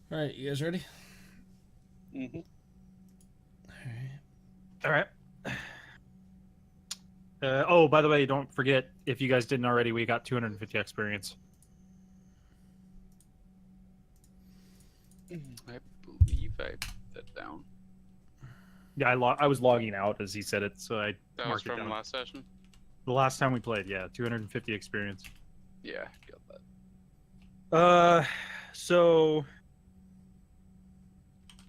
All right, you guys ready? Mm-hmm. All right. All right. Oh, by the way, don't forget, if you guys didn't already, we got 250 experience. I believe I put that down. Yeah, I was logging out as he said it, so I That was marked it from down. last session. The last time we played, yeah, 250 experience. Yeah, got that. So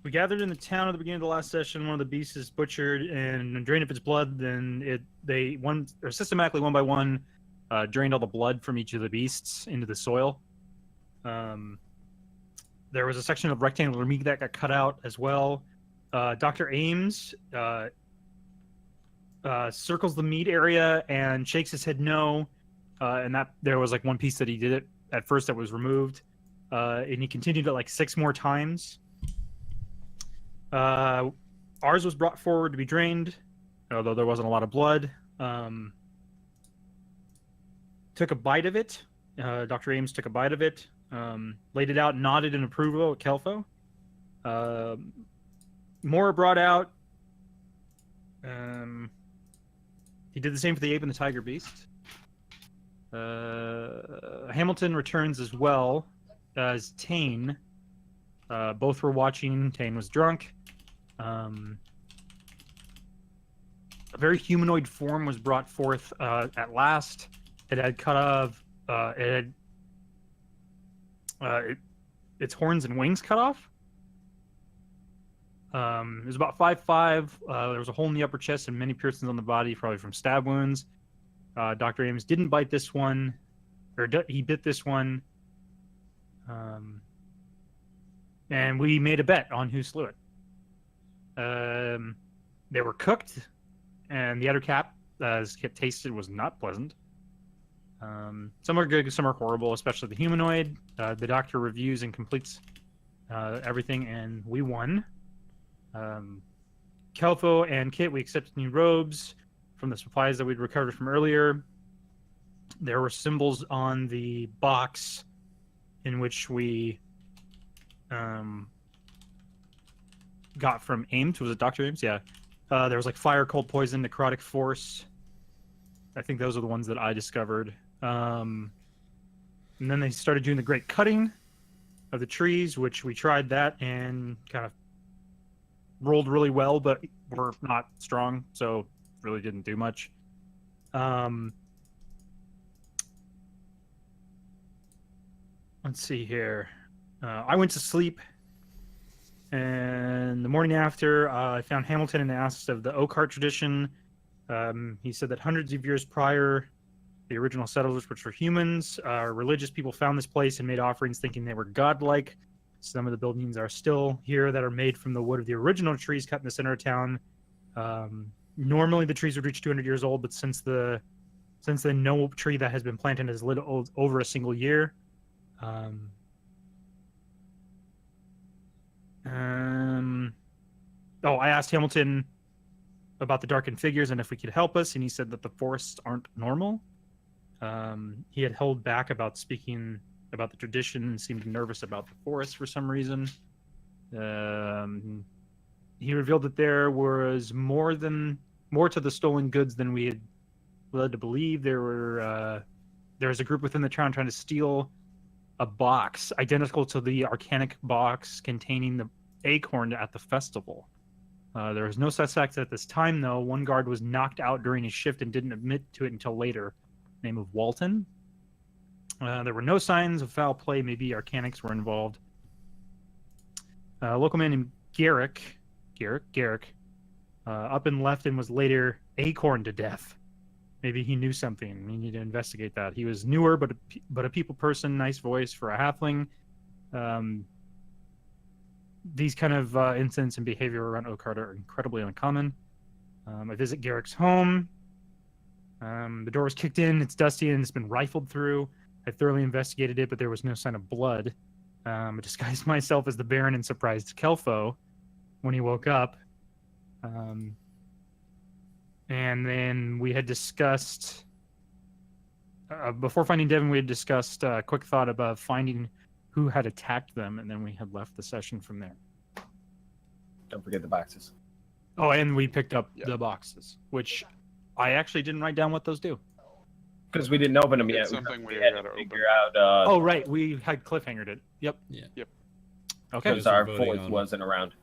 we gathered in the town at the beginning of the last session. One of the beasts is butchered and drained of its blood. Then they one or systematically one by one drained all the blood from each of the beasts into the soil. Um, there was a section of rectangular meat that got cut out as well. Dr. Ames circles the meat area and shakes his head no. And that there was like one piece that he did it at first that was removed. And he continued it like 6 more times. Ours was brought forward to be drained, although there wasn't a lot of blood. Took a bite of it. Dr. Ames took a bite of it, laid it out, nodded in approval at Kelfo. More brought out. He did the same for the ape and the tiger beast. Hamilton returns as well as Tane. Both were watching. Tane was drunk. A very humanoid form was brought forth at last. It had cut off. Its horns and wings cut off. It was about 5'5". There was a hole in the upper chest and many piercings on the body, probably from stab wounds. Dr. Ames didn't bite this one, or he bit this one. And we made a bet on who slew it. They were cooked, and the other cap, as Kip tasted, was not pleasant. Some are good, some are horrible, especially the humanoid. The doctor reviews and completes everything, and we won. Kelfo and Kit, we accepted new robes from the supplies that we'd recovered from earlier. There were symbols on the box in which we got from Ames. Was it Dr. Ames? Yeah. There was like fire, cold, poison, necrotic force. I think those are the ones that I discovered. And then they started doing the great cutting of the trees, which we tried that and kind of rolled really well, but we're not strong, so really didn't do much. Let's see here. I went to sleep, and the morning after, I found Hamilton and asked of the Oakheart tradition. He said that hundreds of years prior, the original settlers, which were humans, religious people, found this place and made offerings thinking they were godlike. Some of the buildings are still here that are made from the wood of the original trees cut in the center of town. Normally, the trees would reach 200 years old, but since then, no tree that has been planted has lived over a single year. I asked Hamilton about the darkened figures and if we could help us, and he said that the forests aren't normal. He had held back about speaking about the tradition and seemed nervous about the forest for some reason. He revealed that there was more to the stolen goods than we had led to believe. There was a group within the town trying to steal a box identical to the arcanic box containing the acorn at the festival. There was no suspects at this time, though. One guard was knocked out during his shift and didn't admit to it until later. Name of Walton. There were no signs of foul play. Maybe arcanics were involved. A local man named Garrick, up and left and was later acorned to death. Maybe he knew something. We need to investigate that. He was newer, but a people person. Nice voice for a halfling. These kind of incidents and behavior around Oakheart are incredibly uncommon. I visit Garrick's home. The door was kicked in. It's dusty and it's been rifled through. I thoroughly investigated it, but there was no sign of blood. I disguised myself as the Baron and surprised Kelfo when he woke up. And then we had discussed, before finding Devin, we had discussed a quick thought about finding who had attacked them, and then we had left the session from there. Don't forget the boxes. Oh, and we picked up Yeah. the boxes, which I actually didn't write down what those do. Because we didn't open them yet. It's something we had gotta to open. figure out. Oh, right, we had cliffhangered it. Yep. Yeah. Yep. Okay. Because our voting fourth on- wasn't around.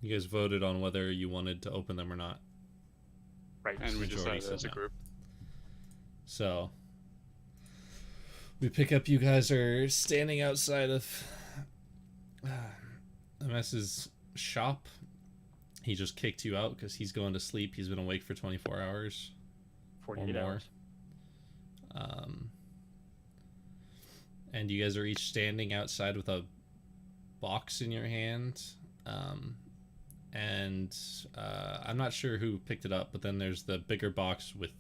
You guys voted on whether you wanted to open them or not. Right. And we Majority decided said as a no. group. So we pick up. You guys are standing outside of MS's shop. He just kicked you out because he's going to sleep. He's been awake for 24 hours. 48 or more. hours. And you guys are each standing outside with a box in your hand. And I'm not sure who picked it up, but then there's the bigger box with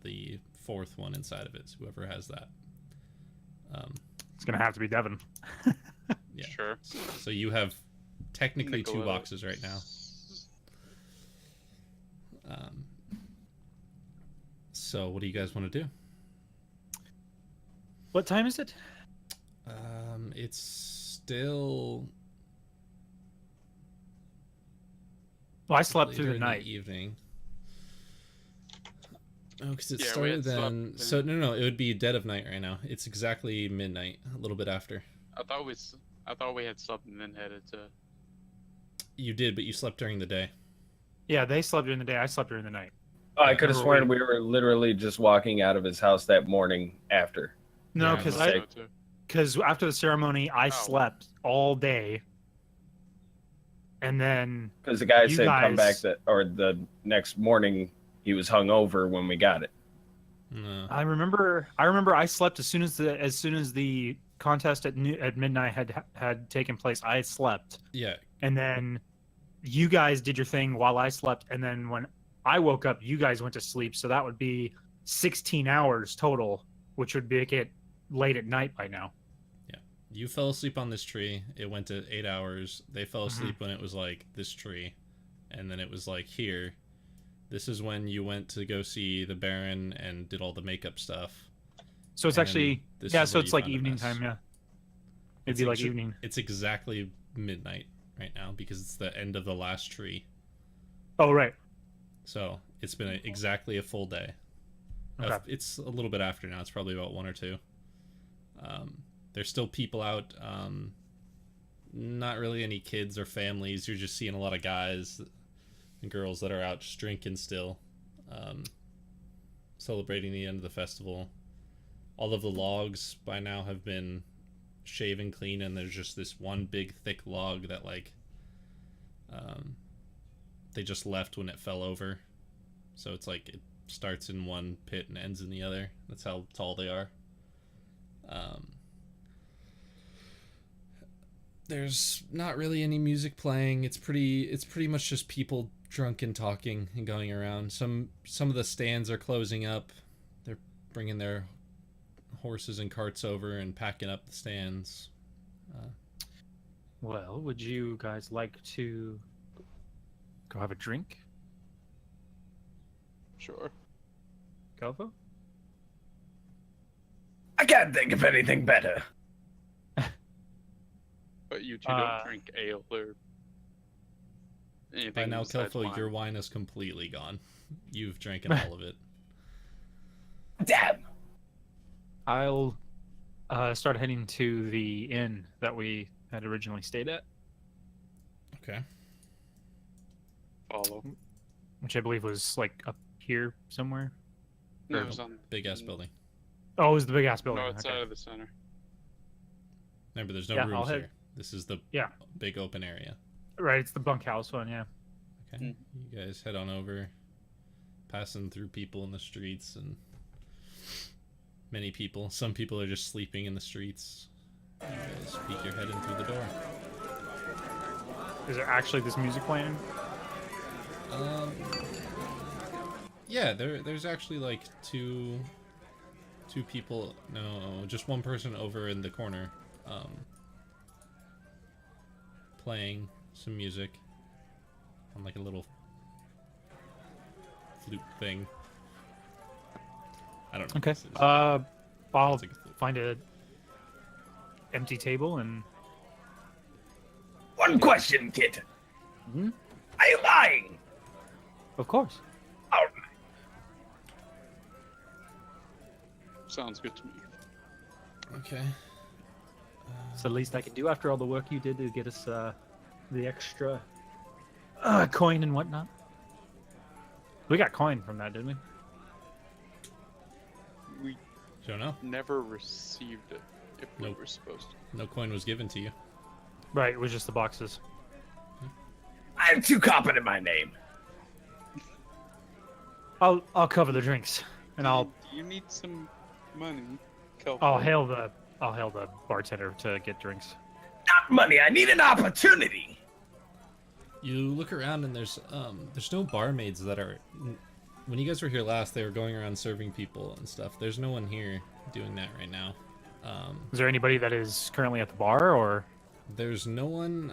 the fourth one inside of it. So whoever has that. It's going to have to be Devin. Yeah. Sure. So you have technically two Nicola. boxes right now. So what do you guys want to do? What time is it? It's still Well, I slept later through the in night. evening. Oh, because it Yeah, we started had then. slept So no, it would be dead of night right now. It's exactly midnight, a little bit after. I thought we had slept and then headed to. You did, but you slept during the day. Yeah, they slept during the day. I slept during the night. Oh, I could have Or sworn wait. we were literally just walking out of his house that morning after. No, Yeah, because I So too. after the ceremony, I Oh. slept all day. And then Because the guy You said come back guys- or the next morning he was hungover when we got it. No. I remember I slept as soon as the contest at midnight had taken place. I slept, Yeah. and then you guys did your thing while I slept, and then when I woke up, you guys went to sleep. So that would be 16 hours total, which would make it late at night by now. You fell asleep on this tree. It went to 8 hours. They fell asleep when it was like this tree. And then it was like here. This is when you went to go see the Baron and did all the makeup stuff. So it's And then actually this yeah. is So where it's you like found the evening mess. time. Yeah, it'd It's be like exa- evening. It's exactly midnight right now because it's the end of the last tree. Oh right. So it's been exactly a full day. Okay. It's a little bit after now. It's probably about 1 or 2. There's still people out. Not really any kids or families. You're just seeing a lot of guys and girls that are out just drinking still, celebrating the end of the festival. All of the logs by now have been shaven clean, and there's just this one big thick log that they just left when it fell over. So it's like it starts in one pit and ends in the other. That's how tall they are. There's not really any music playing. It's pretty much just people drunk and talking and going around. Some of the stands are closing up. They're bringing their horses and carts over and packing up the stands. Well, would you guys like to go have a drink, Sure. Galvo? I can't think of anything better. But you two don't drink ale or anything. By now, besides Kelfo, wine. your wine is completely gone. You've drank all of it. Damn. I'll start heading to the inn that we had originally stayed at, Okay. Follow. which I believe was like up here somewhere. No, it was on Big ass building. Oh, it was the big ass building. north Okay. side of the center. Remember, there's no Yeah, I'll rooms head- here. This is the Yeah. big open area. Right, it's the bunkhouse one. Yeah. Okay. You guys head on over, passing through people in the streets and many people. Some people are just sleeping in the streets. You guys peek your head in through the door. Is there actually this music playing? Yeah, there's actually like two people. No, just one person over in the corner, playing some music on like a little flute thing. I don't know. Okay. What this is. I'll It's like a flute. find empty table and. One question, kid. Hmm? Are you lying? Of course. All right. Sounds good to me. Okay. It's the least I can do after all the work you did to get us the extra coin and whatnot. We got coin from that, didn't we? We Don't know. never received it if we Nope. were supposed to. No coin was given to you. Right, it was just the boxes. I have 2 copper in my name. I'll cover the drinks, and Do I'll you need some money? Kelvin? I'll hail the bartender to get drinks. Not money. I need an opportunity. You look around and there's no barmaids that are. When you guys were here last, they were going around serving people and stuff. There's no one here doing that right now. Is there anybody that is currently at the bar, or There's no one.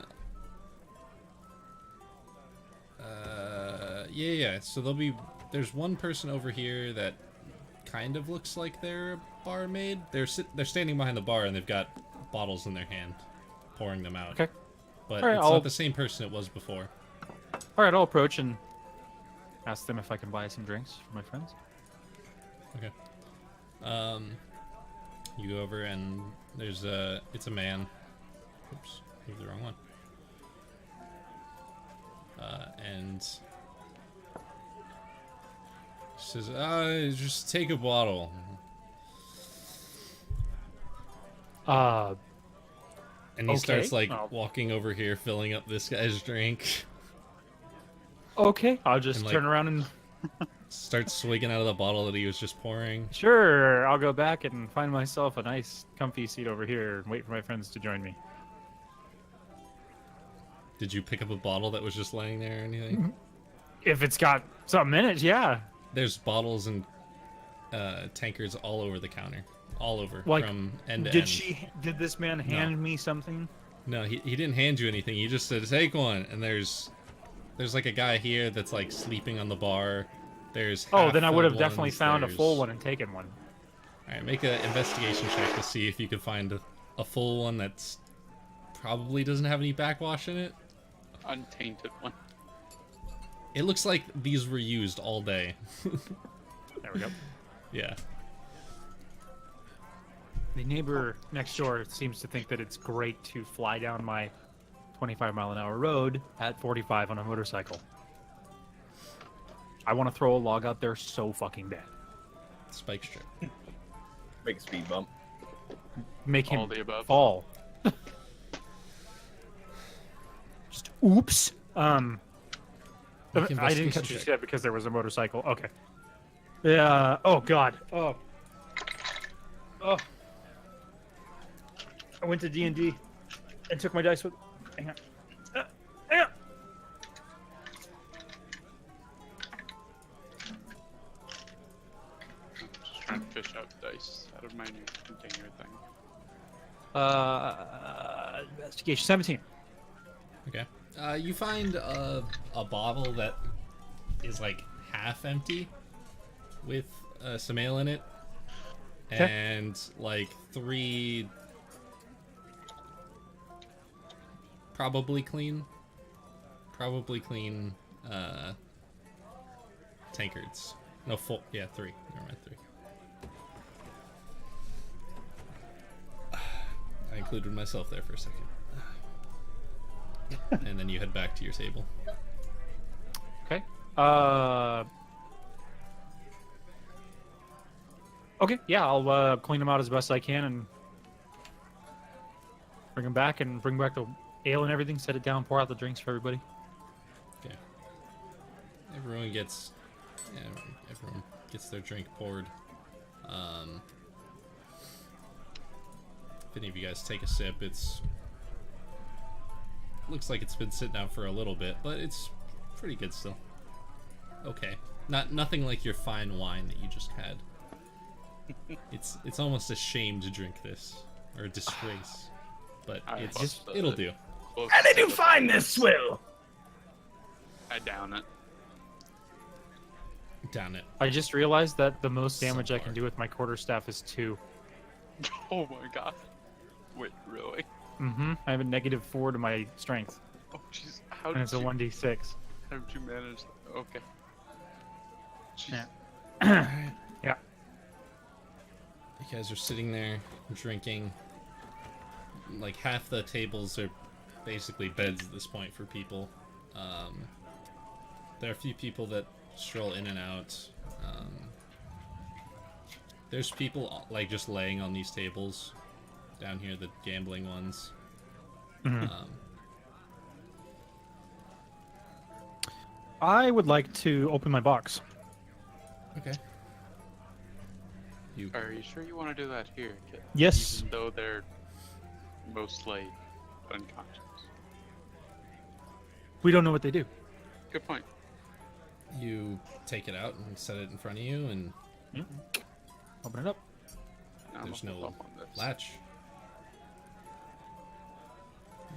Yeah. So there's one person over here that kind of looks like they're a barmaid. They're standing behind the bar and they've got bottles in their hand, pouring them out. Okay. But All right, it's I'll- not the same person it was before. all right? I'll approach and ask them if I can buy some drinks for my friends. Okay. You go over and it's a man. Oops, moved the wrong one. And says, just take a bottle. And he Okay. starts like Oh. walking over here, filling up this guy's drink. Okay, I'll just And, like- turn around and Starts swigging out of the bottle that he was just pouring. sure. I'll go back and find myself a nice, comfy seat over here and wait for my friends to join me. Did you pick up a bottle that was just laying there or anything? If it's got something in it, yeah. There's bottles and tankards all over the counter. All over, Like, from end to Did end. Did this man hand me something? No, he didn't hand you anything. He just said, take one. And there's like a guy here that's like sleeping on the bar. There's Oh, then I would have half-filled definitely ones, found a full there's- one and taken one. All right, make an investigation check to see if you can find a full one that's probably doesn't have any backwash in it. Untainted one. It looks like these were used all day. There we go. Yeah. The neighbor next door seems to think that it's great to fly down my 25-mile-an-hour road at 45 on a motorcycle. I want to throw a log out there so fucking bad. Spike strip. Make a speed bump. Make him All the above. fall. Just oops. Make I didn't investigation catch what you check. said because there was a motorcycle. Okay. Yeah. Oh God. Oh. Oh. I went to D&D and took my dice with. Hang on. Hang on. Just trying to fish out dice out of my new container thing. Investigation 17. Okay. You find a bottle that is like half empty with some ale in it. Okay. And like 3 probably clean tankards. No, 4. Yeah, 3. Never mind, 3. I included myself there for a second. And then you head back to your table. Okay. Okay. Yeah, I'll clean them out as best I can and bring them back and bring back the ale and everything. Set it down. Pour out the drinks for everybody. Okay. Everyone gets their drink poured. If any of you guys take a sip, looks like it's been sitting out for a little bit, but it's pretty good still. Okay. Nothing like your fine wine that you just had. It's almost a shame to drink this, or a disgrace, but it'll do. Close How did to you the find this finest. swill? I down it. Down it. I just realized that the most So damage I far. can do with my quarterstaff is 2. Oh my god. Wait, really? Mm-hmm. I have a -4 to my strength, Oh, jeez. How and did it's a you, 1d6. how did you manage that? Okay. Jeez. Yeah. Yeah. You guys are sitting there drinking. Like half the tables are basically beds at this point for people. There are a few people that stroll in and out. There's people like just laying on these tables down here, the gambling ones. Mhm. I would like to open my box. Okay. You Are you sure you want to do that here? Kit? Yes. Even though they're mostly unconscious. We don't know what they do. Good point. you take it out and set it in front of you, and Open it up. Now I'm there's gonna no hold up on this. latch.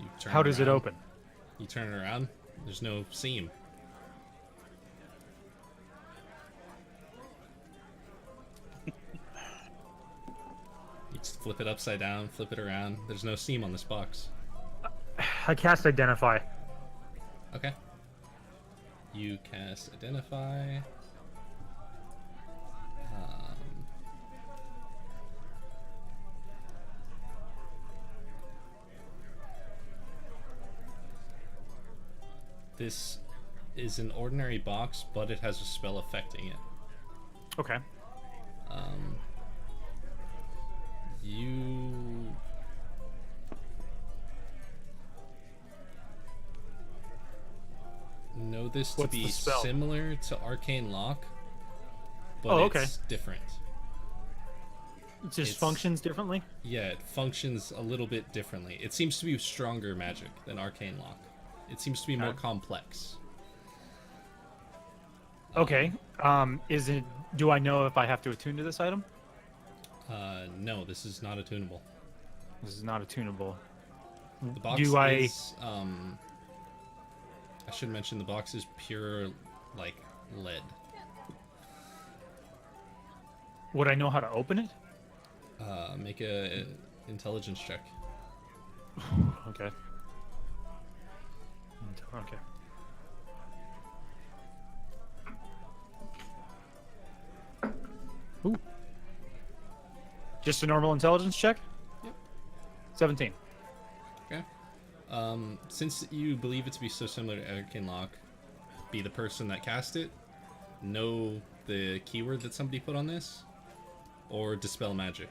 You turn How does it around. open? You turn it around. There's no seam. You just flip it upside down, flip it around. There's no seam on this box. I cast Identify. Okay. You cast Identify. This is an ordinary box, but it has a spell affecting it. Okay. You know this to What's the be spell? similar to Arcane Lock, but Oh, okay. it's different. It just It's- functions differently? Yeah, it functions a little bit differently. It seems to be stronger magic than Arcane Lock. It seems to be more Okay. complex. Okay. Is it... Do I know if I have to attune to this item? No, this is not attunable. This is not attunable. The box Do I... is, I should mention the box is pure, like, lead. Would I know how to open it? Make a intelligence check. Okay. Okay. Ooh. Just a normal intelligence check? Yep. 17. Okay. Since you believe it to be so similar to Arcane Lock, be the person that cast it, know the keyword that somebody put on this, or dispel magic.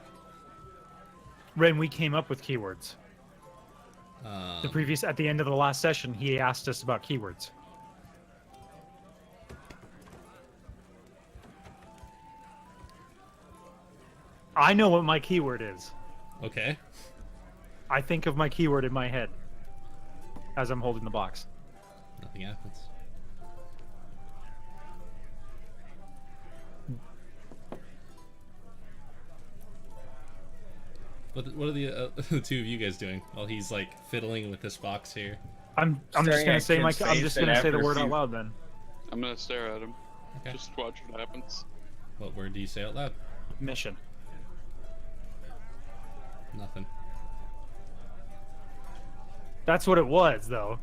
Ren, we came up with keywords. Um, At the end of the last session, he asked us about keywords. I know what my keyword is. Okay. I think of my keyword in my head as I'm holding the box. Nothing happens. What are the the two of you guys doing while he's like fiddling with this box here? I'm just Staring gonna at say Kid's I'm face, just and gonna say the after a word out few- loud then. I'm gonna stare at him. Okay. Just watch what happens. What word do you say out loud? Mission. Nothing. That's what it was, though.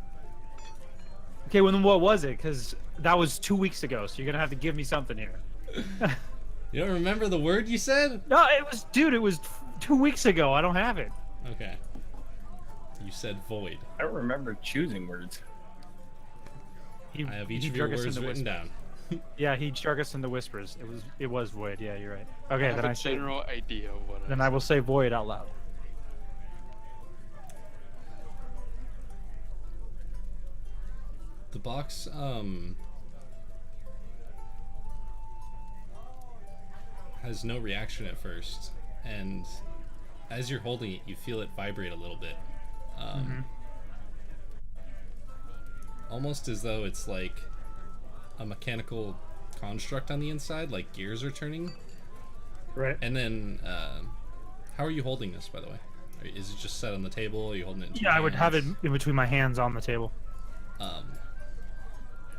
Okay, well then what was it? Because that was 2 weeks ago, so you're gonna have to give me something here. You don't remember the word you said? No, it was, dude. It was 2 weeks ago. I don't have it. Okay. You said void. I don't remember choosing words. He, I have each he of your drug us words into written whispers. down. Yeah, he drug us into whispers. It was void. Yeah, you're right. Okay, I have then a I say, general idea of what then I will say void out loud. The box, has no reaction at first, and as you're holding it, you feel it vibrate a little bit. Almost as though it's like a mechanical construct on the inside, like gears are turning. Right. And then, how are you holding this, by the way? Is it just set on the table? Are you holding it in two Yeah, I would have it hands? in between my hands on the table.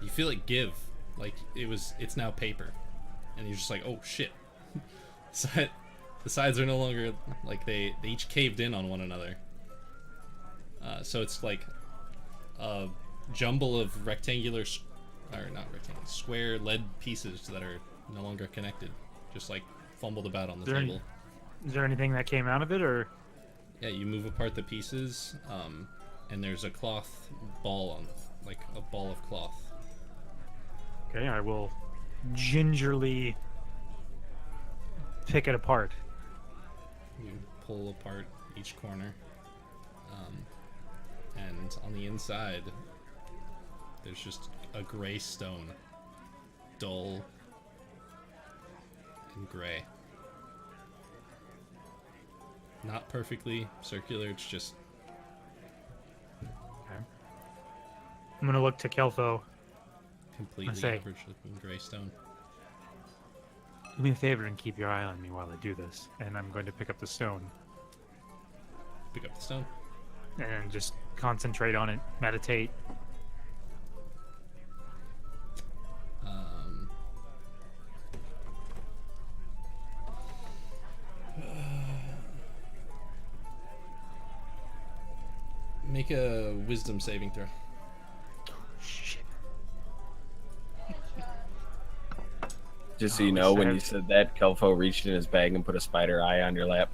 You feel it give, like it's now paper, and you're just like, oh shit. So The sides are no longer like they each caved in on one another. So it's like a jumble of rectangular, or not rectangular, square lead pieces that are no longer connected, just like fumbled about on the table. Is there anything that came out of it, or? Yeah, you move apart the pieces, and there's a cloth ball on, like a ball of cloth. Okay, I will gingerly pick it apart. You pull apart each corner, and on the inside, there's just a gray stone, dull and gray. Not perfectly circular, it's just... Okay. I'm gonna look to Kelfo. completely say- average looking gray stone. Do me a favor and keep your eye on me while I do this. And I'm going to pick up the stone Pick up the stone. and just concentrate on it, meditate. Um, make a wisdom saving throw. Shit. Just so you know, when you said that, Kelfo reached in his bag and put a spider eye on your lap.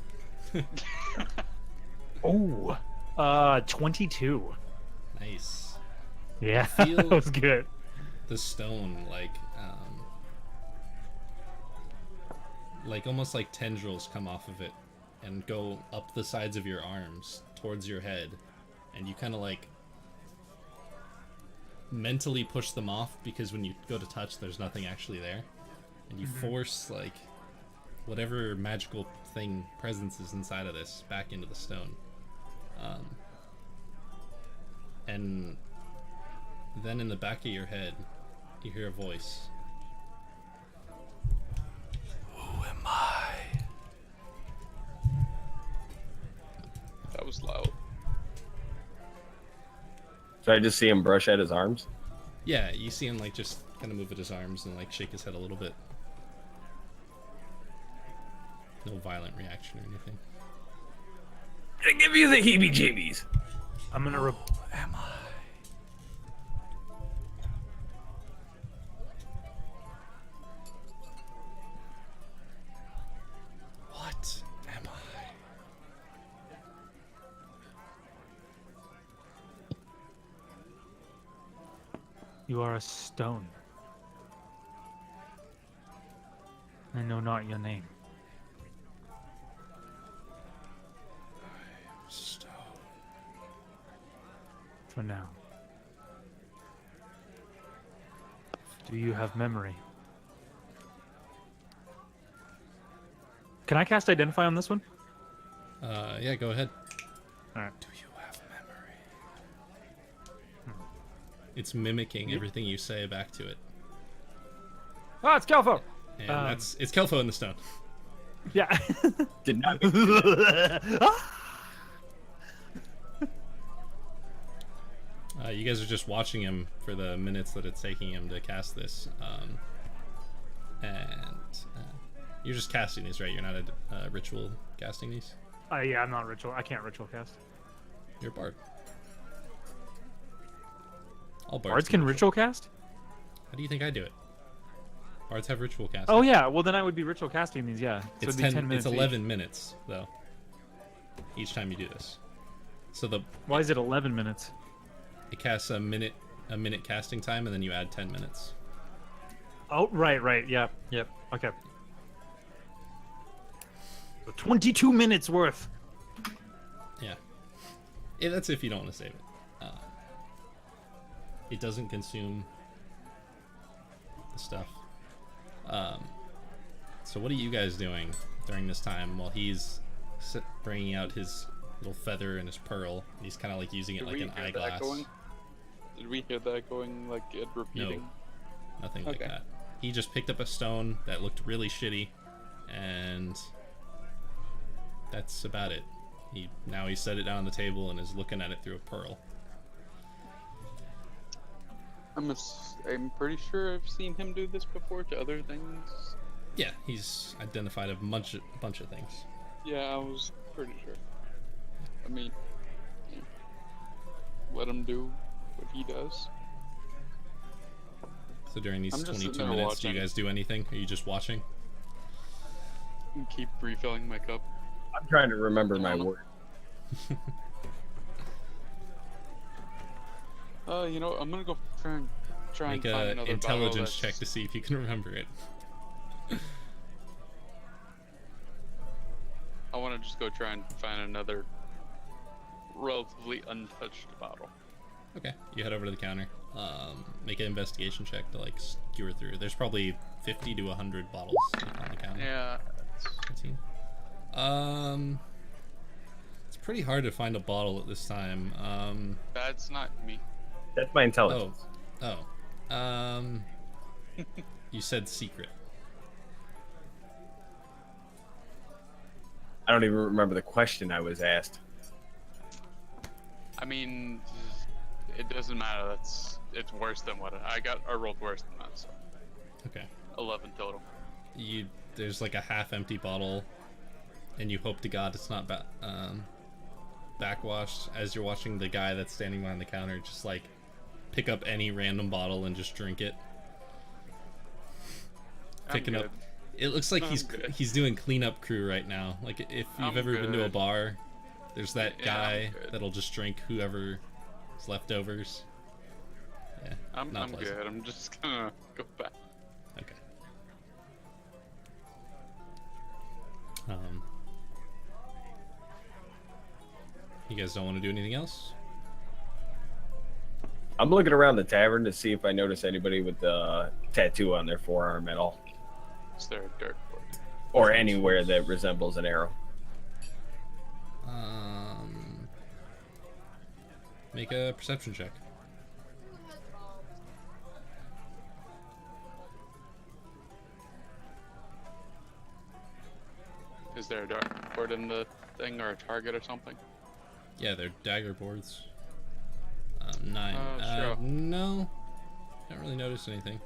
Oh, 22. Nice. Yeah, Feel- that was good. The stone, like almost like tendrils come off of it and go up the sides of your arms towards your head, and you kind of like mentally push them off because when you go to touch, there's nothing actually there, and you force like whatever magical thing presence is inside of this back into the stone, and then in the back of your head you hear a voice. Who am I? That was loud. So I just see him brush at his arms. Yeah, you see him like just kind of move at his arms and like shake his head a little bit. No violent reaction or anything. I give you the heebie-jeebies. I'm gonna. Who am I? What am I? You are a stone. I know not your name. Stone. For now. Do you have memory? Can I cast Identify on this one? Yeah, go ahead. Alright. Do you have memory? It's mimicking everything you say back to it. Oh, it's Kelfo! And it's Kelfo in the stone. Yeah. Did not. You guys are just watching him for the minutes that it's taking him to cast this. You're just casting these, right? You're not a ritual casting these? Yeah, I'm not ritual. I can't ritual cast. You're a bard. All Bards can ritual cast? How do you think I do it? Bards have ritual casting. Oh yeah, well then I would be ritual casting these, yeah. So It's it'd be 10 minutes It's each. 11 minutes, though. Each time you do this. So Why is it 11 minutes? it casts a minute casting time, and then you add 10 minutes. Oh, right, yep, okay. So 22 minutes worth. Yeah. That's if you don't want to save it. It doesn't consume the stuff. So what are you guys doing during this time while he's bringing out his little feather and his pearl? And he's kind of like using it like an eyeglass. Did we hear that going, like, it repeating? No, nothing like Okay. that. He just picked up a stone that looked really shitty, and that's about it. Now he set it down on the table and is looking at it through a pearl. I'm pretty sure I've seen him do this before to other things. Yeah, he's identified a bunch of things. Yeah, I was pretty sure. I mean, yeah. Let him do what he does. So during these I'm just 22 sitting there minutes, do you watching. guys do anything? Are you just watching? And keep refilling my cup. I'm trying to remember my Wanna- word. You know, I'm gonna go try and Make find a another intelligence bottle check to see if you can remember it. I want to just go try and find another relatively untouched bottle. Okay, you head over to the counter. Make an investigation check to like skewer through. There's probably 50 to 100 bottles on the counter. Yeah. 15. It's pretty hard to find a bottle at this time. That's not me. That's my intelligence. You said secret. I don't even remember the question I was asked. I mean, it doesn't matter. It's worse than what I got. I rolled worse than that. So Okay. 11 total. There's like a half-empty bottle, and you hope to God it's not backwashed. As you're watching the guy that's standing behind the counter, just like pick up any random bottle and just drink it. Picking up. It looks like he's doing cleanup crew right now. Like if you've ever been to a bar, there's that guy that'll just drink whoever's leftovers. Yeah, I'm not pleasant. good. I'm just gonna go back. Okay. You guys don't want to do anything else? I'm looking around the tavern to see if I notice anybody with the tattoo on their forearm at all, Is there a dirt board? or anywhere that resembles an arrow. Make a perception check. Is there a dirt board in the thing or a target or something? Yeah, they're dagger boards. 9. Sure. No. Don't really notice anything.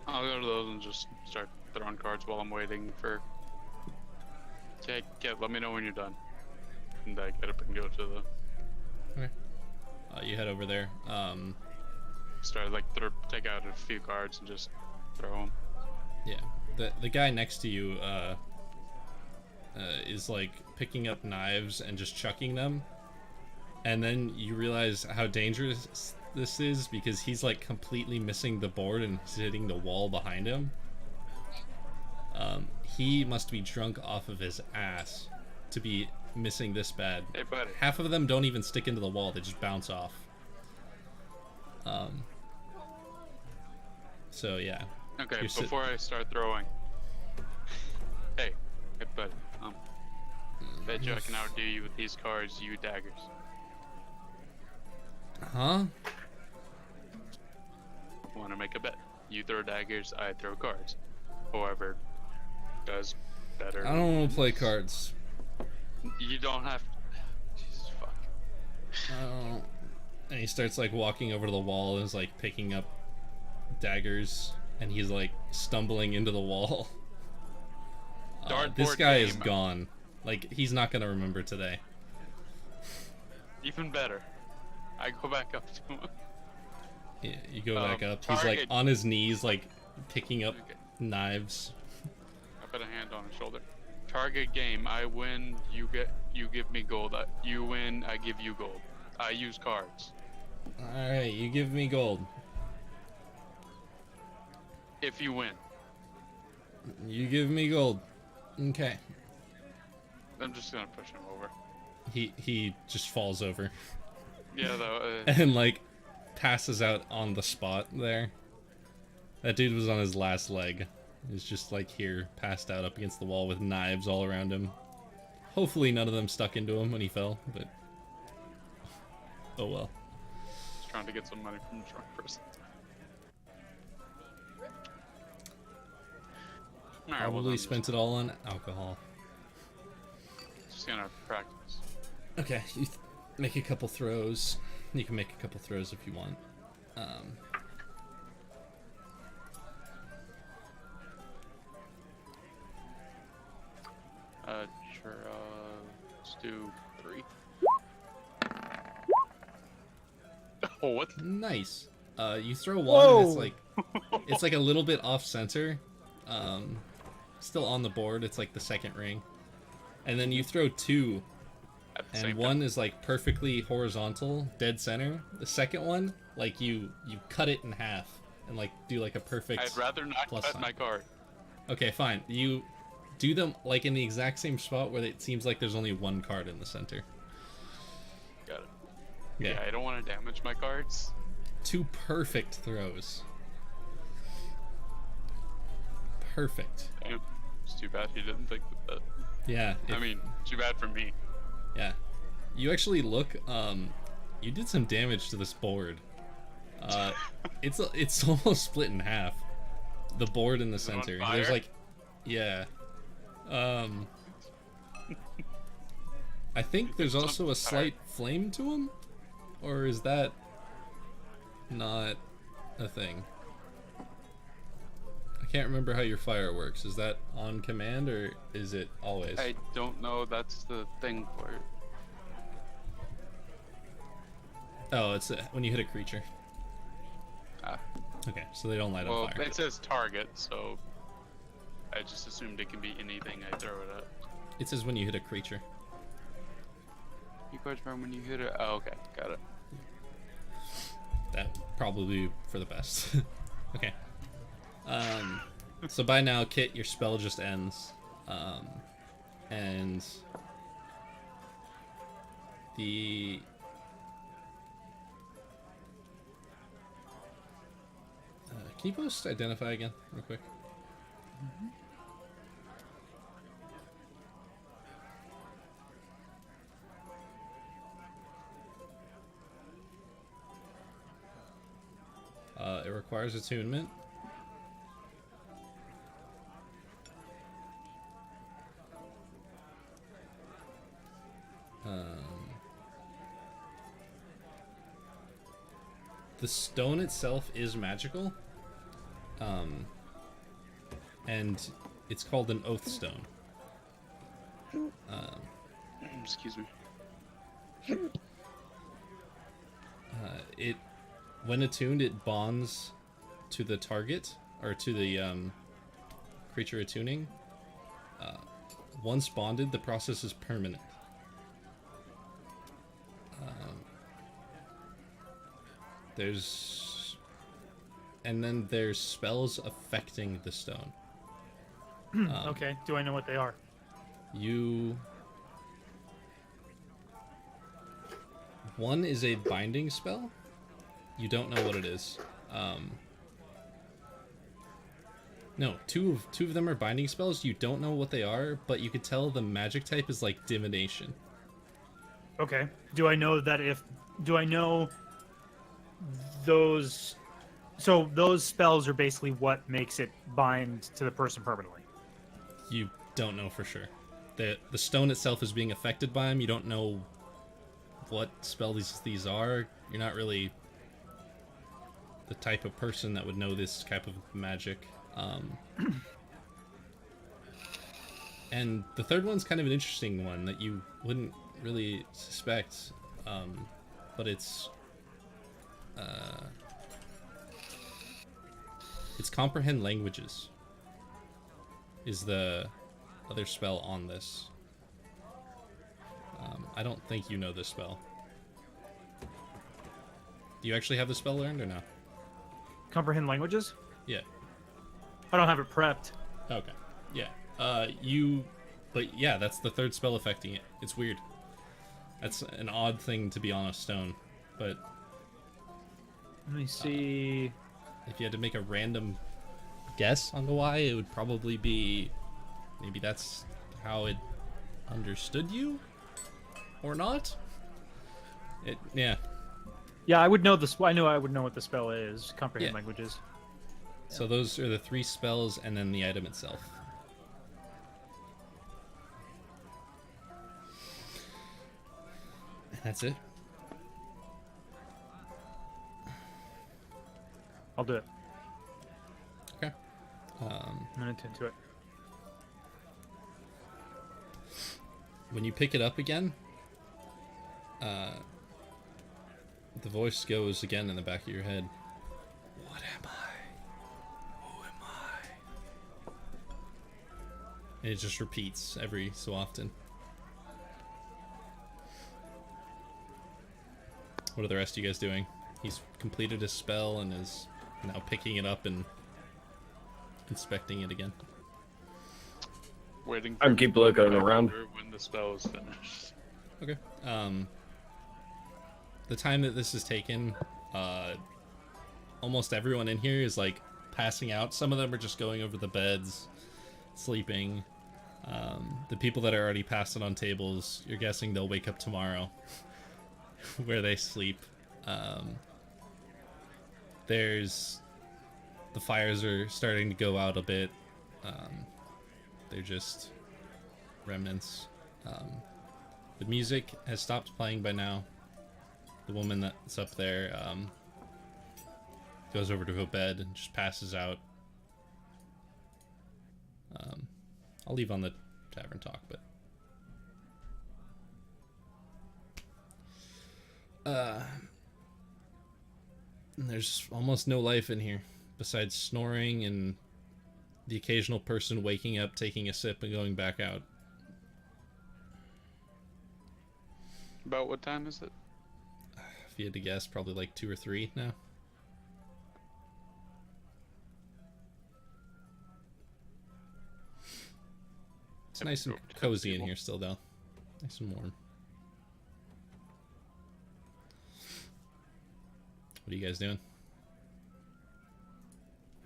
I'll go to those and just start throwing cards while I'm waiting for. Let me know when you're done. And I get up and go to the. Okay. You head over there. Start take out a few cards and just throw them. Yeah. The guy next to you is like picking up knives and just chucking them. And then you realize how dangerous this is because he's like completely missing the board and he's hitting the wall behind him. He must be drunk off of his ass to be missing this bad. Hey, buddy. Half of them don't even stick into the wall, they just bounce off. So yeah. Okay, You're before I start throwing. Hey, buddy. Bet you I can outdo you with these cards, you daggers. Huh? Want to make a bet? You throw daggers, I throw cards. Whoever does better. I don't want to play cards. You don't have. Jesus fuck. I don't. And he starts like walking over to the wall and is like picking up daggers and he's like stumbling into the wall. This Dartboard guy is game. gone. Like he's not gonna remember today. Even better. I go back up to him. Yeah, you go back up. He's like target- on his knees, like picking up Okay. knives. I put a hand on his shoulder. Target game. I win. You give me gold. You win. I give you gold. I use cards. All right, you give me gold. If you win. You give me gold. Okay. I'm just gonna push him over. He just falls over Yeah, though. and like passes out on the spot there. That dude was on his last leg. He's just like here, passed out up against the wall with knives all around him. Hopefully none of them stuck into him when he fell, but oh well. Just trying to get some money from the drunk person. Alright, well, Probably then spent it all on alcohol. just gonna practice. Okay, you make a couple throws. You can make a couple throws if you want. 2, 3. Oh, what? Nice. You throw one, and Whoa! it's like a little bit off center. Still on the board. It's like the second ring, and then you throw 2, At the and same one is like perfectly horizontal, dead center. The second one, like you cut it in half and like do like a perfect. I'd rather not plus cut sign. my card. Okay, fine. You do them like in the exact same spot where it seems like there's only one card in the center. Got it. Yeah. Yeah, I don't want to damage my cards. 2 perfect throws. Perfect. Damn. It's too bad he didn't think that. Yeah. I mean, too bad for me. Yeah. You actually look, you did some damage to this board. It's almost split in half. The board in the Is it on center. fire? There's like, yeah. I think there's It's on also a fire. slight flame to him? Or is that not a thing? I can't remember how your fire works. Is that on command or is it always? I don't know. That's the thing for it. Oh, it's when you hit a creature. Ah. Okay, so they don't light Well, on fire. it says target, so I just assumed it can be anything I throw it at. It says when you hit a creature. You cards from when you hit it. Oh, okay, got it. That probably for the best. Okay. So by now, Kit, your spell just ends. And the can you post identify again, real quick? It requires attunement. The stone itself is magical, and it's called an oath stone. Excuse me. It, when attuned, it bonds to the target or to the creature attuning. Once bonded, the process is permanent. And then there's spells affecting the stone. Okay. Do I know what they are? One is a binding spell. You don't know what it is. No, two of them are binding spells. You don't know what they are, but you could tell the magic type is like divination. Okay. Do I know those? So those spells are basically what makes it bind to the person permanently. You don't know for sure. The stone itself is being affected by them. You don't know what spell these are. You're not really the type of person that would know this type of magic. And the third one's kind of an interesting one that you wouldn't really suspect, but it's comprehend languages is the other spell on this. I don't think you know this spell. Do you actually have the spell learned or no? Comprehend languages? Yeah. I don't have it prepped. Okay. Yeah. But yeah, that's the third spell affecting it. It's weird. That's an odd thing to be on a stone, but Let me see. if you had to make a random guess on the why, it would probably be maybe that's how it understood you, or not. Yeah. Yeah, I would know this. I know I would know what the spell is. Comprehend Yeah. languages. So those are the 3 spells, and then the item itself. And that's it. I'll do it. Okay. I'm gonna attend to it. When you pick it up again, the voice goes again in the back of your head. What am I? Who am I? And it just repeats every so often. What are the rest of you guys doing? He's completed his spell and is now picking it up and inspecting it again. Waiting. I'm keep looking around. When the spell is finished. Okay. The time that this has taken, almost everyone in here is like passing out. Some of them are just going over the beds, sleeping. The people that are already passed out on tables, you're guessing they'll wake up tomorrow where they sleep. There's the fires are starting to go out a bit. They're just remnants. The music has stopped playing by now. The woman that's up there goes over to her bed and just passes out. I'll leave on the tavern talk, but there's almost no life in here besides snoring and the occasional person waking up, taking a sip, and going back out. About what time is it? If you had to guess, probably like 2 or 3 now. It's nice and cozy in here still, though. Nice and warm. What are you guys doing?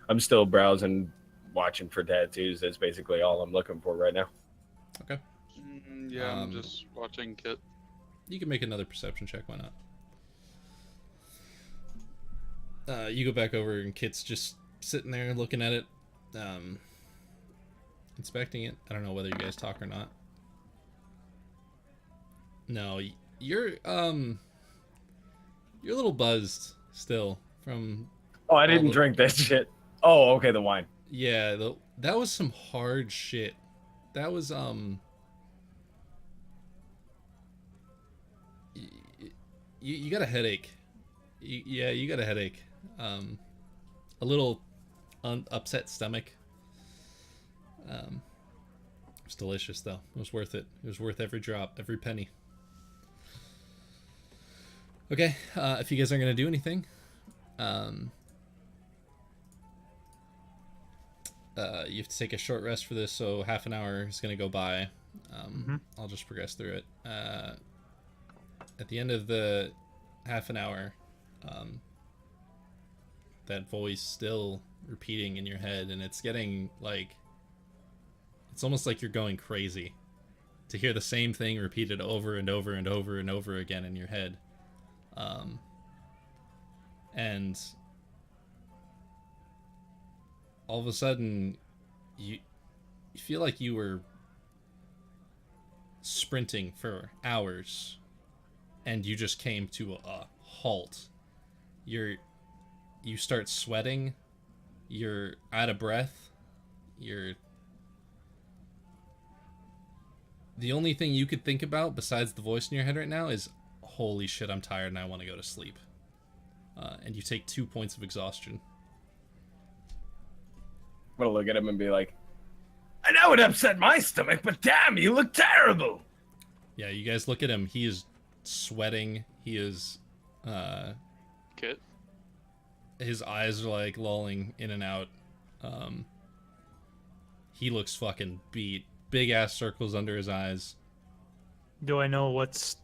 I'm still browsing, watching for tattoos. That's basically all I'm looking for right now. Okay. Yeah, I'm just watching Kit. You can make another perception check, why not? You go back over and Kit's just sitting there looking at it, inspecting it. I don't know whether you guys talk or not. No, you're a little buzzed still from... Oh, I didn't drink that shit. Oh, okay, the wine. Yeah, that was some hard shit. That was, You got a headache. You got a headache. A little upset stomach. It's delicious though. It was worth it. It was worth every drop, every penny. Okay, if you guys aren't gonna do anything, you have to take a short rest for this, so half an hour is gonna go by. I'll just progress through it. At the end of the half an hour, that voice still repeating in your head, and it's getting like, it's almost like you're going crazy to hear the same thing repeated over and over and over and over again in your head. And all of a sudden you feel like you were sprinting for hours and you just came to a halt. You start sweating, you're out of breath, the only thing you could think about besides the voice in your head right now is, holy shit, I'm tired and I want to go to sleep. And you take 2 points of exhaustion. I'm gonna look at him and be like, I know it upset my stomach, but damn, you look terrible. Yeah, you guys look at him. He is sweating. He is, Kit? his eyes are like lolling in and out. He looks fucking beat. Big ass circles under his eyes. Do I know what's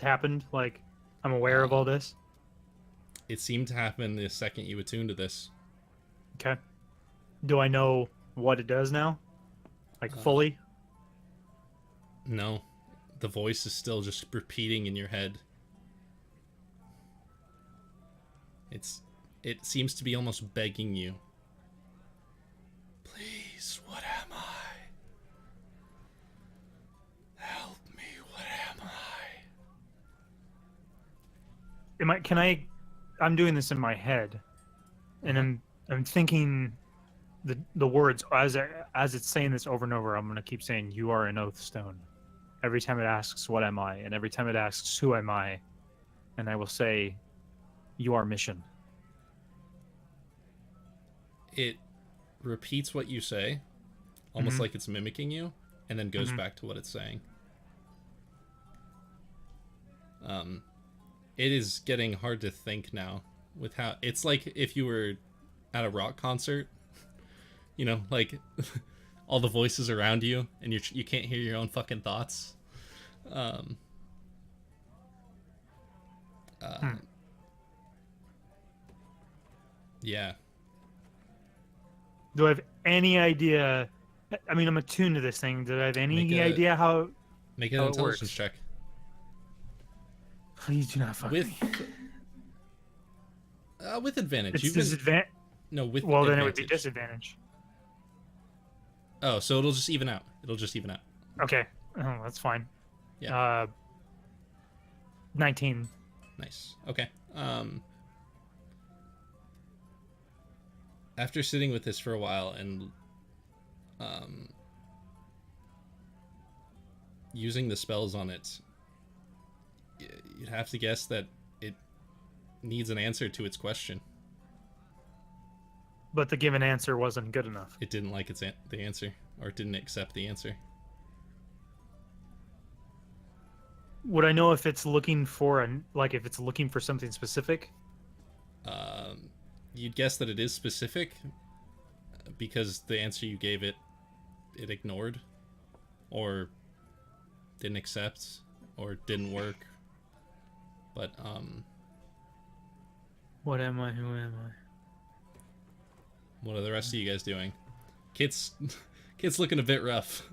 happened? Like, I'm aware of all this? It seemed to happen the second you attuned to this. Okay. Do I know what it does now? Like, fully? No. The voice is still just repeating in your head. It seems to be almost begging you. Please, what am I? Help me, what am I? I'm doing this in my head, and I'm thinking the words as it's saying this over and over. I'm gonna keep saying, "You are an oath stone." every time it asks, "What am I?" and every time it asks, "Who am I?" and I will say, "You are mission." It repeats what you say, almost Mhm. like it's mimicking you, and then goes Mhm. back to what it's saying. It is getting hard to think now with how it's like if you were at a rock concert, you know, like all the voices around you, and you can't hear your own fucking thoughts. Um, Hmm. yeah, Do I have any idea? I mean, I'm attuned to this thing. Do I have make any a idea how make an how it intelligence works? check Please do not fuck with me. with advantage. It's You've been disadvantage. no with Well, then it would be advantage. disadvantage. Oh, so it'll just even out. It'll just even out. Okay, oh, that's fine. Yeah. 19. Nice. Okay. After sitting with this for a while and using the spells on it, you'd have to guess that it needs an answer to its question. But the given answer wasn't good enough. It didn't like the answer, or it didn't accept the answer. Would I know if it's looking for if it's looking for something specific? You'd guess that it is specific because the answer you gave it ignored, or didn't accept, or didn't work. But What am I? Who am I? what are the rest of you guys doing? Kit's looking a bit rough.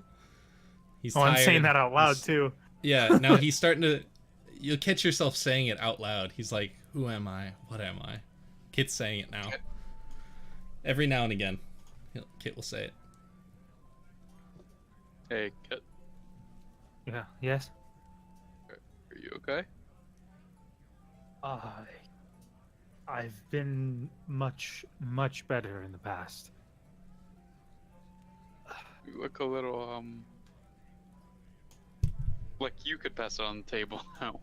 He's Oh, tired. I'm saying that out loud He's- too. Yeah, now he's starting to. You'll catch yourself saying it out loud. He's like, "Who am I? What am I?" Kit's saying it now. Every now and again, Kit will say it. Hey, Kit, Yeah. Yes. are you okay? I've been much better in the past. You look a little like you could pass it on the table now.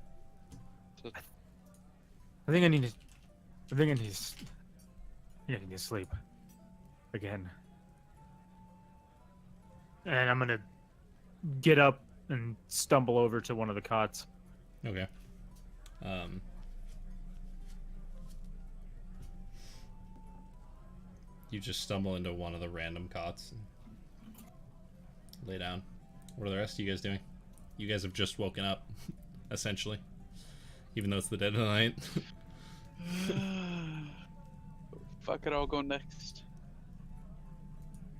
I think I need to. I think I need to. I need to sleep again. And I'm gonna get up and stumble over to one of the cots. Okay. You just stumble into one of the random cots and lay down. What are the rest of you guys doing? You guys have just woken up, essentially. Even though it's the dead of the night. Fuck it, I'll go next.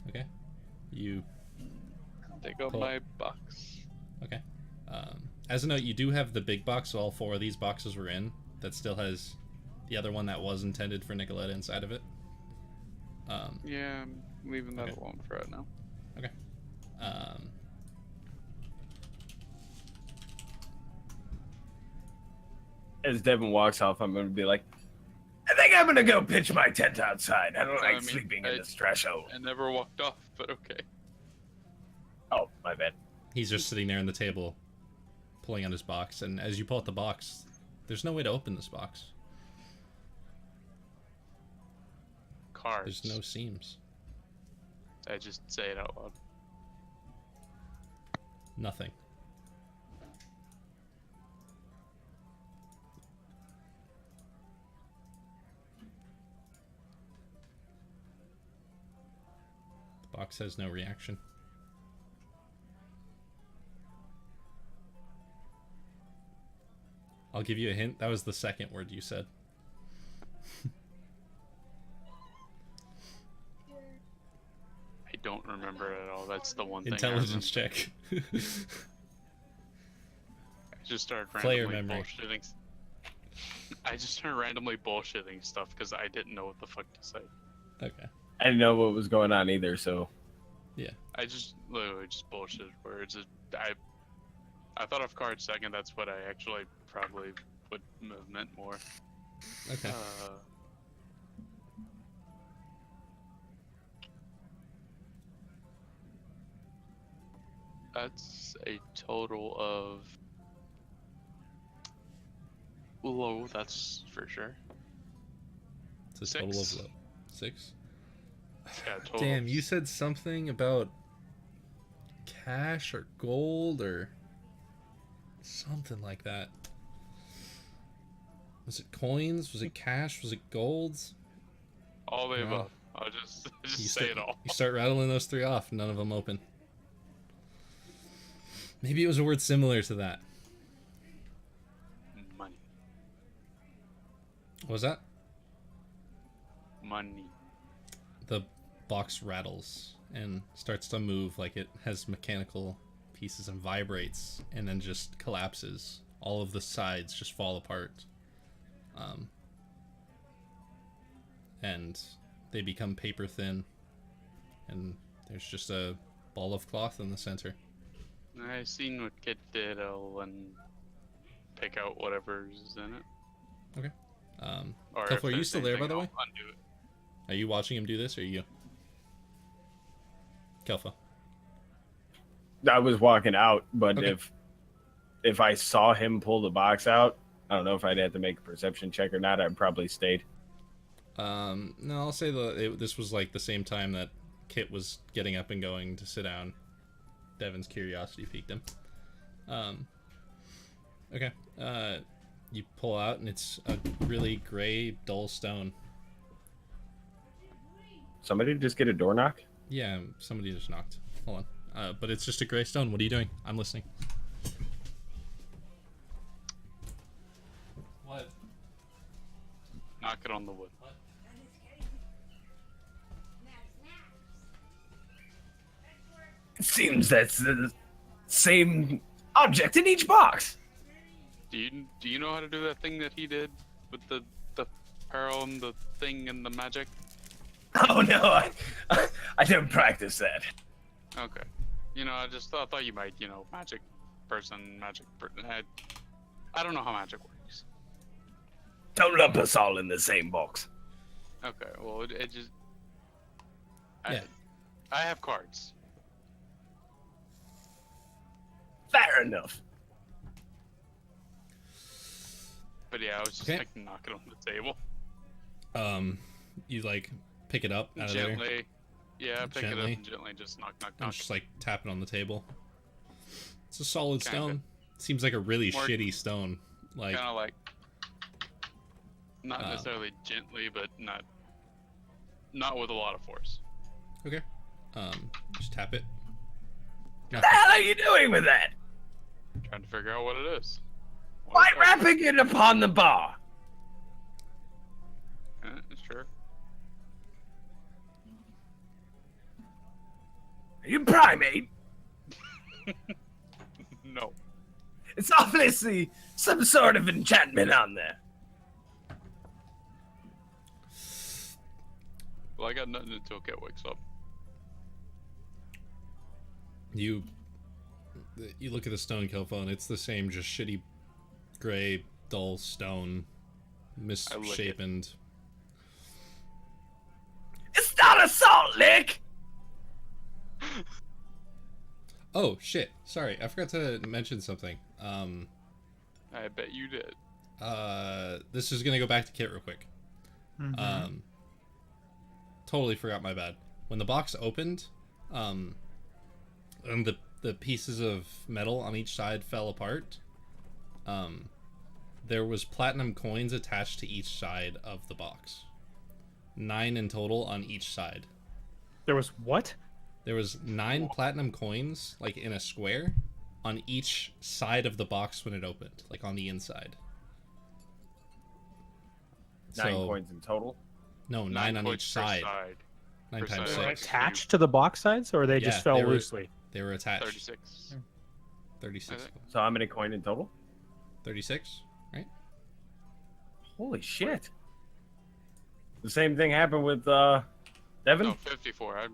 Okay. You Take out Cool. my box. okay? As a note, you do have the big box, so all 4 of these boxes were in. That still has the other one that was intended for Nicoletta inside of it. Yeah, I'm leaving that Okay. alone for right now. Okay. As Devin walks off, I'm going to be like, I think I'm going to go pitch my tent outside. I don't like sleeping in this threshold. I never walked off, but okay. Oh, my bad. He's just sitting there on the table, pulling out his box, and as you pull out the box, there's no way to open this box. Cards. There's no seams. I just say it out loud. Nothing. The box has no reaction. I'll give you a hint. That was the second word you said. I don't remember it at all. That's the one thing. Intelligence check. I just started Player randomly memory. bullshitting. I just started randomly bullshitting stuff because I didn't know what the fuck to say. Okay. I didn't know what was going on either, so I just literally just bullshitted words. I thought of cards second. That's what I actually probably would have meant more. Okay. That's a total of low. That's for sure. It's a total of 6. 6. Yeah, total. Damn, you said something about cash or gold or something like that. Was it coins? Was it cash? Was it golds? All the No. above. I'll just You say start, it all. You start rattling those 3 off, none of them open. Maybe it was a word similar to that. Money. What was that? Money. The box rattles and starts to move like it has mechanical pieces and vibrates and then just collapses. All of the sides just fall apart. And they become paper thin. And there's just a ball of cloth in the center. I seen what Kit did. I'll pick out whatever's in it. Okay. Or Kelfo, if are you there's still there, by anything, the way? I'll undo it. Are you watching him do this, or are you? Kelfo. I was walking out, but Okay. if I saw him pull the box out, I don't know if I'd have to make a perception check or not. I'd probably stayed. No, I'll say this was like the same time that Kit was getting up and going to sit down. Devin's curiosity piqued him. Okay. You pull out, and it's a really gray, dull stone. Somebody just get a door knock? Yeah, somebody just knocked. Hold on. But it's just a gray stone. What are you doing? I'm listening. What? Knock it on the wood. It seems that's the same object in each box. Do you know how to do that thing that he did with the pearl and the thing and the magic? Oh no, I don't practice that. Okay. You know, I thought you might. You know, magic person. I don't know how magic works. Don't lump us all in the same box. Okay. Well, it just. Yeah. I have cards. Fair enough. But yeah, I was just Okay. like knock it on the table. You like pick it up out of there. Gently. Yeah, pick it up Gently. and gently just knock. And just like tap it on the table. It's a solid Kinda. stone. Seems like a really More- shitty stone. Like Kind of like. Not necessarily gently, but not with a lot of force. okay. Just tap it. What the hell are you doing with that? Trying to figure out what it is. What Why is that? wrapping it upon the bar? Sure. Are you primate? No. It's obviously some sort of enchantment on there. Well, I got nothing until Kit wakes up. You look at the stone Kelfo, and it's the same, just shitty, gray, dull stone, misshapen. It's not a salt lick! Oh shit! Sorry, I forgot to mention something. I bet you did. This is gonna go back to Kit real quick. Mhm. Totally forgot. My bad. When the box opened, and the pieces of metal on each side fell apart. There was platinum coins attached to each side of the box. 9 in total on each side. There was what? There was 9 platinum coins, like in a square, on each side of the box when it opened, like on the inside. 9 So- coins in total. No, 9 on points each per side. 9 Per times side. They were 6. attached to the box sides, or they Yeah, just fell they were- loosely? They were attached. 36. 36. I think. So how many coin in total? 36, right? Holy shit. The same thing happened with Devin? No, 54. I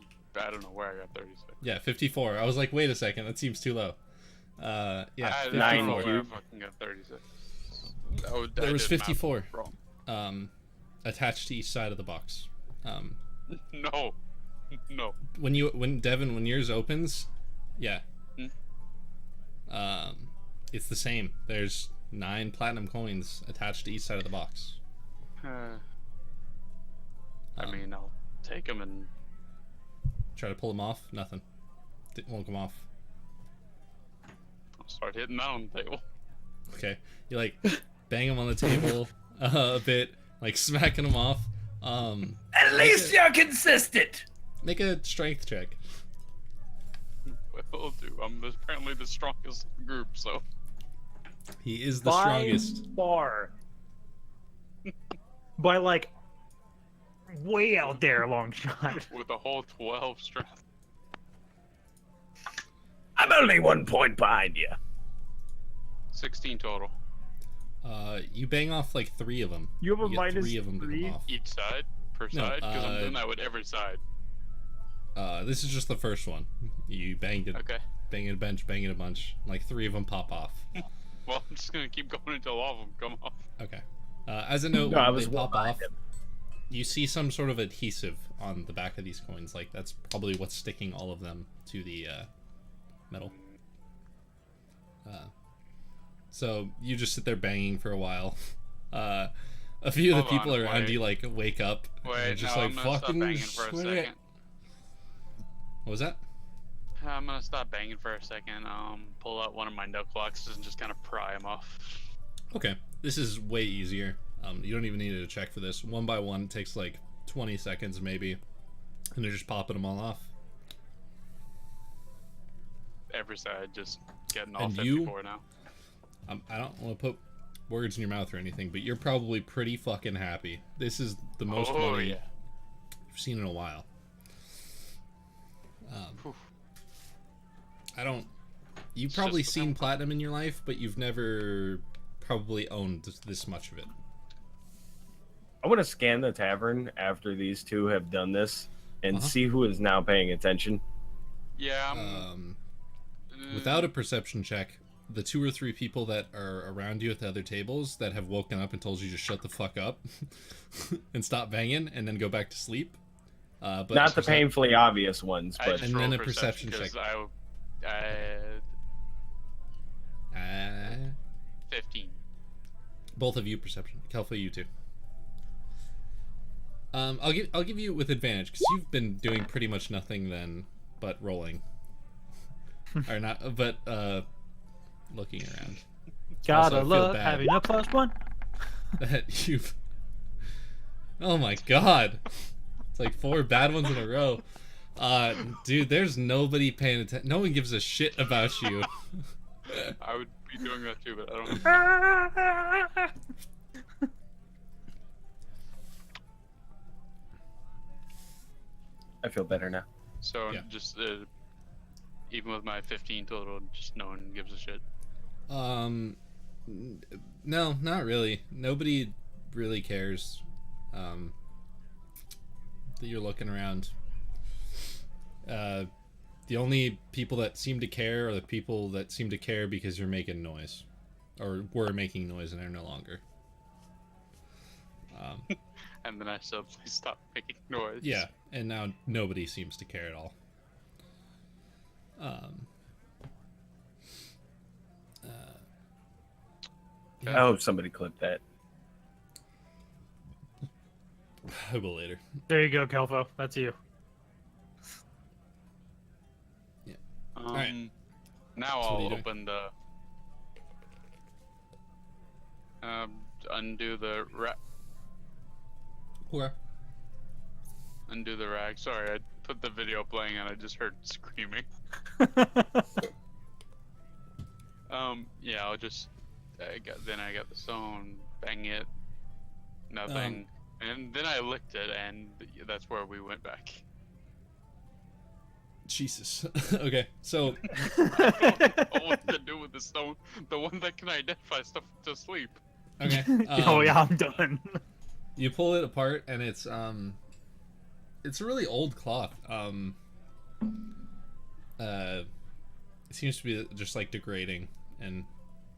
don't know where I got 36. Yeah, 54. I was like, wait a second, that seems too low. Yeah, I don't 9 know where I cube. fucking got 36. there was did math 54 wrong. attached to each side of the box. No. No. When yours opens, yeah, Hmm? It's the same. There's 9 platinum coins attached to each side of the box. I mean, I'll take them and try to pull them off. Nothing. It won't come off. I'll start hitting that on the table. Okay. You like bang them on the table a bit, like smacking them off. At least you're consistent. Make a strength check. Will do. I'm apparently the strongest of the group, so. He is the strongest. Far. By like way out there, long shot. With a whole 12 strength. I'm only 1 point behind you. 16 total. You bang off like 3 of them. You have a get minus 3 of them to come 3? off. Each side? Per side? Because I'm doing that with every side. This is just the first one. You banged it. Okay. Bang it a bunch, bang it a bunch. Like 3 of them pop off. Well, I'm just gonna keep going until all of them come off. Okay. As a note, No, I when was they pop behind off, him. you see some sort of adhesive on the back of these coins. Like that's probably what's sticking all of them to the metal. So you just sit there banging for a while. A few of the people around you like wake up. And they're Wait, just no, like I'm gonna stop fucking banging for a sweat. second. What was that? I'm gonna stop banging for a second. Pull out one of my knucklucks and just kind of pry them off. Okay, this is way easier. You don't even need to check for this. One by one, it takes like 20 seconds maybe, and they're just popping them all off. Every side, just getting all And 54 now. I don't want to put words in your mouth or anything, but you're probably pretty fucking happy. This is the most money you've seen in a while. I don't. You've probably seen platinum in your life, but you've never probably owned this much of it. I want to scan the tavern after these two have done this and see who is now paying attention. Yeah. Without a perception check, the 2 or 3 people that are around you at the other tables that have woken up and told you to shut the fuck up and stop banging and then go back to sleep. But not the painfully obvious ones, but and then a perception check. 15. Both of you perception. Kelfa, you too. I'll give you with advantage because you've been doing pretty much nothing then but rolling, or not, but looking around. Gotta Also, I feel love bad having a +1. that you've. Oh my god, it's like 4 bad ones in a row. Dude, there's nobody paying attention. No one gives a shit about you. I would be doing that too, but I don't. I feel better now. So Yeah. just even with my 15 total, just no one gives a shit. No, not really. Nobody really cares. That you're looking around. The only people that seem to care are the people that seem to care because you're making noise, or were making noise and are no longer. And then I suddenly stopped making noise. Yeah, and now nobody seems to care at all. I hope somebody clipped that. I will later. There you go, Kelfo. That's you. Alright. Now So what are you I'll doing? open the undo the Okay. undo the rag. Sorry, I put the video playing and I just heard screaming. Yeah, I'll just I got the stone, bang it, nothing, and then I licked it, and that's where we went back. Jesus. Okay, so I don't know what to do with the stone, the one that can identify stuff to sleep. okay. Oh yeah, I'm done. You pull it apart, and it's a really old cloth. It seems to be just like degrading and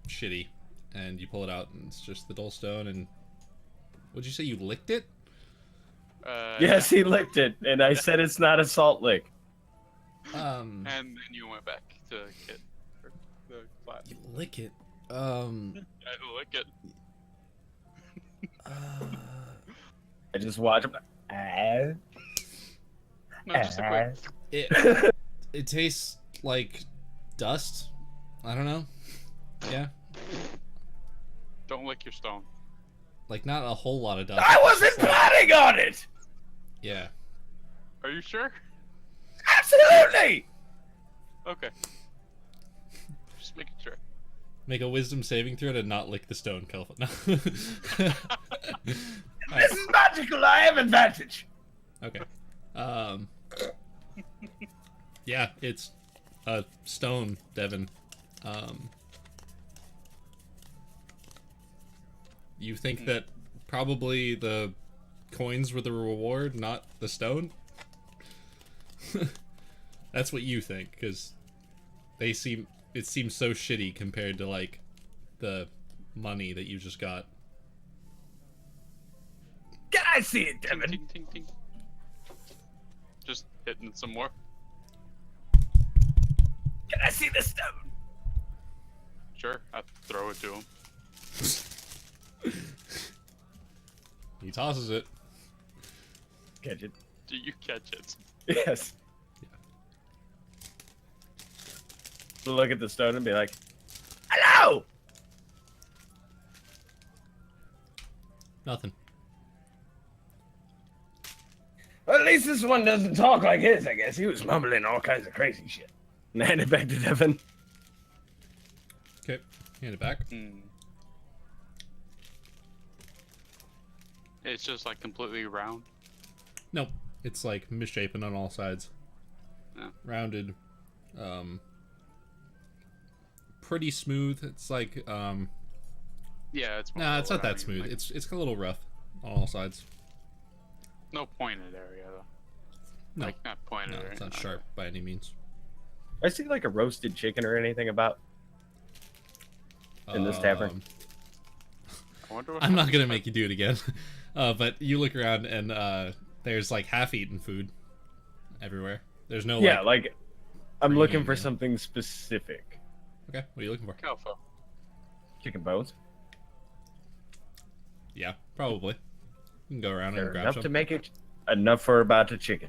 shitty. And you pull it out, and it's just the dull stone. And would you say you licked it? Yes, he licked it, and I said it's not a salt lick. And then you went back to get the flat. You lick it. I lick it. I just watch him. No, just a quick. It tastes like dust. I don't know. Yeah. Don't lick your stone. Like not a whole lot of dust. I wasn't planning on it. Yeah. Are you sure? Absolutely. Okay. Just making sure. Make a wisdom saving throw to not lick the stone, Kelvin. No. This is magical. I have advantage. Okay. Yeah, it's a stone, Devin. You think that probably the coins were the reward, not the stone? That's what you think, because it seems so shitty compared to like the money that you just got. Can I see it, Ting, Devin? ting, ting, ting. Just hitting some more. Can I see the stone? Sure, I throw it to him. He tosses it. Catch it. Do you catch it? Yes. Look at the stone and be like, "Hello." Nothing. Well, at least this one doesn't talk like his, I guess. He was mumbling all kinds of crazy shit. And hand it back to Devin. Okay, hand it back. It's just like completely round. Nope, it's like misshapen on all sides. Yeah. Rounded. Pretty smooth. It's like Yeah, it's more nah, it's not what I that mean, smooth. like, It's a little rough on all sides. no pointed area though. No, Like not pointed no, area. it's not okay. sharp by any means. I see like a roasted chicken or anything about in this tavern. I wonder what I'm not happens gonna if I- make you do it again. But you look around and there's like half-eaten food everywhere. There's no Yeah, like I'm looking for green. something specific. Okay, what are you looking for? Calfo. Chicken bones. Yeah, probably. You can go around and They're grab enough some. to make it enough for about a chicken.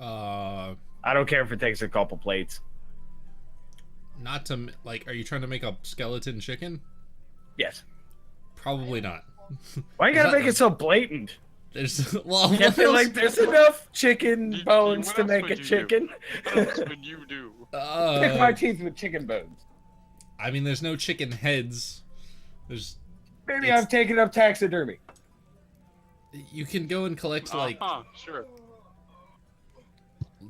Uh, I don't care if it takes a couple plates. not to like. Are you trying to make a skeleton chicken? Yes. Probably not. Why you Is gotta that- make it so blatant? There's well, I what feel else? like there's enough chicken You- bones what to else make would a you do? chicken. What else would you do? Pick my teeth with chicken bones. I mean, there's no chicken heads. There's. Maybe It's- I've taken up taxidermy. You can go and collect like Sure.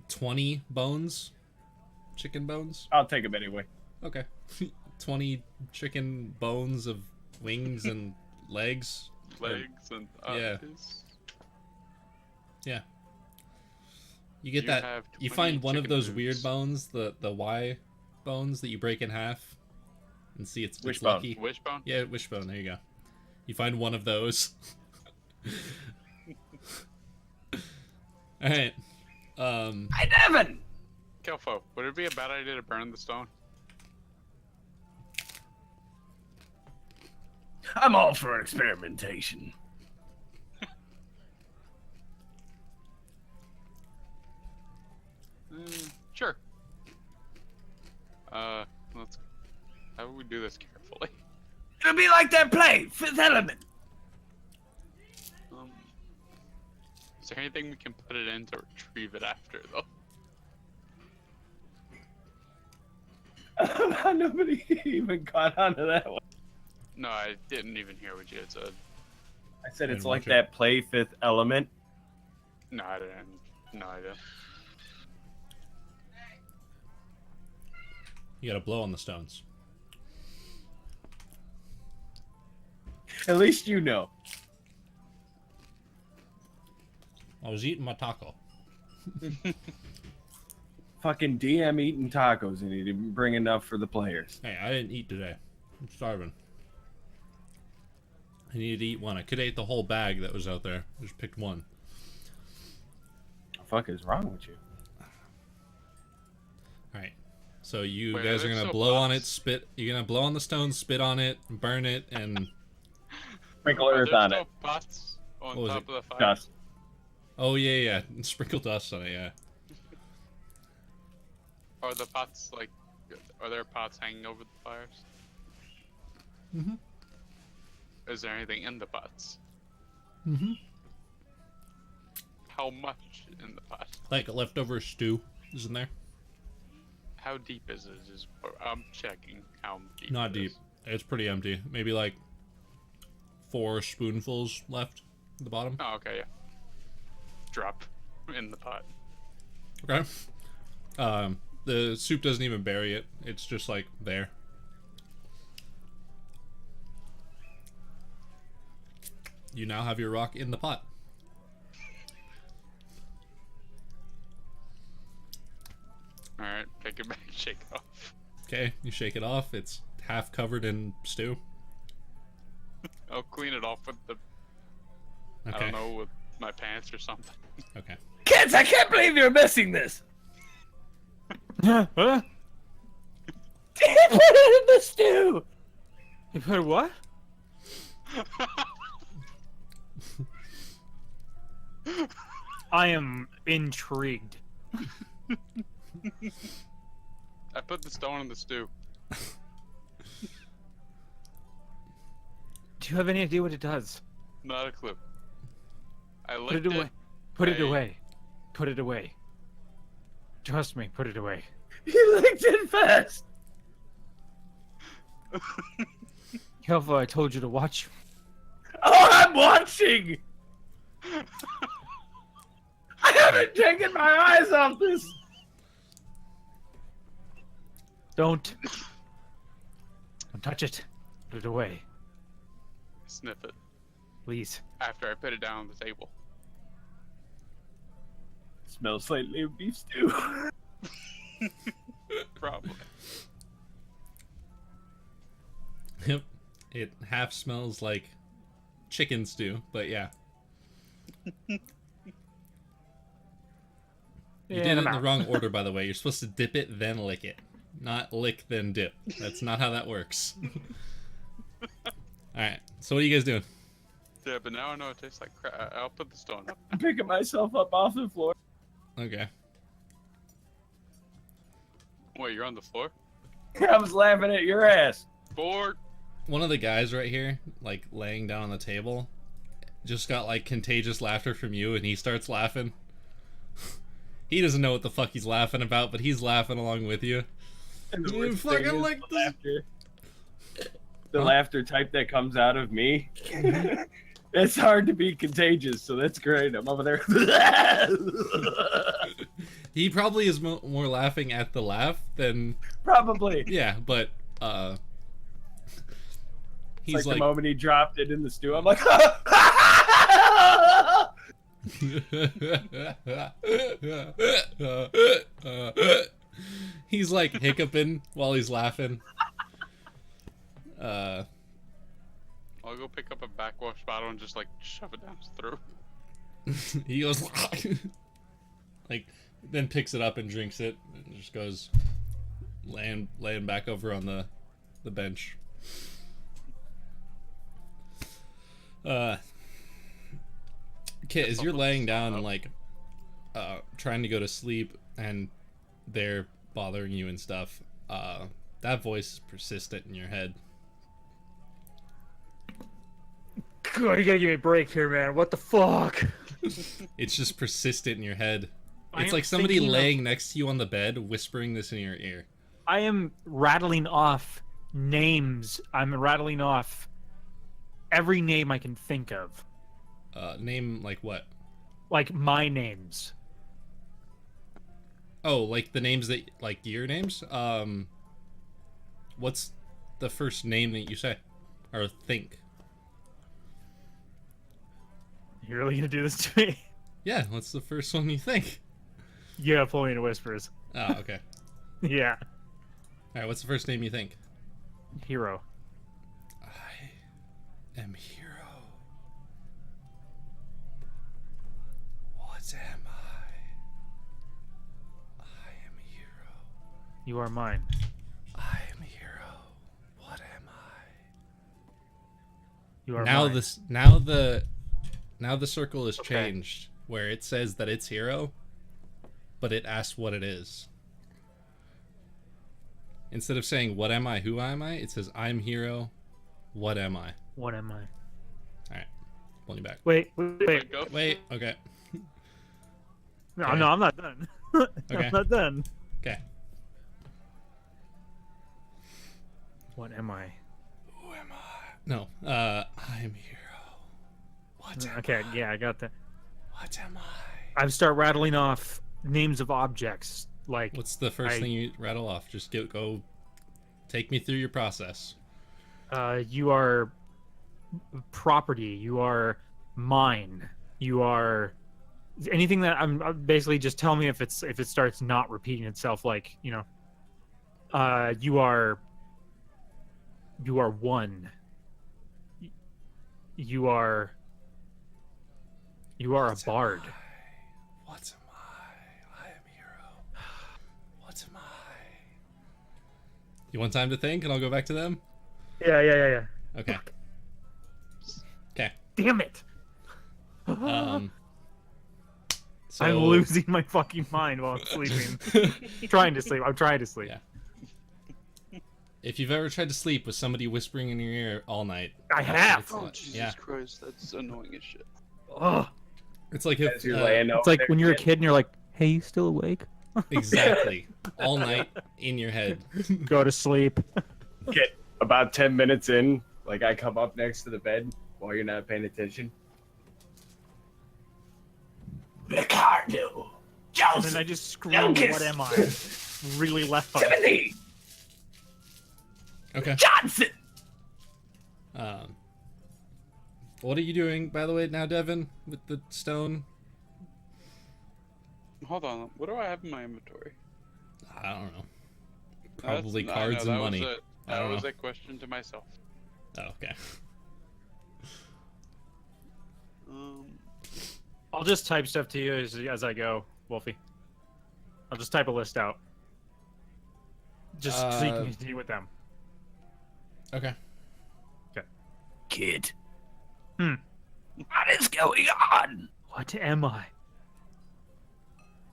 20 bones, chicken bones. I'll take them anyway. Okay, 20 chicken bones of wings and legs. Legs and Yeah. eyes. Yeah. You get You that. have You 20 find one of chicken those boobs. weird bones, the Y bones that you break in half, and see it's Wishbone. lucky. Wishbone? Yeah, wishbone. There you go. You find one of those. All right. Hey, Devin! Kelfo, would it be a bad idea to burn the stone? I'm all for experimentation. Sure. Let's. How would we do this carefully? It'll be like that play, Fifth Element. Is there anything we can put it in to retrieve it after, though? Nobody even got onto that one. No, I didn't even hear what you had said. I said it's Didn't like watch it. that play, Fifth Element. No, I didn't. No idea. You gotta blow on the stones. At least you know. I was eating my taco. Fucking DM eating tacos and he didn't bring enough for the players. Hey, I didn't eat today. I'm starving. I needed to eat one. I could have ate the whole bag that was out there. I just picked one. What the fuck is wrong with you? All right. So you Wait, guys are there's gonna still blow on it, pots? spit. You're gonna blow on the stone, spit on it, burn it, and Sprinkle Are earth there on still it. pots on What was top it? of the fire? Dust. oh yeah, sprinkle dust on it. Yeah. Are the pots like? Are there pots hanging over the fires? Mhm. Is there anything in the pots? Mhm. How much in the pot? Like a leftover stew is in there. How deep is it? I'm checking how deep. Not it deep. is. It's pretty empty. Maybe like 4 spoonfuls left at the bottom. Oh, okay, yeah. Drop in the pot. Okay. The soup doesn't even bury it. It's just like there. You now have your rock in the pot. All right, take it back, shake it off. Okay, you shake it off. It's half covered in stew. I'll clean it off with the. I Okay. don't know, with my pants or something. Okay. Kids, I can't believe you're missing this. Huh? Put it in the stew. You put what? I am intrigued. I put the stone in the stew. Do you have any idea what it does? Not a clue. I Put licked it away. Put it I- away. Put it away. Trust me, put it away. You licked it fast. Careful, I told you to watch. Oh, I'm watching. I haven't taken my eyes off this. Don't touch it. Put it away, Sniff it please. after I put it down on the table. Smells slightly of beef stew. Probably. Yep. It half smells like chicken stew, but yeah. You did it in the wrong order, by the way. You're supposed to dip it, then lick it. Not lick, then dip. That's not how that works. Alright, so what are you guys doing? Yeah, but now I know it tastes like crap. I'll put the stone up. I'm picking myself up off the floor. Okay. Wait, you're on the floor? I was laughing at your ass. Board. One of the guys right here, like, laying down on the table, just got, like, contagious laughter from you, and he starts laughing. He doesn't know what the fuck he's laughing about, but he's laughing along with you. And the You worst fucking thing is like the this. laughter. The Huh? laughter type that comes out of me. It's hard to be contagious, so that's great. I'm over there. He probably is more laughing at the laugh than... Probably. Yeah, but, It's he's like like... the moment he dropped it in the stew, I'm like, He's like hiccuping while he's laughing. I'll go pick up a backwash bottle and just like shove it down his throat. He goes like, then picks it up and drinks it, and just goes laying back over on the bench. Kit, as you're laying down and like trying to go to sleep and they're bothering you and stuff, that voice is persistent in your head. God, you gotta give me a break here, man. What the fuck? It's just persistent in your head. I It's am like somebody thinking of- laying next to you on the bed whispering this in your ear. I am rattling off names. I'm rattling off every name I can think of. Name like what? Like my names. Oh, like the names that, like your names? What's the first name that you say? Or think? You're really gonna do this to me? Yeah, what's the first one you think? Yeah, pull me into whispers. Oh, okay. Yeah. Alright, what's the first name you think? Hero. I am hero. What am I? I am hero. You are mine. I am a hero. What am I? You are Now mine. now the circle is Okay. changed where it says that it's hero, but it asks what it is. Instead of saying what am I, who am I, it says I'm hero. What am I? What am I? All right, pulling you back. Wait. Go. Wait. Okay. No, Okay. no, I'm not done. Okay. I'm not done. Okay. What am I? Who am I? No. I'm hero. What am Okay, I? yeah, I got that. What am I? I start rattling off names of objects. Like, What's the first thing you rattle off? Just go. Take me through your process. you are property. You are mine. You are anything that I'm basically just tell me if it starts not repeating itself. Like, you know, you are one. You are a bard. What am I? I am hero. What am I? You want time to think, and I'll go back to them. Yeah. Okay. Okay. Damn it! So, I'm losing my fucking mind while I'm sleeping. Trying to sleep. I'm trying to sleep. Yeah. If you've ever tried to sleep with somebody whispering in your ear all night, I have. it's Oh like- Jesus yeah. Christ, that's annoying as shit. Ugh. It's like As if you're laying It's over like there, when you're a kid and you're like, "Hey, you still awake? exactly all night in your head. Go to sleep." Get about 10 minutes in, like I come up next to the bed while you're not paying attention. Ricardo, And then I just scream, Lucas. "What am I?" Really loud. Timothy, Okay. Johnson. What are you doing, by the way, now, Devin, with the stone? Hold on, what do I have in my inventory? I don't know. That's- Probably I cards know, and that money. Was I that don't was know. a question to myself. Oh, okay. I'll just type stuff to you as I go, Wolfie. I'll just type a list out. Just so you can continue with them. Okay. Kid. Hmm. What is going on? What am I?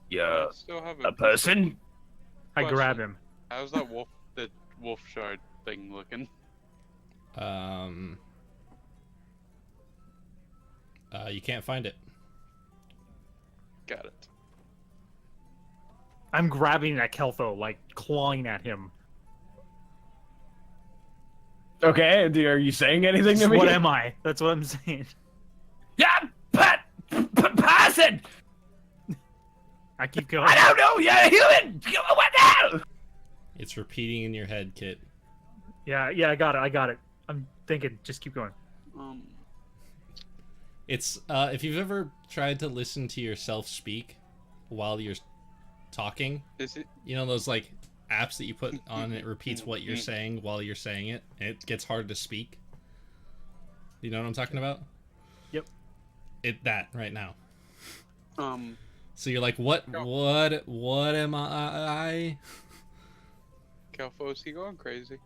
You're I still have a person? I Question. grab him. How's that wolf shard thing looking? You can't find it. Got it. I'm grabbing at Keltho, like clawing at him. Okay, are you saying anything to me? What am I? That's what I'm saying. Yeah, person! I keep going. I don't know, you're a human! What now? It's repeating in your head, Kit. Yeah, I got it. I'm thinking. Just keep going. It's if you've ever tried to listen to yourself speak while you're talking, Is it? you know those like apps that you put on and it repeats what you're saying while you're saying it, and it gets hard to speak. You know what I'm talking about? Yep. That right now. Um. So you're like, what am I? Kelfo, is he going crazy?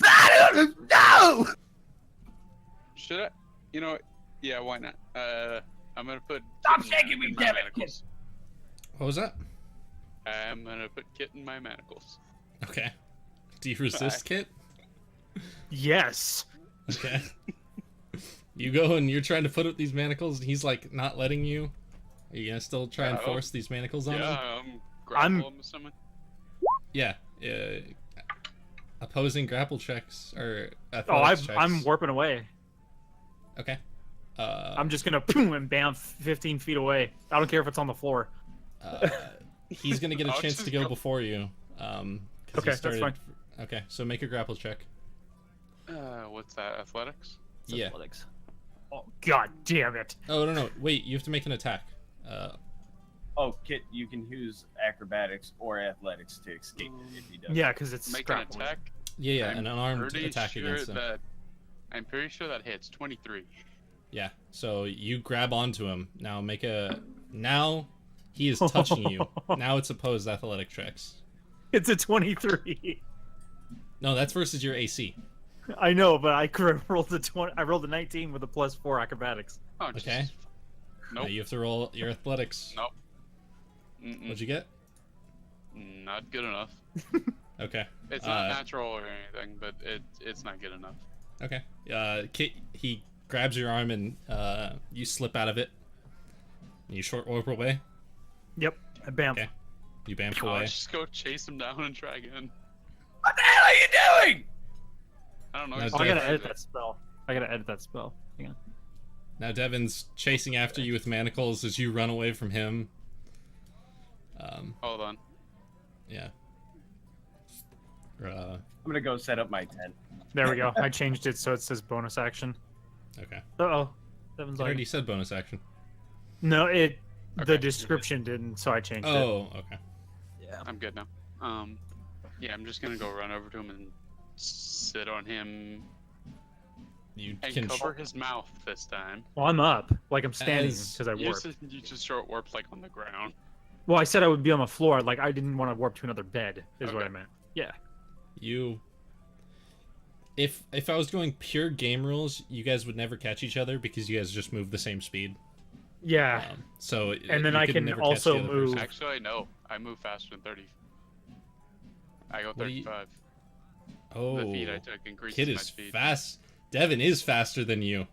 I don't know! Should I? You know, yeah, why not? I'm gonna put. Stop Kit in shaking me, my damn it, manacles. What was that? I'm gonna put Kit in my manacles. Okay. Do you resist, Bye. Kit? Yes. Okay. You go and you're trying to put up these manacles, and he's like not letting you. Are you gonna still try and Yeah, force these manacles on him? Yeah, grapple him with someone. Yeah. Opposing grapple checks or Oh, athletics checks. I'm warping away. Okay. I'm just gonna boom and bam 15 feet away. I don't care if it's on the floor. He's gonna get a I'll chance just to go go- before you. 'Cause he Okay, that's started- fine. Okay, so make a grapple check. What's that? Athletics? Yeah. Athletics. Oh, god damn it. Oh no, wait, you have to make an attack. Oh, Kit, you can use acrobatics or athletics to escape it if he does. Yeah, because it's Make an grappling. attack. Yeah, I'm an unarmed pretty attack sure against him. that. I'm pretty sure that hits 23. Yeah, so you grab onto him. Now make a. Now he is touching you. Now it's opposed athletic checks. It's a 23. No, that's versus your AC. I know, but I rolled a 20. I rolled a 19 with a +4 acrobatics. Oh, Okay. Jesus. Now Nope. you have to roll your athletics. Nope. Mm-mm. What'd you get? Not good enough. Okay. It's not natural or anything, but it's not good enough. Okay. Kit, he grabs your arm and you slip out of it. And you short warp away. Yep. I bam. Okay. You bamf Oh, away. just go chase him down and try again. What the hell are you doing? I don't know. No, he's Oh, I Dev- gotta trying edit to- that spell. I gotta edit that spell. Hang on. Now Devin's chasing after you with manacles as you run away from him. Hold on. Yeah. I'm gonna go set up my tent. There we go. I changed it so it says bonus action. Okay. Uh-oh. Devin's I like... already said bonus action. No, the Okay. description didn't, so I changed it. Oh, okay. Yeah. I'm good now. Yeah, I'm just gonna go run over to him and sit on him You and can cover his mouth this time. Well, I'm up. Like, I'm standing As- because I You warped. just short warp like on the ground. Well, I said I would be on the floor. Like, I didn't want to warp to another bed, is what Okay. I meant. Yeah. you if I was going pure game rules, you guys would never catch each other because you guys just move the same speed. Yeah. So And then you I could can never catch also the other move- person. Actually, no. I move faster than 30. I go What do you- 35. Oh, The feed I took increases Kid my is speed. fast. Devin is faster than you.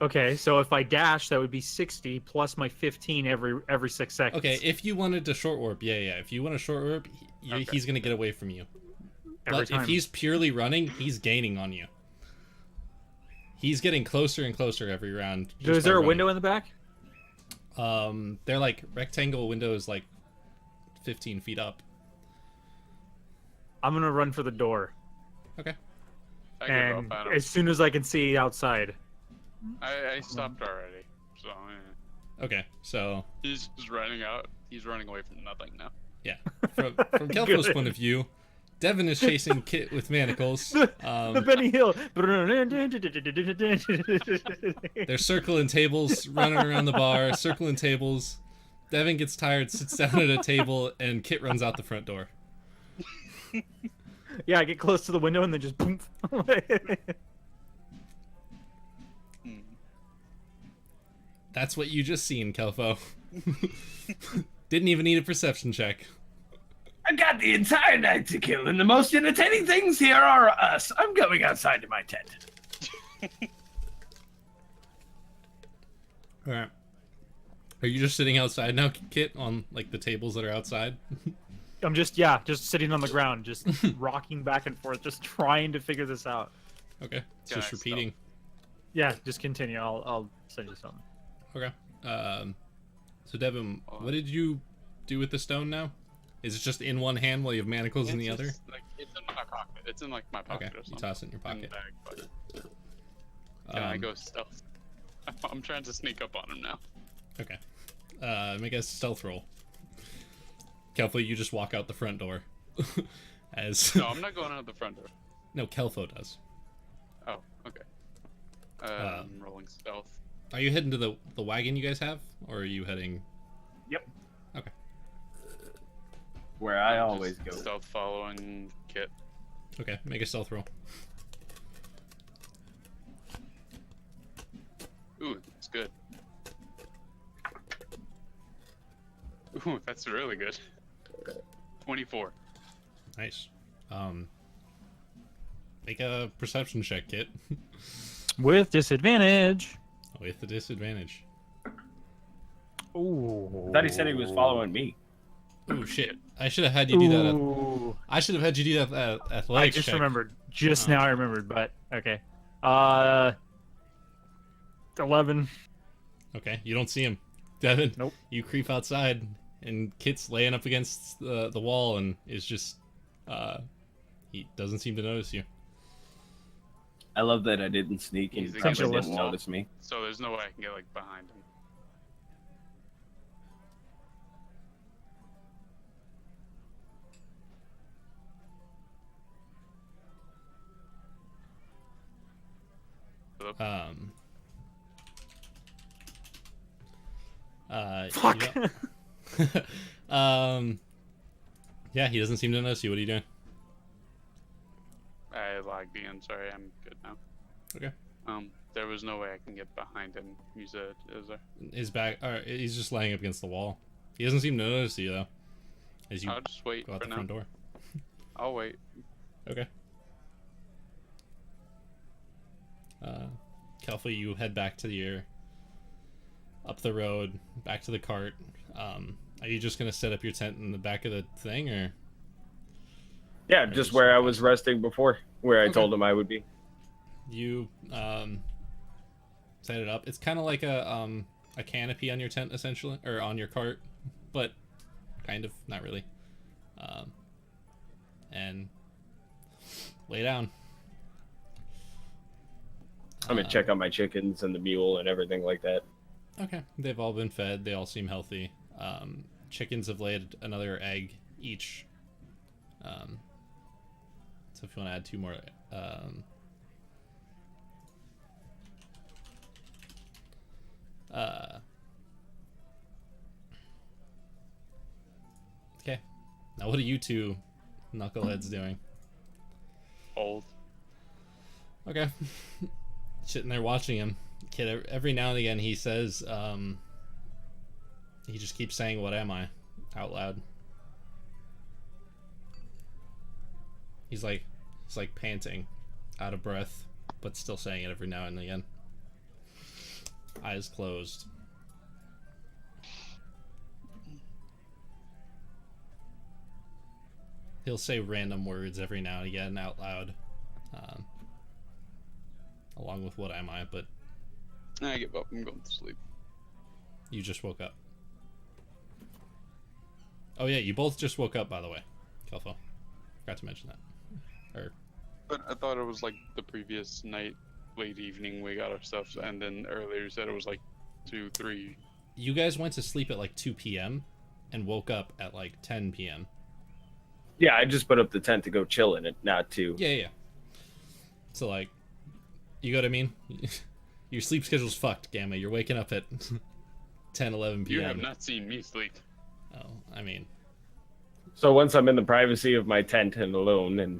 Okay, so if I dash, that would be 60 plus my 15 every 6 seconds. Okay, if you wanted to short warp, yeah. If you want to short warp, Okay. he's gonna get away from you. Every But time. if he's purely running, he's gaining on you. He's getting closer and closer every round. So just is there by a running. window in the back? They're like rectangle windows, like 15 feet up. I'm gonna run for the door, Okay. I give and up on as him. soon as I can see outside, I stopped already. So, yeah. Okay. So He's just running out. He's running away from nothing now. yeah, from Kelpo's Good. point of view, Devin is chasing Kit with manacles. the Benny Hill. They're circling tables, running around the bar, circling tables. Devin gets tired, sits down at a table, and Kit runs out the front door. Yeah, I get close to the window and then just boom. Hmm. That's what you just seen, Kelfo. Didn't even need a perception check. I got the entire night to kill, and the most entertaining things here are us. I'm going outside to my tent. All right. Are you just sitting outside now, Kit, on like the tables that are outside? I'm just sitting on the ground, just rocking back and forth, just trying to figure this out. Okay. It's Yeah, just repeating. Yeah, just continue. I'll send you something. Okay. So Devin, what did you do with the stone now? Is it just in one hand while you have manacles in the other? Like, it's in my pocket. It's in like my pocket Okay, or you something. toss it in your In the pocket. bag, but can I Um, go stealth? I'm trying to sneak up on him now. Okay. Make a stealth roll. Kelfo, you just walk out the front door. As No, I'm not going out the front door. no, Kelfo does. Oh, okay. I'm rolling stealth. Are you heading to the wagon you guys have, or are you heading? Yep. Okay. Where I I'm always just go. Stealth following Kit. Okay. Make a stealth roll. Ooh, that's good. Ooh, that's really good. 24. Nice. Make a perception check, Kit. With disadvantage. With the disadvantage. Ooh. I thought he said he was following me. Oh shit! I should have had you do that. Ooh. I should have had you do that I athletics just check. remembered. Just Oh. now I remembered, but okay. 11. Okay, you don't see him, Devin. Nope. You creep outside, and Kit's laying up against the wall, and is just he doesn't seem to notice you. I love that I didn't sneak and He's he probably against the didn't wall. notice me. So there's no way I can get like behind him. Um. Fuck. You Yeah, he doesn't seem to notice you. What are you doing? I lagged again. Sorry, I'm good now. Okay. There was no way I can get behind him. You said, is there? His back. He's just laying up against the wall. He doesn't seem to notice you though. As you I'll just wait go out for the now. front door. I'll wait. Okay. Kelfa, you head back to your up the road, back to the cart. Are you just gonna set up your tent in the back of the thing, or? Yeah, just where I was resting before, where I told him I would be. You set it up. It's kind of like a canopy on your tent, essentially, or on your cart, but kind of not really. And lay down. I'm gonna check on my chickens and the mule and everything like that. Okay, they've all been fed. They all seem healthy. Chickens have laid another egg each. So if you want to add 2 more, okay. Now what are you two knuckleheads doing? Old. Okay. Sitting there watching him. Kid, every now and again he says, he just keeps saying, "What am I?" out loud. He's like panting, out of breath, but still saying it every now and again. Eyes closed. He'll say random words every now and again out loud, along with "What am I?" But I give up. I'm going to sleep. you just woke up. Oh yeah, you both just woke up, by the way, Kelfo. Forgot to mention that. But I thought it was like the previous night, late evening, we got our stuff, and then earlier you said it was like 2, 3. You guys went to sleep at like 2 p.m. and woke up at like 10 p.m. Yeah, I just put up the tent to go chill in it, not to. Yeah. So like, you know what I mean? Your sleep schedule's fucked, Gamma. You're waking up at 10, 11 p.m. You have not seen me sleep. Oh, I mean. So once I'm in the privacy of my tent and alone, and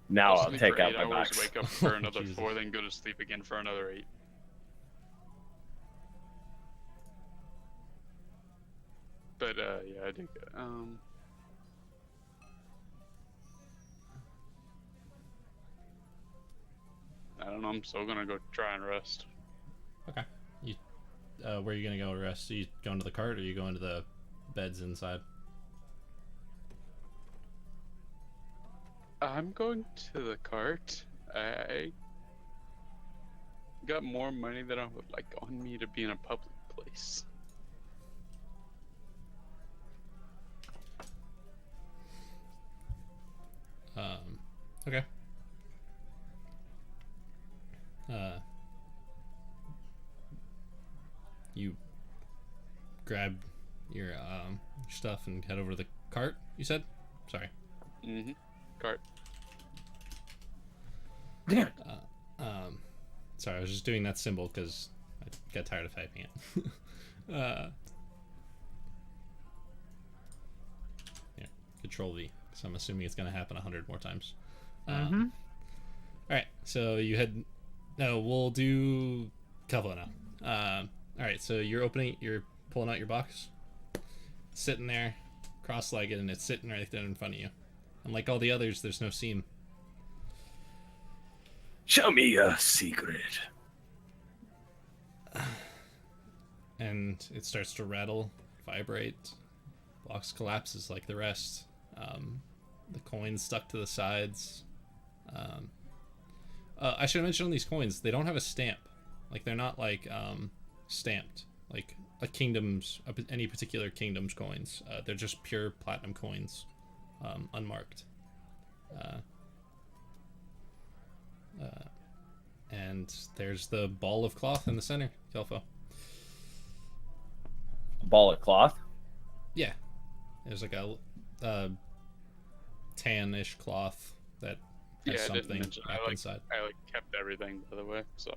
now I'll sleep take for out 8 my hours, box. wake up for another Jesus. 4, then go to sleep again for another 8. But yeah, I think I don't know. I'm still gonna go try and rest. Okay. You, where are you gonna go rest? Are you going to the cart, or are you going to the beds inside? I'm going to the cart. I got more money than I would like on me to be in a public place. Okay. You grab your stuff and head over to the cart, you said? Sorry. Mm-hmm. Cart. Damn. Sorry, I was just doing that symbol because I got tired of typing it. Yeah, Control V. So I'm assuming it's going to happen 100 more times. All right, so you head. No, we'll do Kelvo now. All right, so you're pulling out your box, sitting there, cross-legged, and it's sitting right there in front of you. And like all the others, there's no seam. Show me a secret. And it starts to rattle, vibrate. Box collapses like the rest. The coins stuck to the sides. I should mention on these coins, they don't have a stamp. Like, they're not like stamped like any particular kingdom's coins. They're just pure platinum coins, unmarked. And there's the ball of cloth in the center, Kelfo. A ball of cloth? Yeah. There's like a tan-ish cloth that has something wrapped inside. I like kept everything, by the way, so.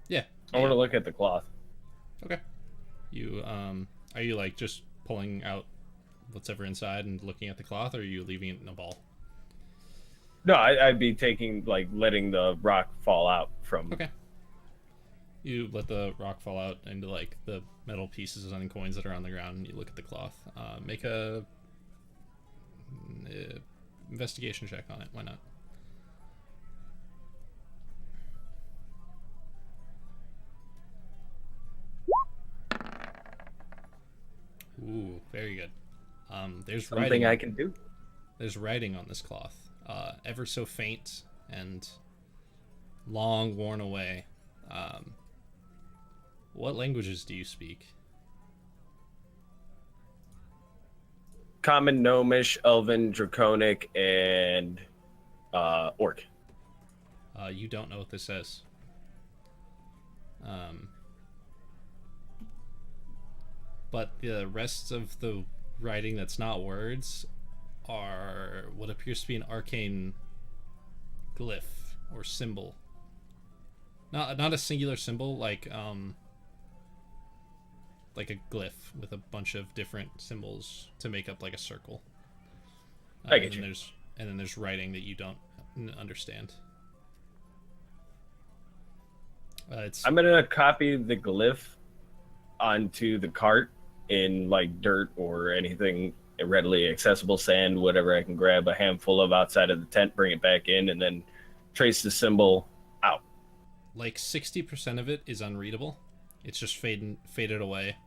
Yeah. I want to look at the cloth. Okay. You are you like just pulling out whatever inside and looking at the cloth, or are you leaving it in a ball? No, I'd be taking, like, letting the rock fall out from... Okay. You let the rock fall out into, like, the metal pieces and coins that are on the ground, and you look at the cloth. Make a investigation check on it. Why not? Ooh, very good. There's Something writing. I can do. There's writing on this cloth, ever so faint and long worn away. What languages do you speak? Common, Gnomish, Elven, Draconic, and Orc. You don't know what this says. But the rest of the writing that's not words are what appears to be an arcane glyph or symbol. Not a singular symbol, like a glyph with a bunch of different symbols to make up like a circle. I get you. And then there's writing that you don't understand. I'm gonna copy the glyph onto the cart in like dirt or anything readily accessible, sand, whatever I can grab a handful of outside of the tent, bring it back in, and then trace the symbol out. Like 60% of it is unreadable. It's just faded away.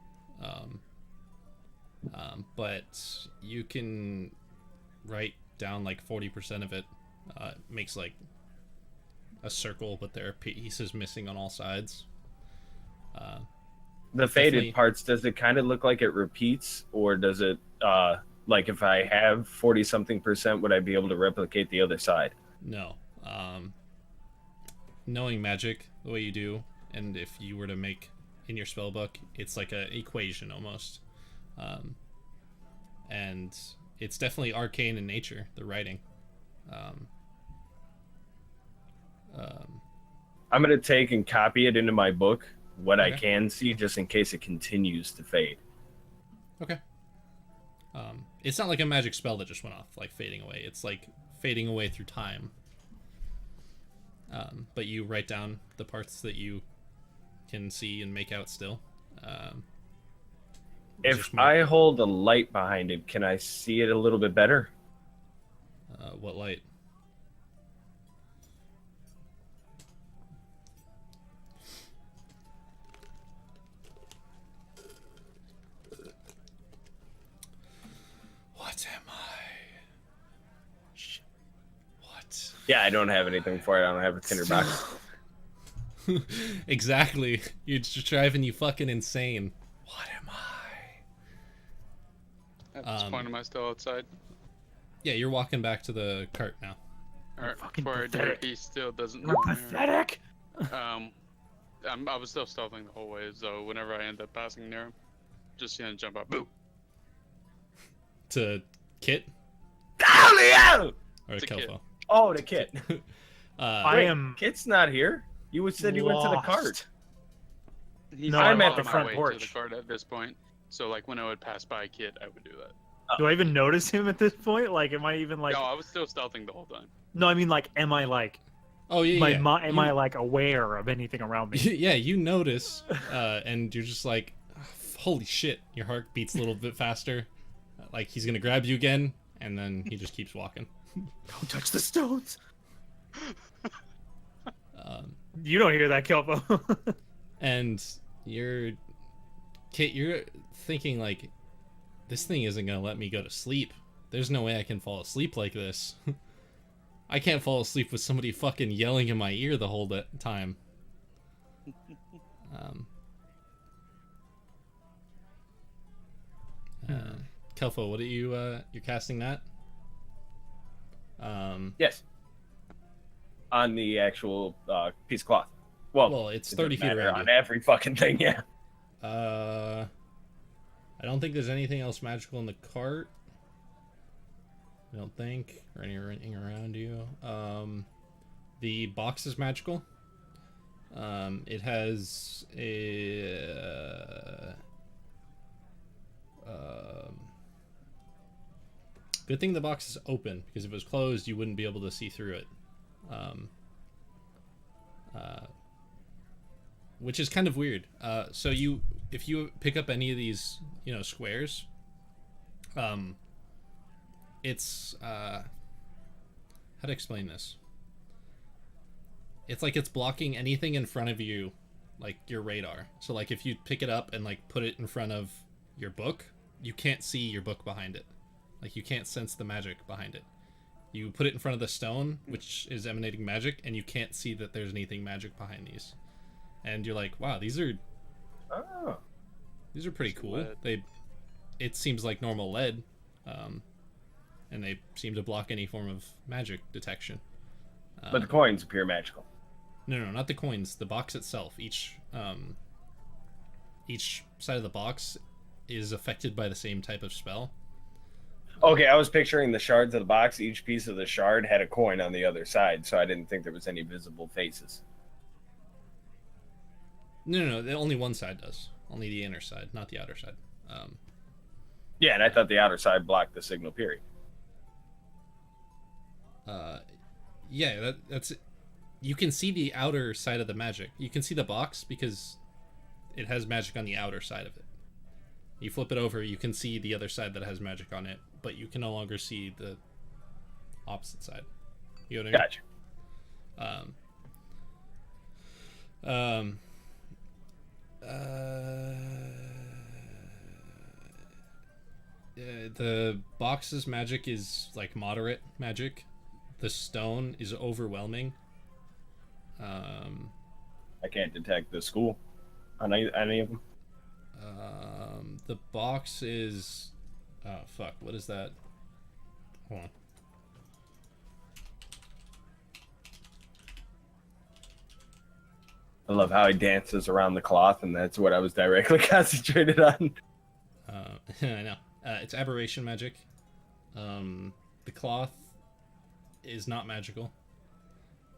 But you can write down like 40% of it. Makes like a circle, but there are pieces missing on all sides. The faded parts, does it kind of look like it repeats, or does it, like if I have 40-something%, would I be able to replicate the other side? No. Knowing magic the way you do, and if you were to make in your spell book, it's like an equation almost. And it's definitely arcane in nature, the writing. I'm going to take and copy it into my book, what Okay. I can see, just in case it continues to fade. Okay. It's not like a magic spell that just went off, like fading away. It's like fading away through time. But you write down the parts that you can see and make out still. If I hold a light behind it, can I see it a little bit better? What light? What am I? What? Yeah, I don't have anything for it. I don't have a tinderbox. Exactly. You're just driving you fucking insane. What am I? At this point, am I still outside? Yeah, you're walking back to the cart now. Alright, Fucking before I do, pathetic. he still doesn't You're know me. pathetic. I was still stealthing the whole way, so whenever I end up passing near him, just gonna jump up, boo. To Kit Down! or To Kit. Kelfo? Oh, the kid. I Wait, am Kit's not here. You said you went to the lost. cart. He's No, like I'm at on the my front way porch. to the cart at this point, so like when I would pass by Kit, I would do that. Do I even notice him at this point? Like, am I even like? No, I was still stealthing the whole time. No, I mean like, am I like? Oh yeah, yeah. Am I like aware of anything around me? Yeah, you notice, and you're just like, holy shit! Your heart beats a little bit faster. Like he's gonna grab you again, and then he just keeps walking. Don't touch the stones. Um, You don't hear that, Kelpo. and you're thinking like, this thing isn't gonna let me go to sleep. There's no way I can fall asleep like this. I can't fall asleep with somebody fucking yelling in my ear the whole time. Kelfo, what are you you're casting that? Yes. On the actual piece of cloth. Well, Well, it's it 30 doesn't feet matter around on you. every fucking thing, yeah. I don't think there's anything else magical in the cart. I don't think, or anything around you. The box is magical. It has a Good thing the box is open, because if it was closed, you wouldn't be able to see through it. Which is kind of weird. So if you pick up any of these, squares, it's how to explain this? It's like it's blocking anything in front of you, like your radar. So like if you pick it up and like put it in front of your book, you can't see your book behind it. Like you can't sense the magic behind it. You put it in front of the stone, which is emanating magic, and you can't see that there's anything magic behind these. And you're like, wow, these are pretty cool. It seems like normal lead, and they seem to block any form of magic detection. But the coins appear magical. No, not the coins. The box itself. Each side of the box is affected by the same type of spell. Okay, I was picturing the shards of the box. Each piece of the shard had a coin on the other side, so I didn't think there was any visible faces. No, only one side does. Only the inner side, not the outer side. Yeah, and I thought the outer side blocked the signal, period. Yeah, that's... You can see the outer side of the magic. You can see the box because it has magic on the outer side of it. You flip it over, you can see the other side that has magic on it, but you can no longer see the opposite side. You know what I mean? Gotcha. The box's magic is like moderate magic. The stone is overwhelming. I can't detect the school on any of them. The box is... Oh, fuck. What is that? Hold on. I love how he dances around the cloth, and that's what I was directly concentrated on. I know. It's aberration magic. The cloth is not magical.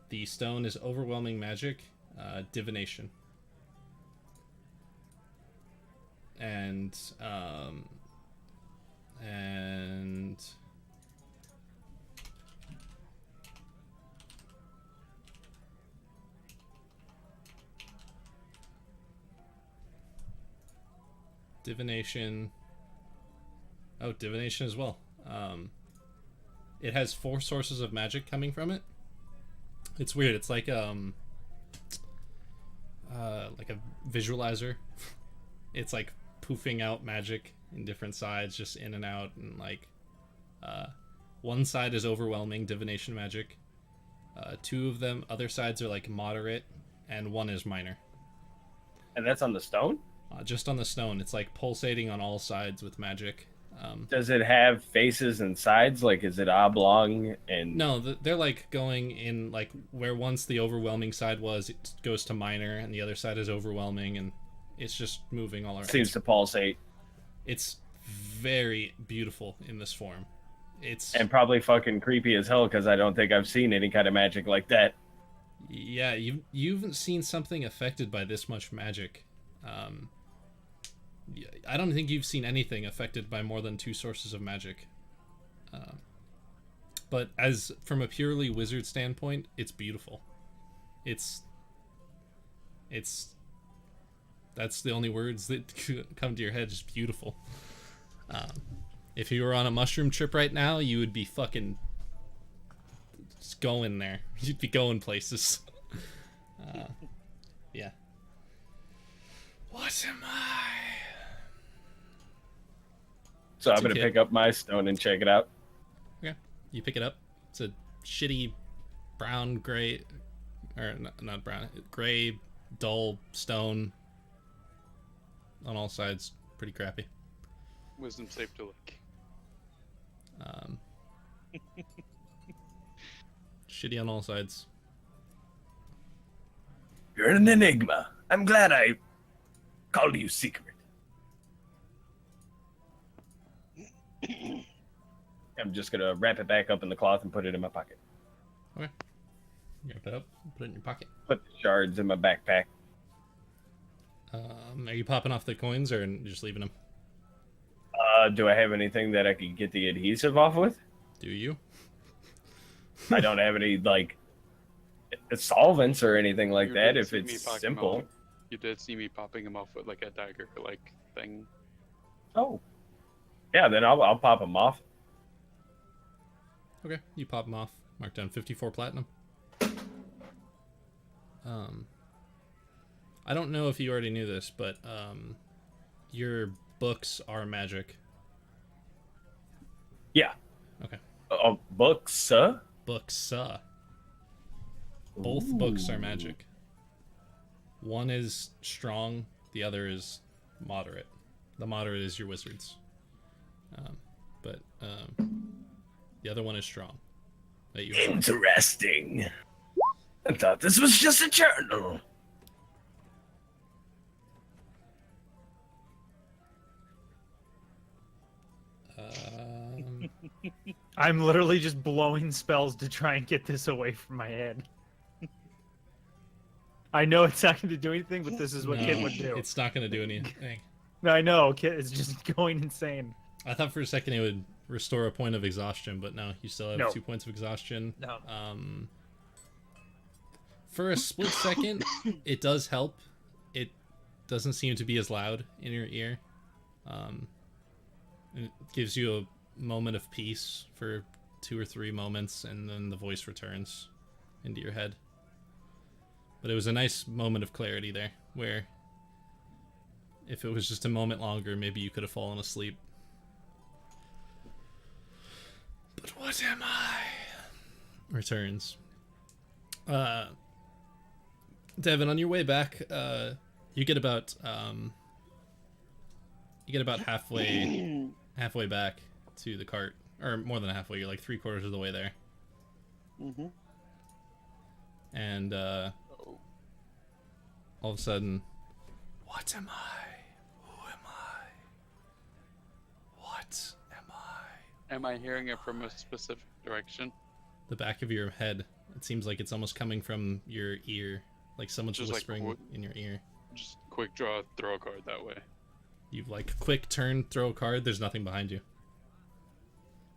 The stone is overwhelming magic, divination. And divination. Oh, divination as well. It has 4 sources of magic coming from it. It's weird. It's like a visualizer. It's like poofing out magic in different sides, just in and out, and like one side is overwhelming divination magic. 2 of them, other sides are like moderate, and 1 is minor. And that's on the stone? Just on the stone. It's like pulsating on all sides with magic. Does it have faces and sides? Like, is it oblong? And no, they're like going in, like where once the overwhelming side was, it goes to minor, and the other side is overwhelming, and it's just moving all around. Seems to pulsate. It's very beautiful in this form. And probably fucking creepy as hell, because I don't think I've seen any kind of magic like that. Yeah, you haven't seen something affected by this much magic. I don't think you've seen anything affected by more than 2 sources of magic. But as from a purely wizard standpoint, it's beautiful. It's that's the only words that come to your head, just beautiful. If you were on a mushroom trip right now, you would be fucking just going there. You'd be going places. Yeah. What am I? So I'm going to pick up my stone and check it out. Okay. You pick it up. It's a shitty brown, gray, or not brown, gray, dull stone on all sides. Pretty crappy. Wisdom save to look. Shitty on all sides. You're an enigma. I'm glad I called you secret. I'm just gonna wrap it back up in the cloth and put it in my pocket. Okay. Wrap it up, put it in your pocket. Put the shards in my backpack. Are you popping off the coins or just leaving them? Do I have anything that I could get the adhesive off with? Do you? I don't have any like solvents or anything like You that. did If see me it's popping simple. off- You did see me popping him off with like a dagger like thing. Oh, yeah. Then I'll pop them off. Okay, you pop them off. Mark down 54 platinum. I don't know if you already knew this, but your books are magic. Yeah. Okay. Books, Books. Both books are magic. One is strong, the other is moderate. The moderate is your wizards. But the other one is strong. That you have. Interesting. I thought this was just a journal. I'm literally just blowing spells to try and get this away from my head. I know it's not going to do anything, but this is what No, Kit would do. It's not going to do anything. No, I know. Kit is just going insane. I thought for a second it would restore a point of exhaustion, but no, you still have No. 2 points of exhaustion. No. For a split second, it does help. It doesn't seem to be as loud in your ear. It gives you a moment of peace for 2 or 3 moments, and then the voice returns into your head. But it was a nice moment of clarity there, where if it was just a moment longer, maybe you could have fallen asleep. But what am I? Returns. Devin, on your way back, you get about halfway back to the cart, or more than halfway. You're like 3/4 of the way there, and all of a sudden, what am I? Who am I? What am I? Am I hearing it from a specific direction? The back of your head. It seems like it's almost coming from your ear, like someone's Just like whispering in your ear. Just quick draw, throw a card that way. You've like quick turn, throw a card. There's nothing behind you,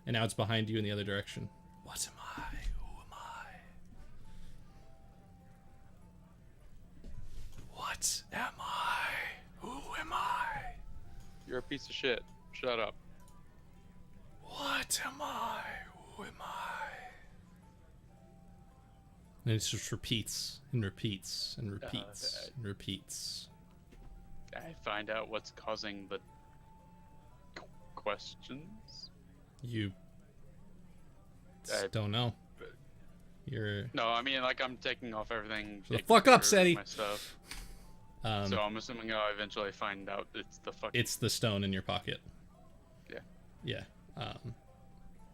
and now it's behind you in the other direction. What am I? Who am I? What am I? Who am I? You're a piece of shit. Shut up. What am I? Who am I? And it just repeats and repeats and repeats and repeats. I find out what's causing the questions. You I- don't know. You're No, I mean like I'm taking off everything. Shut the taking fuck up, care of Seti. my stuff. um, So I'm assuming I'll eventually find out it's the fucking. it's the stone in your pocket. Yeah. Yeah.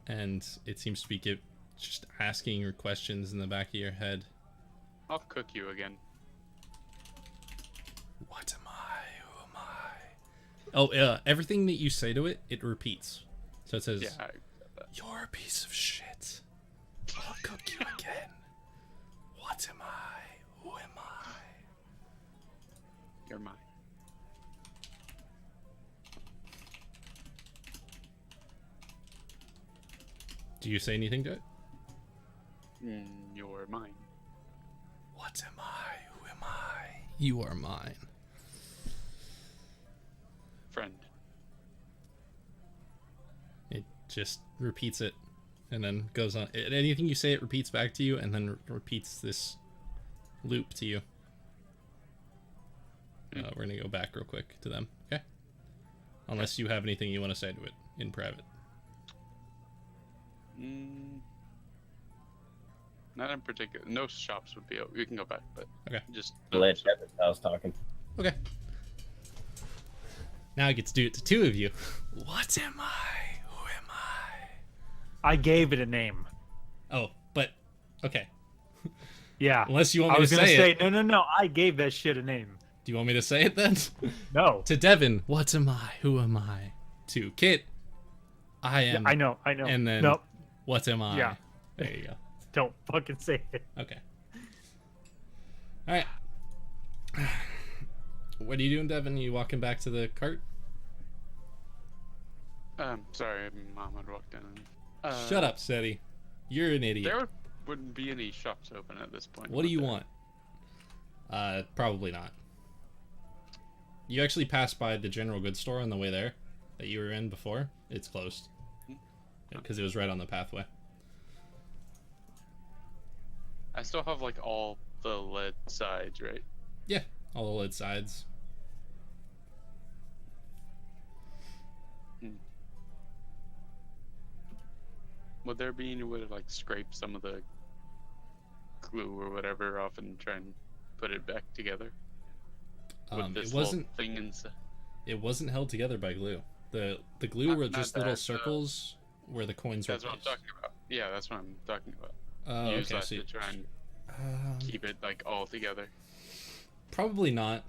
And it seems to be just asking your questions in the back of your head. I'll cook you again. What am I? Who am I? Oh, everything that you say to it, it repeats. So it says, Yeah. "You're a piece of shit. I'll cook you again. What am I? Who am I?" You're mine. Do you say anything to it? You're mine. What am I? Who am I? You are mine. Friend. It just repeats it and then goes on. Anything you say, it repeats back to you and then repeats this loop to you. We're going to go back real quick to them, okay? Unless you have anything you want to say to it in private. Not in particular. No shops would be open. We can go back, but Okay. just Let Devin's house talking. Okay. Now I get to do it to 2 of you. What am I? Who am I? I gave it a name. Oh, but okay. Yeah. Unless you want I me was to gonna say say it. no. I gave that shit a name. Do you want me to say it then? No. To Devin, what am I? Who am I? To Kit, I am. I know. And then, Nope. what am I? Yeah. There you go. Don't fucking say it. Okay. All right. What are you doing, Devin? You walking back to the cart? Sorry, Mom had walked in. Shut up, Seti. You're an idiot. There wouldn't be any shops open at this point. What do you want? Probably not. You actually passed by the general goods store on the way there that you were in before. It's closed. Because it was right on the pathway. I still have like all the lead sides, right? Yeah, all the lid sides. Would there be any way to like scrape some of the glue or whatever off and try and put it back together? With this It wasn't. little thing inside. It wasn't held together by glue. The glue were Not just little circles where the coins were That's what I'm placed. talking about. Yeah, that's what I'm talking about. Oh, Use okay. that So to try and keep it like all together. probably not.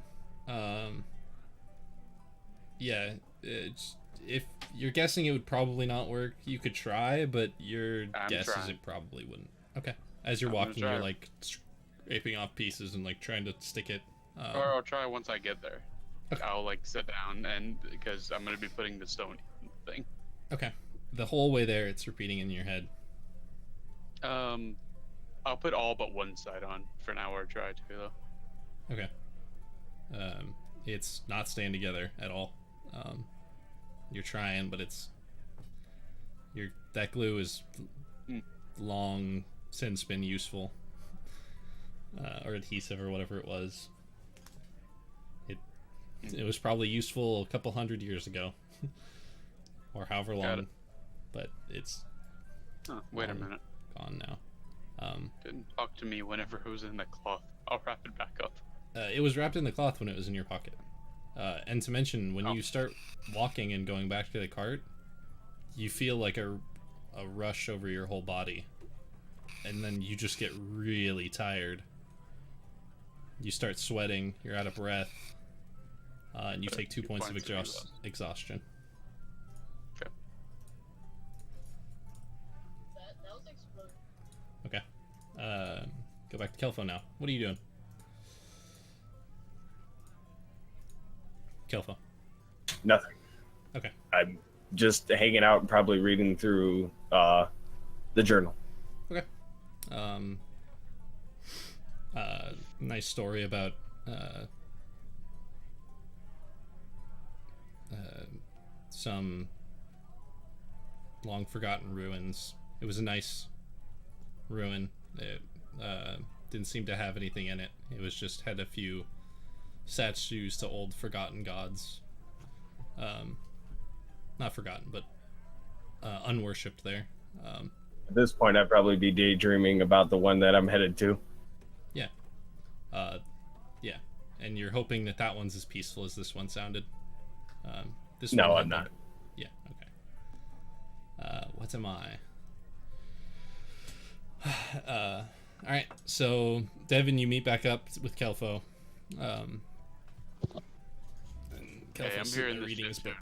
Yeah, if you're guessing it would probably not work, you could try, but your guess is trying. it probably wouldn't. Okay. As you're I'm gonna walking, try. you're like scraping off pieces and like trying to stick it. Or I'll try once I get there. Okay. I'll like sit down and because I'm gonna be putting the stone thing. Okay. The whole way there, it's repeating in your head. I'll put all but one side on for now or try to though. Okay. It's not staying together at all. You're trying, but that glue is long since been useful, or adhesive or whatever it was. It was probably useful a couple 100 years ago, or however long, but it's wait a minute. gone now. Didn't talk to me whenever it was in the cloth. I'll wrap it back up. It was wrapped in the cloth when it was in your pocket. And to mention, when you start walking and going back to the cart, you feel like a rush over your whole body. And then you just get really tired. You start sweating, you're out of breath, and you take 2 points of exhaustion. Okay. That was exploding. Okay. Go back to Kelfo now. What are you doing? Kelfo. Nothing. Okay. I'm just hanging out and probably reading through the journal. Okay. Nice story about some long forgotten ruins. It was a nice ruin. It didn't seem to have anything in it. It was just had a few statues to old forgotten gods. Not forgotten, but unworshipped there. At this point, I'd probably be daydreaming about the one that I'm headed to. Yeah. Yeah. And you're hoping that one's as peaceful as this one sounded. This No, one I'm not. Yeah, okay. What am I? Alright, so Devin, you meet back up with Kelfo. And Kelfo's I'm sitting hearing there this reading shit his book.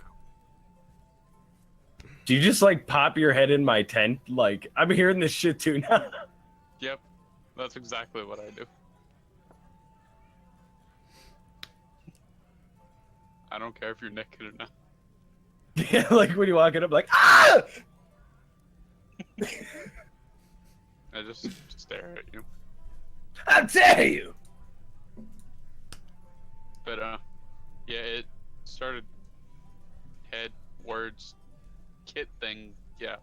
Do you just like pop your head in my tent? Like, I'm hearing this shit too now. Yep, that's exactly what I do. I don't care if you're naked or not. Yeah, like when you walk in, I'm like, ah! I just stare at you. How dare you! But yeah, it started head words kit thing. Yeah,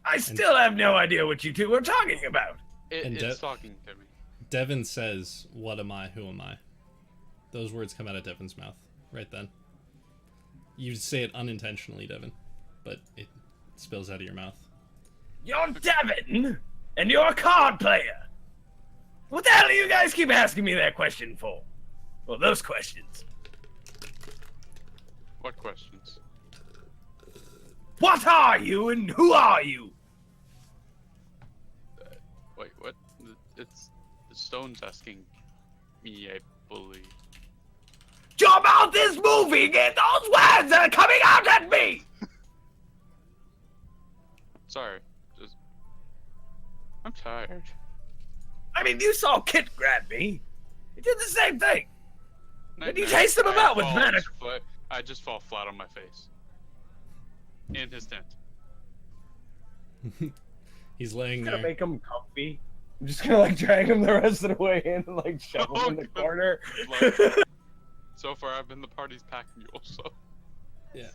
I still have no idea what you two are talking about. And it's talking to me. Devin says, "What am I? Who am I?" Those words come out of Devin's mouth right then. You say it unintentionally, Devin, but it spills out of your mouth. You're Devin, and you're a card player. What the hell do you guys keep asking me that question for? Well, those questions. What questions? What are you and who are you? Wait, what? It's the stone's asking me, I believe. Your mouth is moving and those words are coming out at me! Sorry, just I'm tired. I mean, you saw Kit grab me. He did the same thing. And you Nightmare. chased him about with I venom. I just fall flat on my face. in his tent. He's laying I'm gonna there. make him comfy. I'm just gonna like drag him the rest of the way in and like shove him in the Good corner. luck. So far, I've been the party's pack mule, so. Yeah.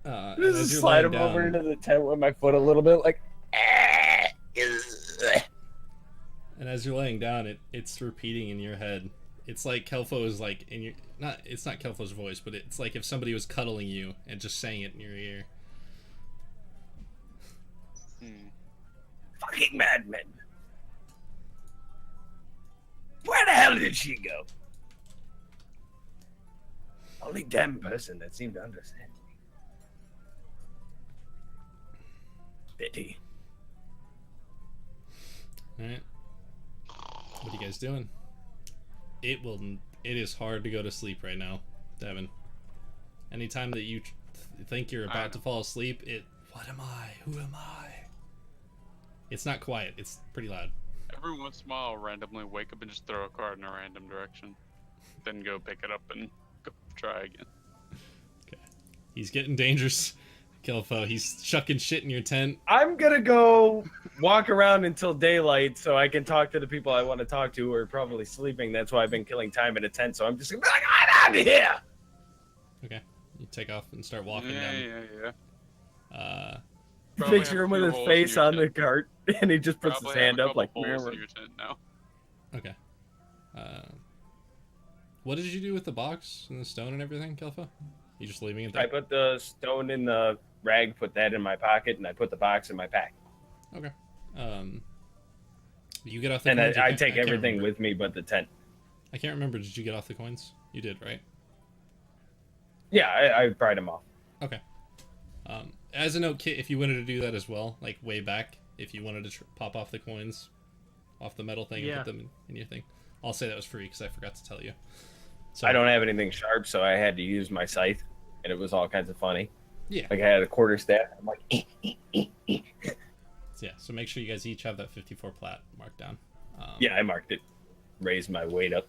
And Just as you're slide laying him over down, into the tent with my foot a little bit, like. and as you're laying down, it's repeating in your head. It's like Kelfo is like in your not. It's not Kelfo's voice, but it's like if somebody was cuddling you and just saying it in your ear. Fucking madmen. Where the hell did she go? Only damn person that seemed to understand me. Pity. All right. What are you guys doing? It is hard to go to sleep right now, Devin. Anytime that you think you're about to fall asleep, what am I? Who am I? It's not quiet. It's pretty loud. Every once in a while, I'll randomly wake up and just throw a card in a random direction. Then go pick it up and go try again. Okay. He's getting dangerous, Kelfo. He's chucking shit in your tent. I'm gonna go walk around until daylight so I can talk to the people I want to talk to who are probably sleeping. That's why I've been killing time in a tent. So I'm just gonna be like, I'm out of here. Okay. You take off and start walking Yeah. down. Probably Picture have him a with few his holes in face your on the tent. cart, and he just puts Probably his hand have a up like. couple holes in your tent now. Okay. What did you do with the box and the stone and everything, Kelfo? You just leaving it there? I put the stone in the rag, put that in my pocket, and I put the box in my pack. Okay. You get off the And coins? I can't- take can't everything remember. with me but the tent. I can't remember. Did you get off the coins? You did, right? Yeah, I pried them off. Okay. As a note, Kit, if you wanted to do that as well, like way back, if you wanted to pop off the coins off the metal thing and put them in your thing, I'll say that was free because I forgot to tell you. So I don't have anything sharp, so I had to use my scythe, and it was all kinds of funny. Yeah. Like I had a quarter staff. I'm like, Yeah. So make sure you guys each have that 54 plat marked down. yeah, I marked it. Raised my weight up.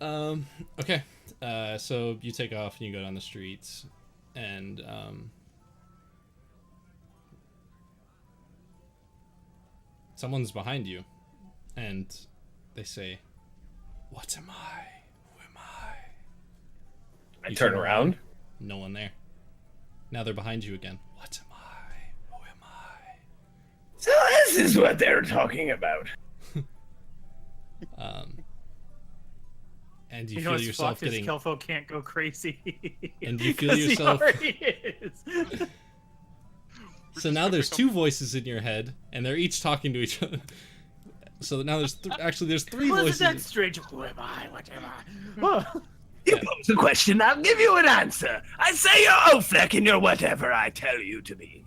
Okay. So you take off and you go down the streets, and someone's behind you, and they say, "What am I? Who am I?" I You turn around. No one there. Now they're behind you again. What am I? Who am I? So this is what they're talking about. And you You know feel what's yourself fucked is getting. Kelfo can't go crazy. And you feel 'Cause he yourself- already is. So now there's two voices in your head, and they're each talking to each other. So now there's there's three Wasn't voices. that strange? Who am I? What am I? You Yeah. pose a question, I'll give you an answer. I say you're Ofleck and you're whatever I tell you to be.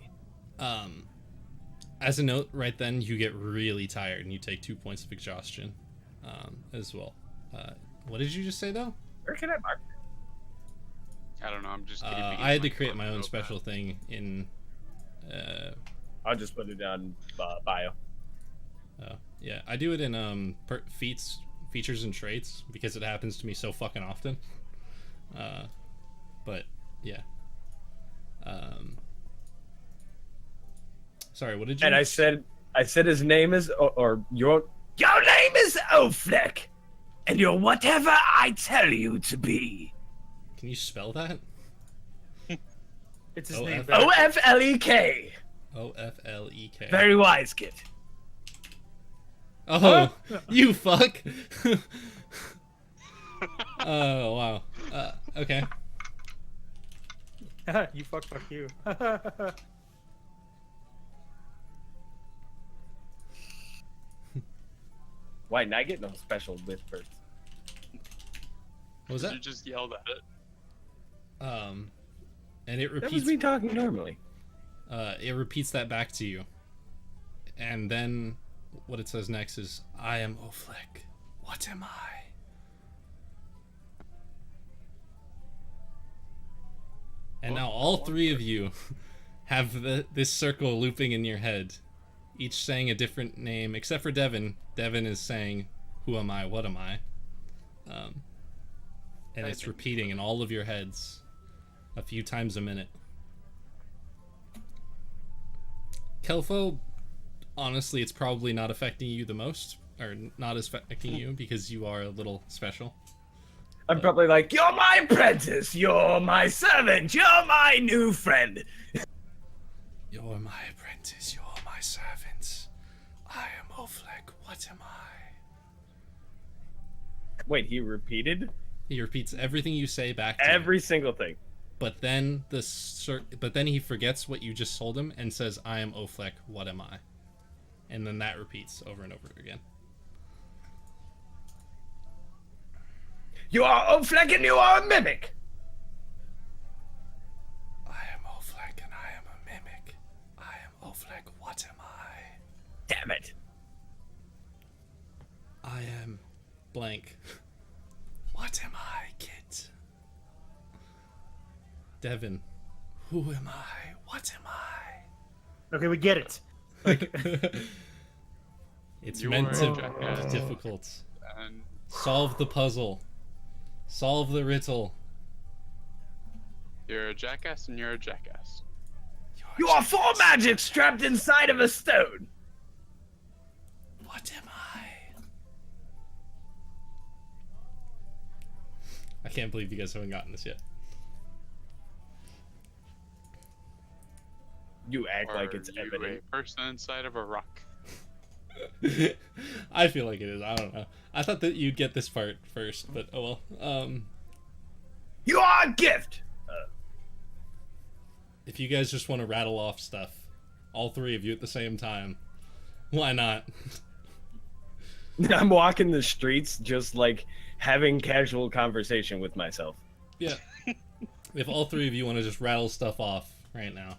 As a note, right then you get really tired and you take 2 points of exhaustion, as well. What did you just say though? Where can I mark? I don't know. I'm just kidding. I had to create my own special thing in. I'll just put it on bio. Yeah, I do it in features and traits because it happens to me so fucking often. But yeah. Sorry, what did you? And I said his name is or your name is Ofleck, and you're whatever I tell you to be. Can you spell that? It's his O- name. F- back. Oflek. Oflek. Very wise, kid. Oh, you fuck. Oh wow. Okay. You fuck you. Why didn't I get no special whispers? What was You that? just yelled at it. And it That was repeats. me talking normally. It repeats that back to you, and then what it says next is, "I am Ofleck. What am I?" And now all three of you have this circle looping in your head, each saying a different name, except for Devin. Devin is saying, "Who am I? What am I?" And it's repeating in all of your heads a few times a minute. Kelfo, honestly, it's probably not affecting you the most, or not as affecting you because you are a little special. I'm probably like, you're my apprentice, you're my servant, you're my new friend. You're my apprentice, you're my servant. I am Oflek, what am I? Wait, he repeated? He repeats everything you say back to Every him, single thing. but then he forgets what you just told him and says, I am Oflek, what am I? And then that repeats over and over again. You are Oflek and you are a mimic. I am Oflek and I am a mimic. I am Oflek, what am I? Damn it. I am blank. What am I, Kit? Devin, who am I? What am I? Okay, we get it. Like, It's You meant are to a jackass. be difficult. And Solve the puzzle. Solve the riddle. you're a jackass and you're a jackass. You are four magics trapped inside of a stone. What am I? I can't believe you guys haven't gotten this yet. You act like Are it's you evident. a person inside of a rock? I feel like it is. I don't know. I thought that you'd get this part first, but oh well. You are a gift. If you guys just want to rattle off stuff, all three of you at the same time, why not? I'm walking the streets just like having casual conversation with myself. Yeah. If all three of you want to just rattle stuff off right now.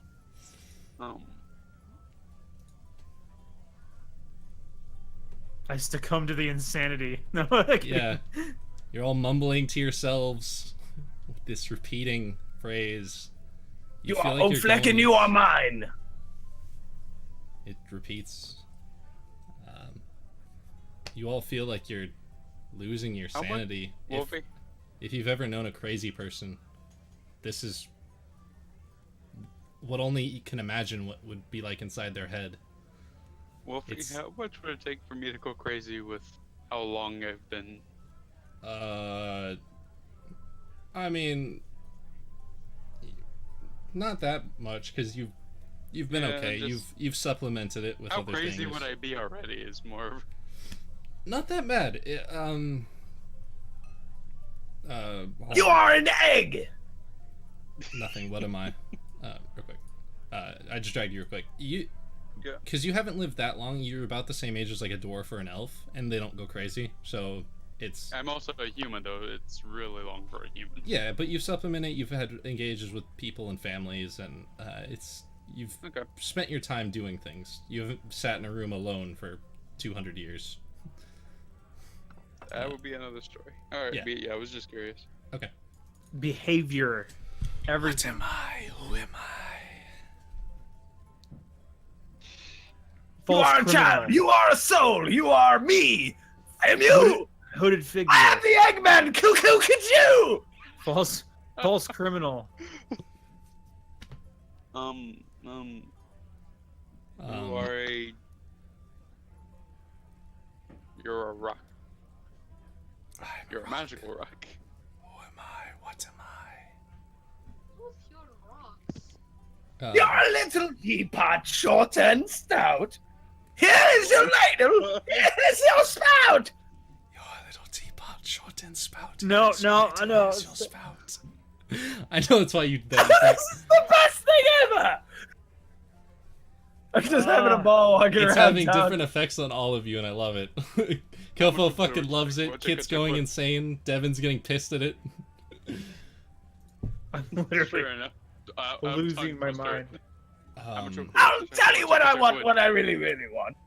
I succumb to the insanity. No, like, Yeah. You're all mumbling to yourselves with this repeating phrase. You are feel like you're Oflek going- and you are mine. It repeats. You all feel like you're losing your How much- sanity. Wolfie? If you've ever known a crazy person, this is what only you can imagine what would be like inside their head. Wolfie, It's- how much would it take for me to go crazy with how long I've been? I mean, not that much because you've been Yeah, okay. just- You've supplemented it with How other crazy things. would I be already? Is more. of- Not that bad. You are an egg. Nothing. What am I? Real quick. I just dragged you real quick. Yeah. Because you haven't lived that long. You're about the same age as like a dwarf or an elf, and they don't go crazy. So it's I'm also a human, though. It's really long for a human. yeah. But you've supplemented. You've had engages with people and families, and you've Okay. spent your time doing things. You haven't sat in a room alone for 200 years. That would be another story. All right. Yeah. Yeah, I was just curious. Okay. behavior. Everything. am I? Who am I? You False are a criminal. child. You are a soul. You are me. I am you. Hooded figure. I am the Eggman. Cuckoo, kajoo. False criminal. You are a. You're a rock. You're a magical rock. Who am I? What am Who's your rocks? I? You're a little teapot, short and stout. Here is your ladle. Here is your spout. You're a little teapot, short and spout. No, Here's no, your I know. here's your spout. I know that's why you. This is the best thing ever. I'm just having a ball walking It's around having town. different effects on all of you, and I love it. Kelfo fucking loves it. What's it- Kit's what's it- going what- insane. Devin's getting pissed at it. I'm literally Sure enough. I'm losing tongue my twister. mind. I'll tell you what I want, what I really, really want.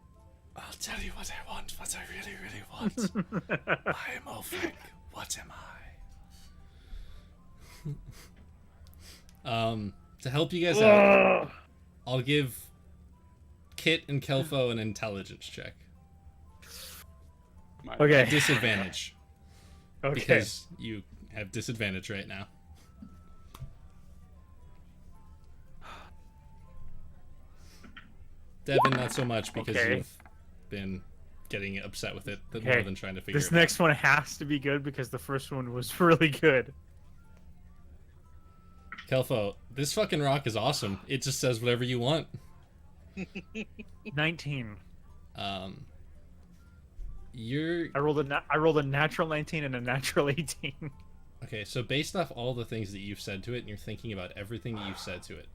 I'll tell you what I want, what I really, really want. I am Ulfric. What am I? To help you guys out, Ugh. I'll give Kit and Kelfo an intelligence check. Okay. Disadvantage. Okay. Because you have disadvantage right now. Devin, not so much because Okay. you've been getting upset with it more Okay. than trying to figure This it out. next one has to be good because the first one was really good. Kelfo, this fucking rock is awesome. It just says whatever you want. 19. You're I rolled a natural 19 and a natural 18. okay. So based off all the things that you've said to it, and you're thinking about everything that you've said to it,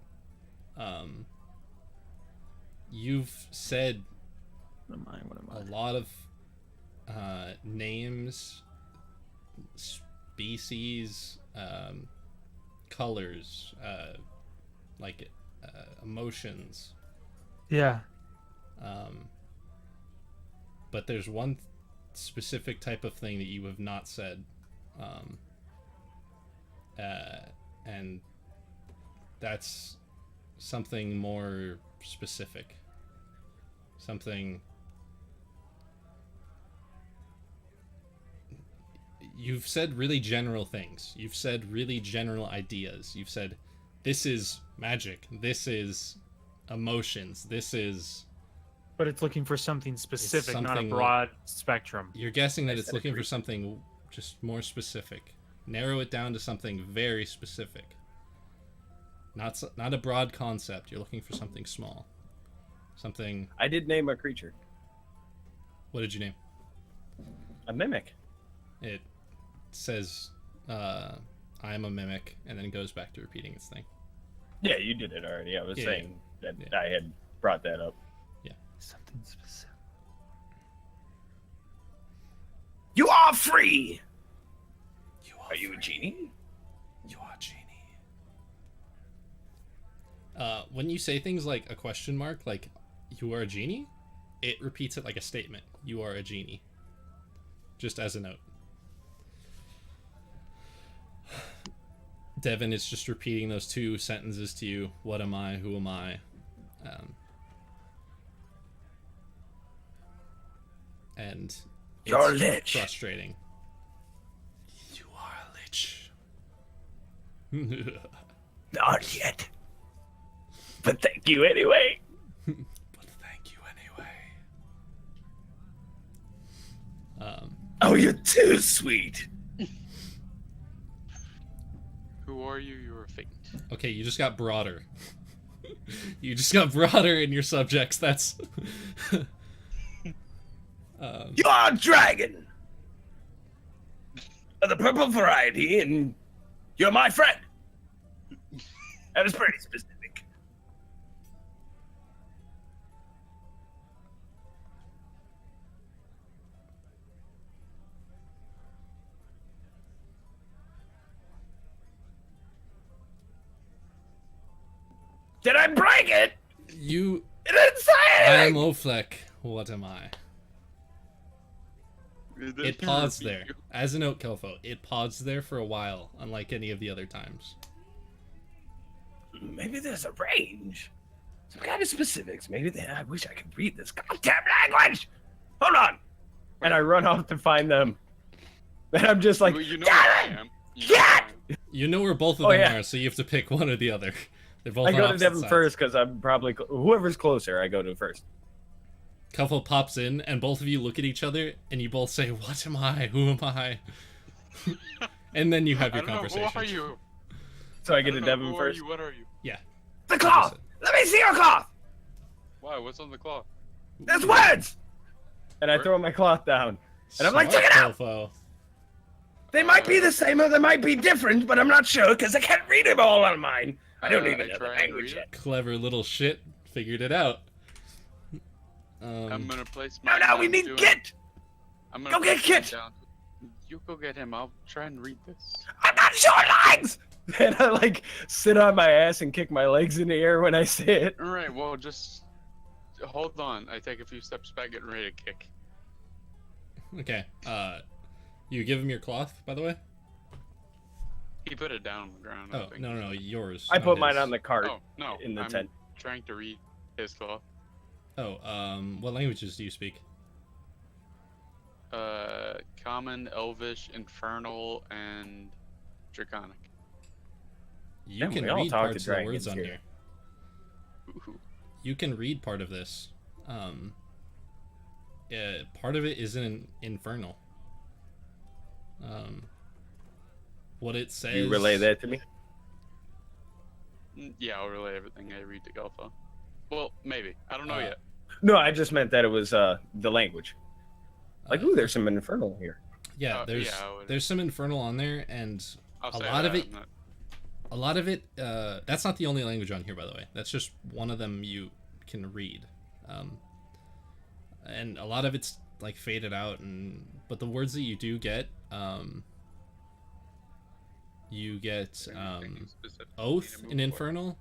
you've said What am a lot of names, species, colors, like emotions. Yeah. But there's one specific type of thing that you have not said, and that's something more specific. Something you've said really general things. You've said really general ideas. You've said this is magic. This is emotions. This is. But it's looking for something specific, not a something broad spectrum. You're guessing that it's said looking for agree. something just more specific. Narrow it down to something very specific. Not a broad concept. You're looking for something small. Something. I did name a creature. What did you name? A mimic. It says, "I'm a mimic," and then goes back to repeating its thing. Yeah, you did it already. I was Yeah, saying that yeah. I had brought that up. Something specific. You are free. Are you a free. genie? You are genie. When you say things like a question mark, like "you are a genie," it repeats it like a statement. You are a genie. Just as a note. Devin is just repeating those two sentences to you. What am I? Who am I? And You're a it's lich. frustrating. You are a lich. Not yet. But thank you anyway. But thank you anyway. Oh, you're too sweet. Who are you? You're a faint. Okay, you just got broader. You just got broader in your subjects. That's. You are a dragon. Of the purple variety, and you're my friend. That was pretty specific. Did I break it? You. It didn't say I am anything. Oflek. What am I? It It doesn't paused repeat there. you. As a note, Kelfo, it paused there for a while, unlike any of the other times. Maybe there's a range. Some kind of specifics. Maybe I wish I could read this goddamn language. Hold on. And I run off to find them. And I'm just like, Well, you know where I Devin! am. You know where I am. You know where both of Oh, them yeah. are, so you have to pick one or the other. They're both I on go to opposite Devin sides. first because I'm probably whoever's closer. I go to first. Kelfo pops in, and both of you look at each other, and you both say, "What am I? Who am I?" And then you have I your don't know, conversation. who are you? So I I get don't to know, Devin who first. Are you? What are you? Yeah. The cloth. Let me see your cloth. Why? What's on the cloth? There's words. And I throw my cloth down. And I'm like, Smart, check it out! Kelfo. They might be the same or they might be different, but I'm not sure because I can't read them all on mine. I don't even know the try and language read yet. Clever little shit. Figured it out. I'm gonna place No, my. no, we need Kit. I'm gonna Go get place mine Kit. down. You go get him. I'll try and read this. I'm not short legs. And I like sit on my ass and kick my legs in the air when I say it. All right. Well, just hold on. I take a few steps back, getting ready to kick. Okay. You give him your cloth, by the way? He put it down on the ground. I Oh, think. no, yours. I not put mine his. on the cart Oh no! in the I'm tent. trying to read his cloth. Oh, what languages do you speak? Common, Elvish, Infernal, and Draconic. You Yeah, can we all read talk to parts of the words dragons on here. here. Ooh. you can read part of this. Part of it is in Infernal. What it says. You relay that to me. Yeah, I'll relay everything I read to Galfa. Well, maybe. I don't know yet. No, I just meant that it was the language. Like, ooh, there's some infernal here. Yeah, there's some Infernal on there, and I'll a say lot that, of it. I'm not- A lot of it. That's not the only language on here, by the way. That's just one of them you can read. And a lot of it's like faded out, but the words that you do get, you get anything specific you oath need to in move for? Infernal,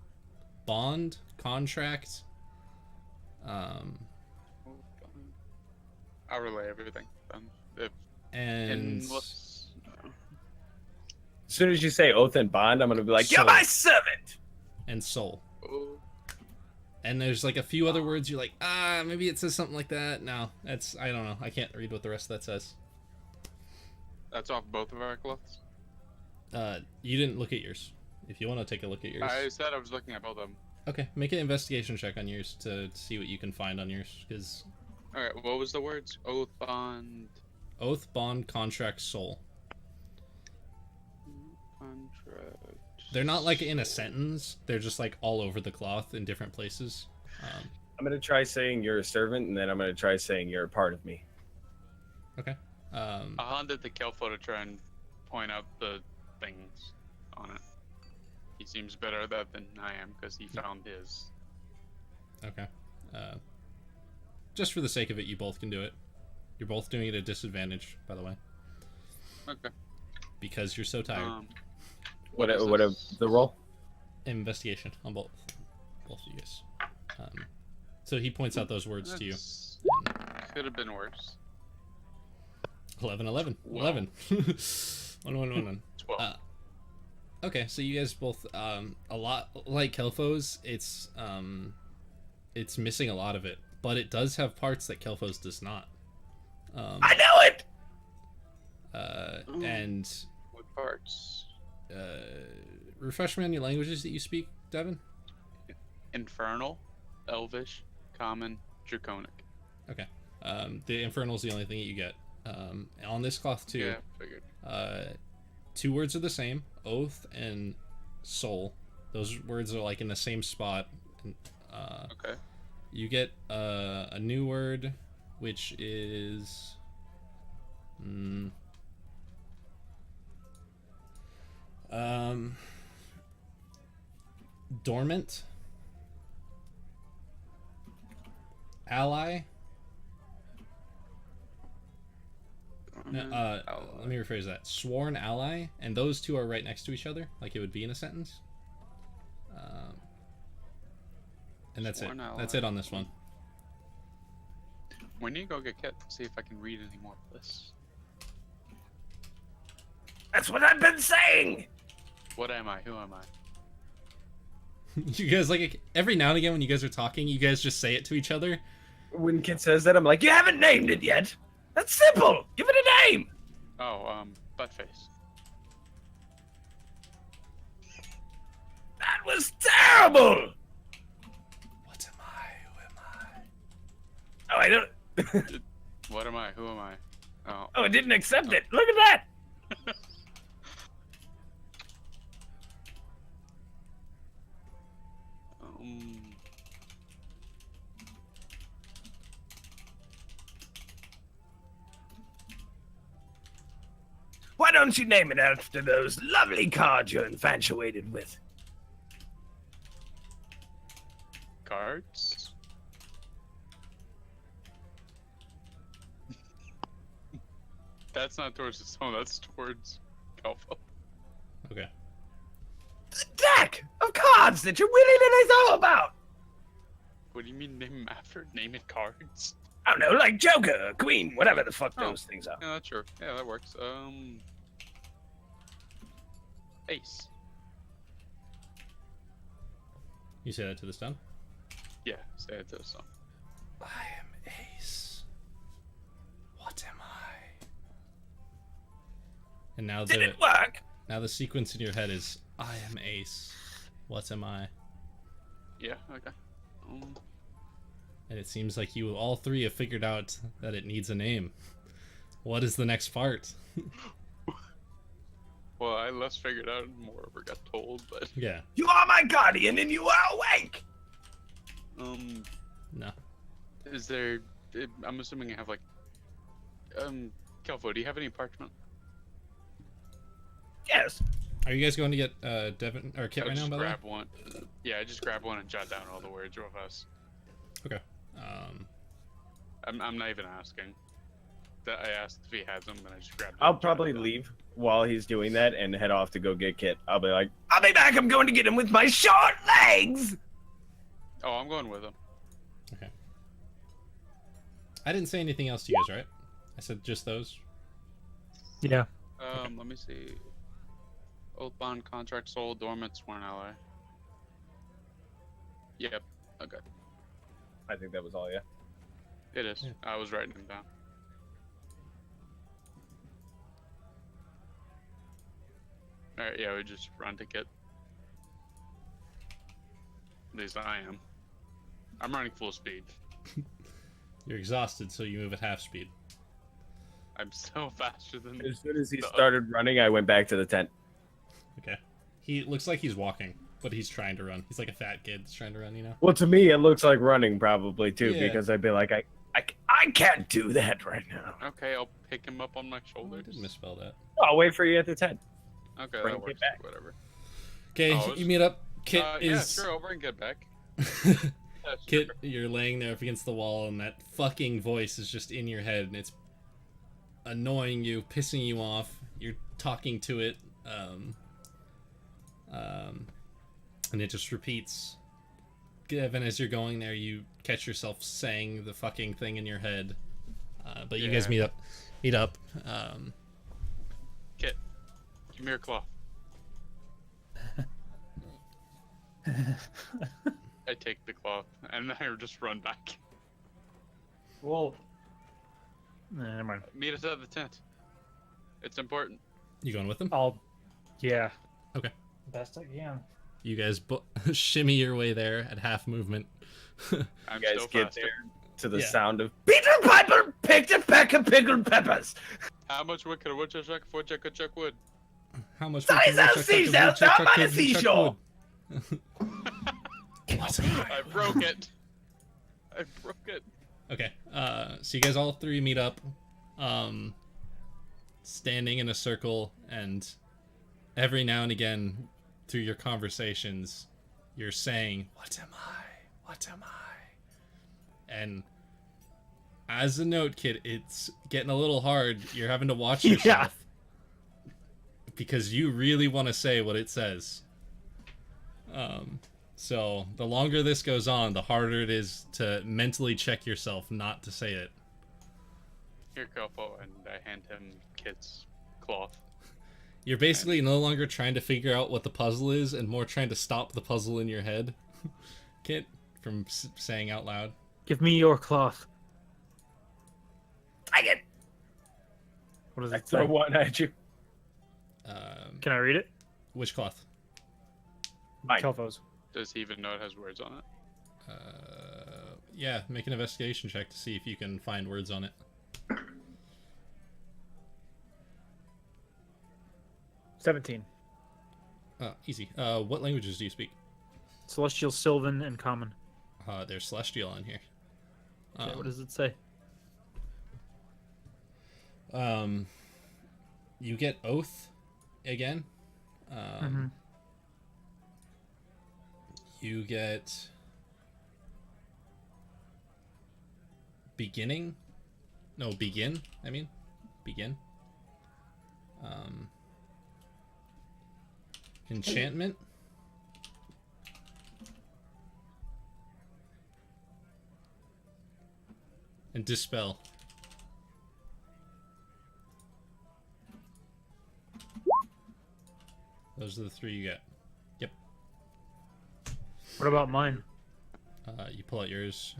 bond, contract. I'll relay everything. If And what's As soon as you say oath and bond, I'm gonna be like, Soul. "You're my servant." and soul. oh, And there's like a few other words you're like, maybe it says something like that. No, I don't know. I can't read what the rest of that says. that's off both of our cloths. You didn't look at yours. If you want to take a look at yours. I said I was looking at both of them. Okay, make an investigation check on yours to see what you can find on yours. Because All right, what was the words? Oath, bond, oath, bond, contract, soul. contract. They're not like in a sentence. They're just like all over the cloth in different places. I'm gonna try saying you're a servant, and then I'm gonna try saying you're a part of me. Okay. I handed the Kelfo to try and point out the things on it. He seems better at that than I am because he found his. Okay. Just for the sake of it, you both can do it. You're both doing it at disadvantage, by the way, Okay. because you're so tired. What is the roll? Investigation on both of you guys. So he points out those words to you. Could have been worse. 11, 11, Wow. 11. 1, 1, 1, 1. 12. Okay, so you guys both, a lot like Kelfo's, it's missing a lot of it, but it does have parts that Kelfo's does not. I know it. And What parts? refresh me on your languages that you speak, Devin. Infernal, Elvish, Common, Draconic. Okay. The Infernal is the only thing that you get. On this cloth too. Yeah, figured. 2 words are the same: oath and soul. Those words are like in the same spot. Okay. You get a new word, which is dormant, ally. Let me rephrase that. Sworn ally, and those two are right next to each other, like it would be in a sentence. And that's Sworn it. That's ally. it on this one. We need to go get Kit, see if I can read any more of this. That's what I've been saying. What am I? Who am I? You guys, like, every now and again when you guys are talking, you guys just say it to each other. When Kit says that, I'm like, you haven't named it yet. That's simple. Give it a name. Oh, Buttface. That was terrible. What am I? Who am I? Oh, I don't. What am I? Who am I? Oh. Oh, I didn't accept it. Look at that. Why don't you name it after those lovely cards you're infatuated with? Cards? That's not towards the stone, that's towards Alpha. Okay. The deck of cards that you're willy-nilly know about. What do you mean name 'em after? Name it cards? I don't know, like Joker, or Queen, whatever the fuck Oh. those things are. Yeah, that's true. Yeah, that works. Ace. You say that to the stone? Yeah, say it to the song. I am Ace. What am I? And now Did it work? now the sequence in your head is I am Ace. What am I? Yeah, okay. And it seems like you all three have figured out that it needs a name. What is the next part? Well, I less figured out and moreover got told, but Yeah. You are my guardian, and you are awake. No. is there? I'm assuming you have like, Kelfo, do you have any parchment? Yes. Are you guys going to get Devin or Kit I'll right now? just By the way. grab one. Yeah, I just grab one and jot down all the words of us. Okay. I'm not even asking. That I asked if he has them, and I just grabbed them. I'll and jotted probably them. leave while he's doing that and head off to go get Kit. I'll be like, I'll be back. I'm going to get him with my short legs. Oh, I'm going with him. Okay. I didn't say anything else to you guys, right? I said just those. Yeah. Let me see. Oath bond contract sold, dormant, sworn ally. Yep. Okay. I think that was all. Yeah. It is. Yeah. I was writing them down. Alright, yeah, we just run to Kit. At least I am. I'm running full speed. You're exhausted, so you move at half speed. I'm so faster than. As soon as he the- started running, I went back to the tent. Okay. He looks like he's walking, but he's trying to run. He's like a fat kid that's trying to run, you know? Well, to me, it looks like running probably too, Yeah. because I'd be like, I can't do that right now. Okay, I'll pick him up on my Oh, I shoulders. did misspell that. I'll wait for you at the tent. Okay, Bring that Kit works. back. Whatever. Okay, Oh, you meet up. Kit Yeah, is. sure, I'll bring Kit back. Yeah, Kit, sure. you're laying there up against the wall, and that fucking voice is just in your head, and it's annoying you, pissing you off. You're talking to it, and it just repeats. Even as you're going there, you catch yourself saying the fucking thing in your head. But you guys Yeah. meet up. Kit, give me your claw. I take the claw and I just run back. Well, never mind. Meet us at the tent. It's important. You going with them? Yeah. Okay. Best I can. You guys shimmy your way there at half movement. I'm You guys still get faster. there to the Yeah. sound of Peter Piper picked a peck of pickled peppers. How much wood could a woodchuck chuck for chuck wood? How much Size wood can of woodchuck chuck seashells a woodchuck down by chuck the wood? seashore. What am I? I broke it. I broke it. Okay, so you guys all three meet up, standing in a circle, and every now and again, through your conversations, you're saying, "What am I? What am I?" And as a note, kid, it's getting a little hard. You're having to watch Yeah. yourself because you really want to say what it says. So the longer this goes on, the harder it is to mentally check yourself not to say it. Here, Kopo, and I hand him Kit's cloth. You're basically no longer trying to figure out what the puzzle is and more trying to stop the puzzle in your head, Kit, from saying out loud. Give me your cloth. I get. What does I it throw say? one at you. Can I read it? Which cloth? Mine. Kelfo's. Does he even know it has words on it? Yeah, make an investigation check to see if you can find words on it. 17. Easy. What languages do you speak? Celestial, Sylvan, and Common. There's Celestial on here. Okay, what does it say? You get Oath again. You get Beginning. No, Begin. I mean, Begin. Enchantment. And Dispel. Those are the three you get. Yep. What about mine? You pull out yours.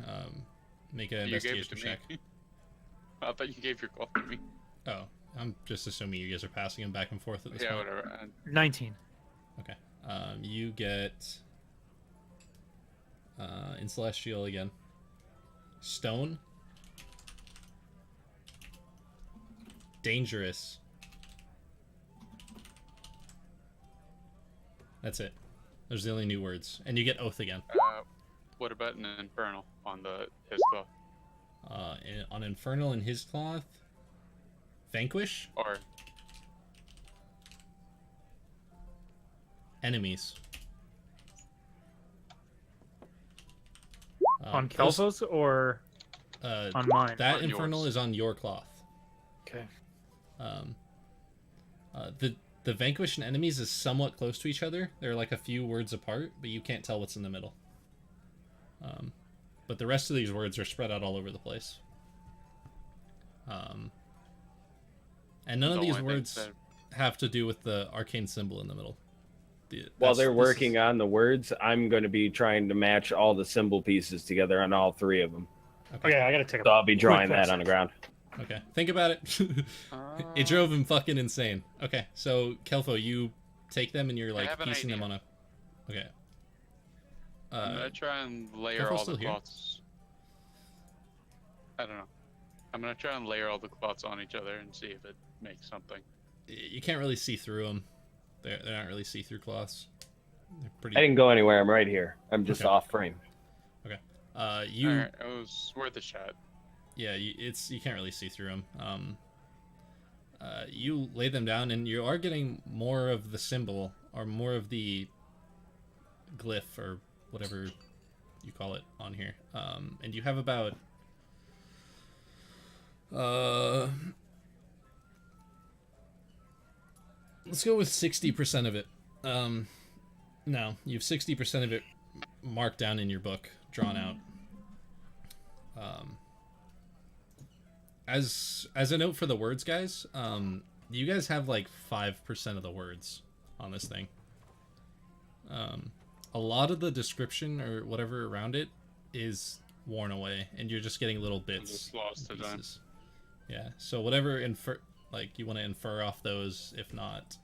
Make an You gave it investigation to check. me. I thought you gave your cloth to me. Oh, I'm just assuming you guys are passing them back and forth at this Yeah, point. whatever. 19. Okay. You get in Celestial again. stone, dangerous. That's it. Those are the only new words. And you get oath again. What about an infernal on his cloth? On infernal in his cloth, vanquish, Or enemies. On Kelfo's or on mine? That On infernal yours. is on your cloth. Okay. The vanquish and enemies is somewhat close to each other. They're like a few words apart, but you can't tell what's in the middle. But the rest of these words are spread out all over the place. And none of these words have to do with the arcane symbol in the middle. While they're working on the words, I'm going to be trying to match all the symbol pieces together on all three of them. Okay, I gotta take a So I'll be drawing quick that on the ground. Okay, think about it. It drove him fucking insane. Okay, so Kelfo, you take them and you're like have an piecing them idea. on a. Okay. I'm gonna try and layer Careful, all the still here? cloths. I don't know. I'm gonna try and layer all the cloths on each other and see if it makes something. You can't really see through them. They're not really see-through cloths. They're pretty. I didn't go anywhere. I'm right here. I'm just Okay. off frame. Okay. Alright, it was worth a shot. Yeah, you can't really see through them. You lay them down, and you are getting more of the symbol, or more of the glyph, or whatever you call it, on here. And you have about let's go with 60% of it. No, you have 60% of it marked down in your book, drawn out. As a note for the words, guys, you guys have like 5% of the words on this thing. A lot of the description or whatever around it is worn away, and you're just getting little bits. Just lost to time. pieces. Yeah. So whatever you want to infer off those, if not,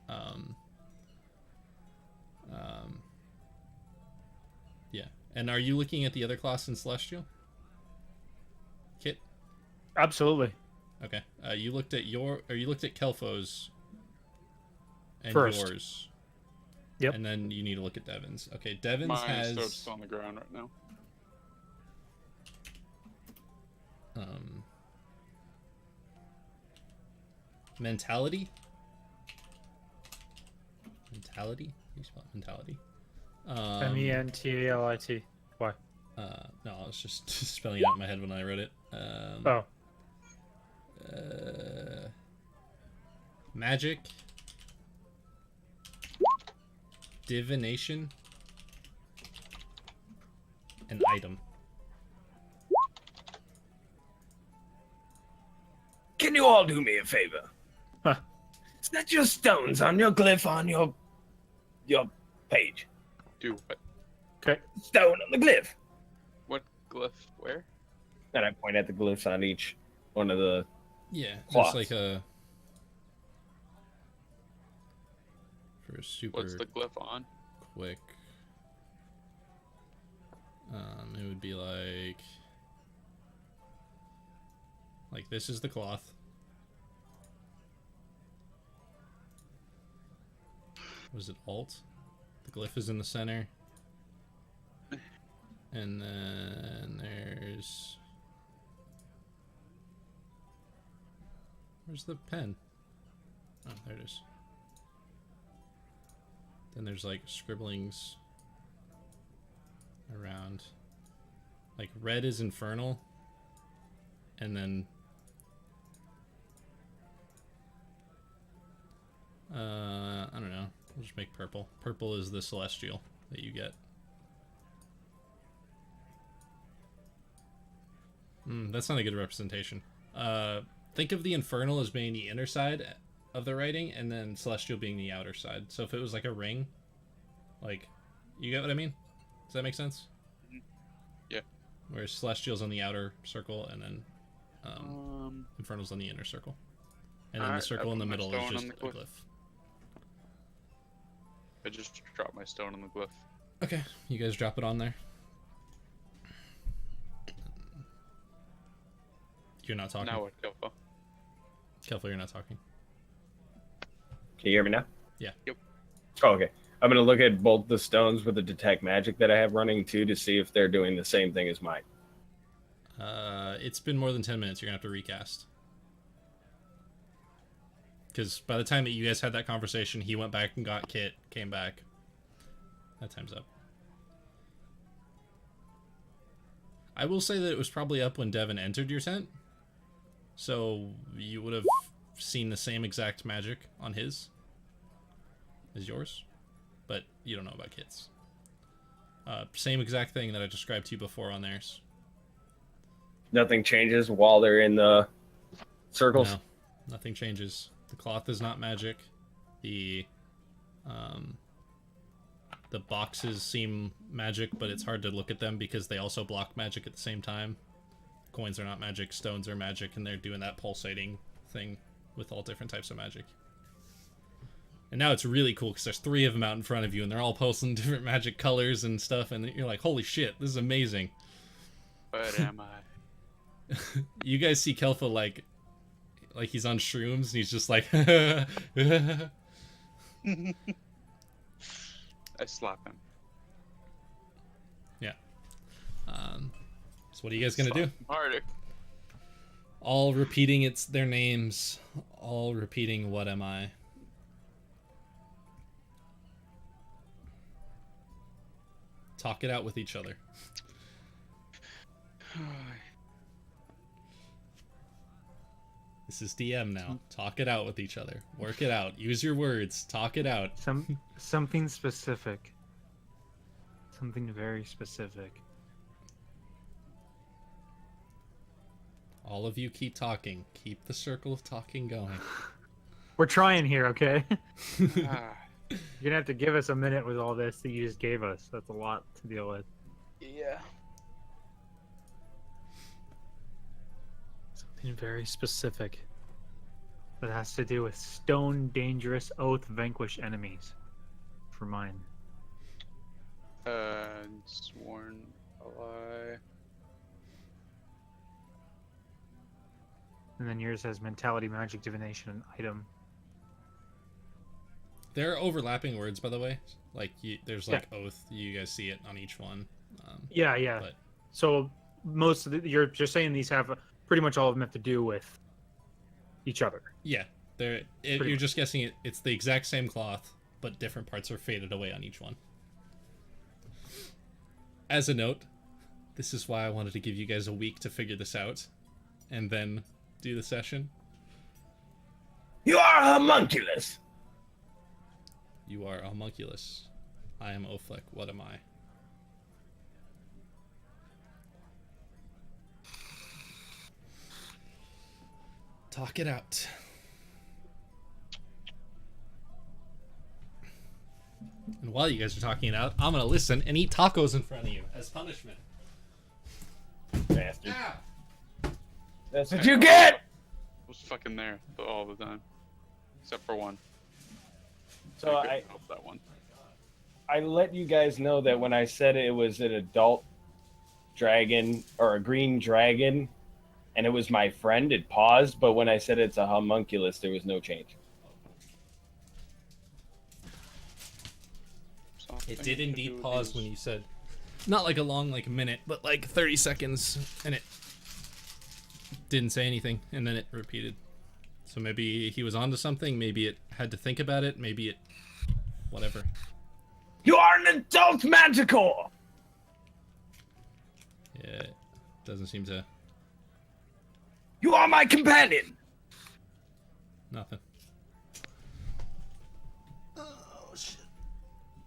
yeah. And are you looking at the other class in Celestial? Kit? Absolutely. Okay. You looked at Kelfo's and First. yours. Yep. And then you need to look at Devin's. Okay, Devin's Mine has is just on the ground right now. Mentality. Mentality? How do you spell it? Mentality? MENTALIT. Why? No, I was just spelling it out in my head when I wrote it. Oh. Magic. Divination. An item. Can you all do me a favor? Huh. Set your stones on your glyph on your page. Do what? Okay. Stone on the glyph. What glyph? Where? And I point at the glyphs on each one of the. Yeah, Cloths. just like a. For a super What's the glyph on? quick. It would be like this is the cloth. Was it alt? The glyph is in the center. And then where's the pen? Oh, there it is. Then there's like scribblings around. Like red is infernal. And then I don't know. We'll just make purple. Purple is the celestial that you get. That's not a good representation. Think of the infernal as being the inner side of the writing, and then celestial being the outer side. So if it was like a ring, like, you get what I mean? Does that make sense? Yeah. Whereas celestial's on the outer circle, and then infernal's on the inner circle, and then the Alright, circle I in the put my middle is stone just on a the glyph. glyph. I just dropped my stone on the glyph. Okay, you guys drop it on there. You're not talking. Now what, Kelpo? Kelfo, you're not talking. Can you hear me now? Yeah. Yep. Oh, okay. I'm gonna look at both the stones with the detect magic that I have running too to see if they're doing the same thing as mine. It's been more than 10 minutes. You're gonna have to recast. Because by the time that you guys had that conversation, he went back and got Kit, came back. That time's up. I will say that it was probably up when Devin entered your tent. So you would have seen the same exact magic on his as yours. But you don't know about Kit's. Same exact thing that I described to you before on theirs. Nothing changes while they're in the circles? No, nothing changes. The cloth is not magic. The boxes seem magic, but it's hard to look at them because they also block magic at the same time. Coins are not magic, stones are magic, and they're doing that pulsating thing with all different types of magic. And now it's really cool because there's 3 of them out in front of you, and they're all pulsing different magic colors and stuff, and you're like, holy shit, this is amazing. Where am I? You guys see Kelfa like he's on shrooms, and he's just like, I slap him. yeah. So what are you guys gonna do? Harder. All repeating their names, all repeating what am I? Talk it out with each other. This is DM now. Talk it out with each other. Work it out. Use your words. Talk it out. Something specific. Something very specific. All of you keep talking. Keep the circle of talking going. We're trying here, okay? Ah, You're gonna have to give us a minute with all this that you just gave us. That's a lot to deal with. yeah. Something very specific. That has to do with stone, dangerous, oath, vanquish enemies. For mine. Sworn ally. And then yours has mentality, magic, divination, and item. There are overlapping words, by the way. Like, there's like oath. You guys see it on each one. Yeah. But So most of you're just saying these have pretty much all of them have to do with each other. yeah, you're just guessing it. It's the exact same cloth, but different parts are faded away on each one. As a note, this is why I wanted to give you guys a week to figure this out, and then do the session. You are a homunculus! You are a homunculus. I am Oflek. What am I? Talk it out. And while you guys are talking it out, I'm gonna listen and eat tacos in front of you as punishment. Bastard. Ah! That's what you get! I was fucking there all the time. Except for one. So couldn't help that one. I let you guys know that when I said it was an adult dragon or a green dragon and it was my friend, it paused, but when I said it's a homunculus, there was no change. It did indeed pause when you said, not like a long minute, but like 30 seconds, and it didn't say anything, and then it repeated. So maybe he was onto something, maybe it had to think about it, maybe it... whatever. You are an adult magical! Yeah, it doesn't seem to... You are my companion! Nothing. Oh, shit.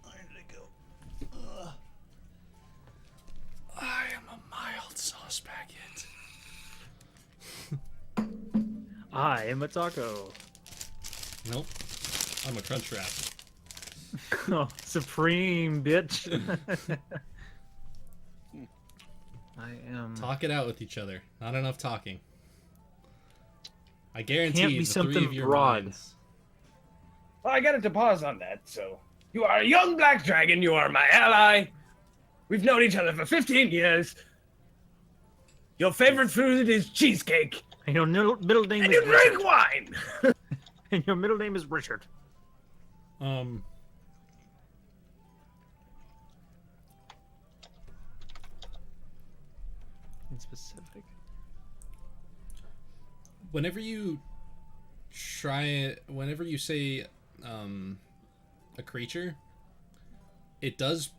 Where did it go? I am a mild sauce packet. I am a taco. Nope. I'm a crunch wrap. Oh, supreme bitch. I am. Talk it out with each other. Not enough talking. I guarantee Can't you be the three something of your broad. minds. Well, I got to pause on that, so... You are a young black dragon, you are my ally. We've known each other for 15 years. Your favorite food is cheesecake. And your middle name And is you drink Richard. wine. And your middle name is Richard. In specific. Whenever you say a creature, it does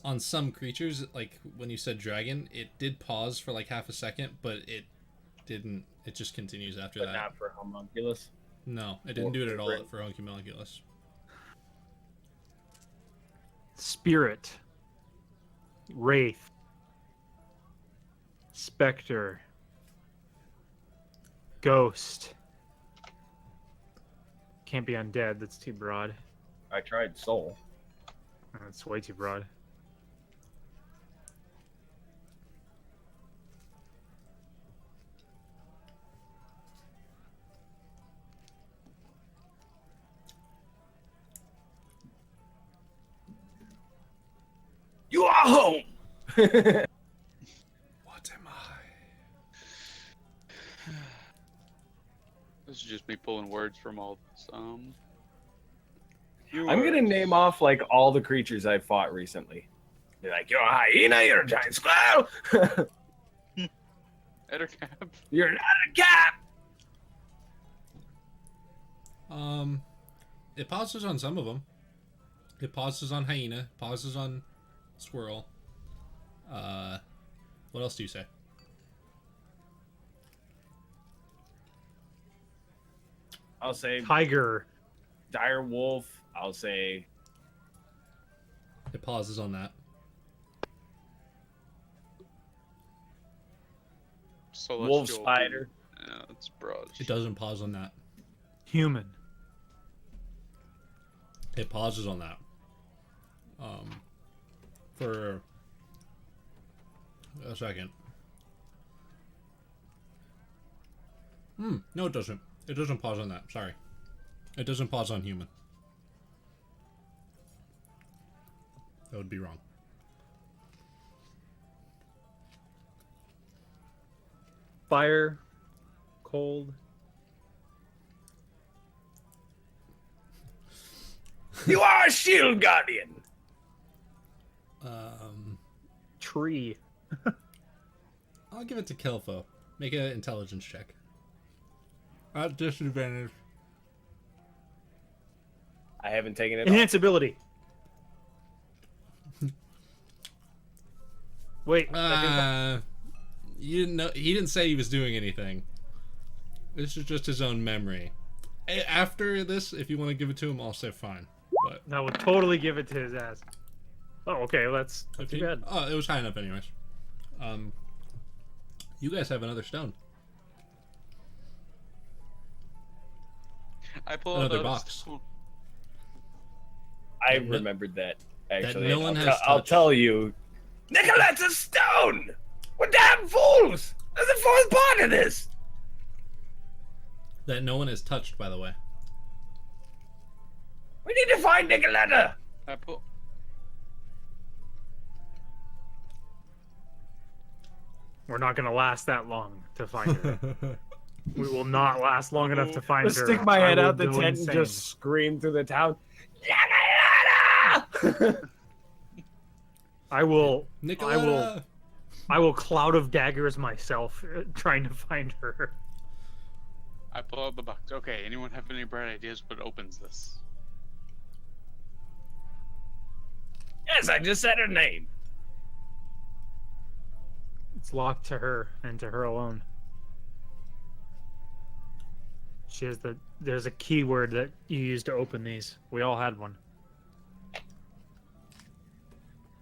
on some creatures, like when you said dragon, it did pause for like half a second, but it didn't. It just continues after But that. not for homunculus. No, it didn't do it at all for homunculus. Spirit. Wraith. Spectre. Ghost. Can't be undead, that's too broad. I tried soul. That's way too broad. You are home. What am I? This is just me pulling words from all this. I'm gonna name off like all the creatures I've fought recently. You're like, you're a hyena, you're a giant squirrel, Ettercap. you're not a cat. It pauses on some of them. It pauses on hyena. Pauses on squirrel. What else do you say? I'll say Tiger. dire wolf. I'll say It pauses on that. wolf spider. Yeah, it's broad. It doesn't pause on that. Human. It pauses on that. For a second. No, it doesn't. It doesn't pause on that. Sorry. It doesn't pause on human. That would be wrong. Fire. Cold. You are a shield guardian. Tree. I'll give it to Kelfo. Make an intelligence check. At disadvantage. I haven't taken it. Enhance ability. Wait. You didn't know. He didn't say he was doing anything. This is just his own memory. After this, if you want to give it to him, I'll say fine. But I would totally give it to his ass. Oh, okay. Well, that's not too bad. Oh, it was high enough, anyways. You guys have another stone. I pull Another out box. I remembered that actually. no one has I'll touched. tell you, Nicolette's a stone. We're damn fools. There's a fourth part of this. That no one has touched, by the way. We need to find Nicoletta. I pull. We're not going to last that long to find her. We will not last long enough to find Let's her. stick my I head will out the go tent insane. and just scream through the town. Nicoletta! I will Nicoletta! I will cloud of daggers myself trying to find her. I pull out the box. Okay, anyone have any bright ideas what opens this? Yes, I just said her name. It's locked to her and to her alone. She has there's a keyword that you use to open these. We all had one.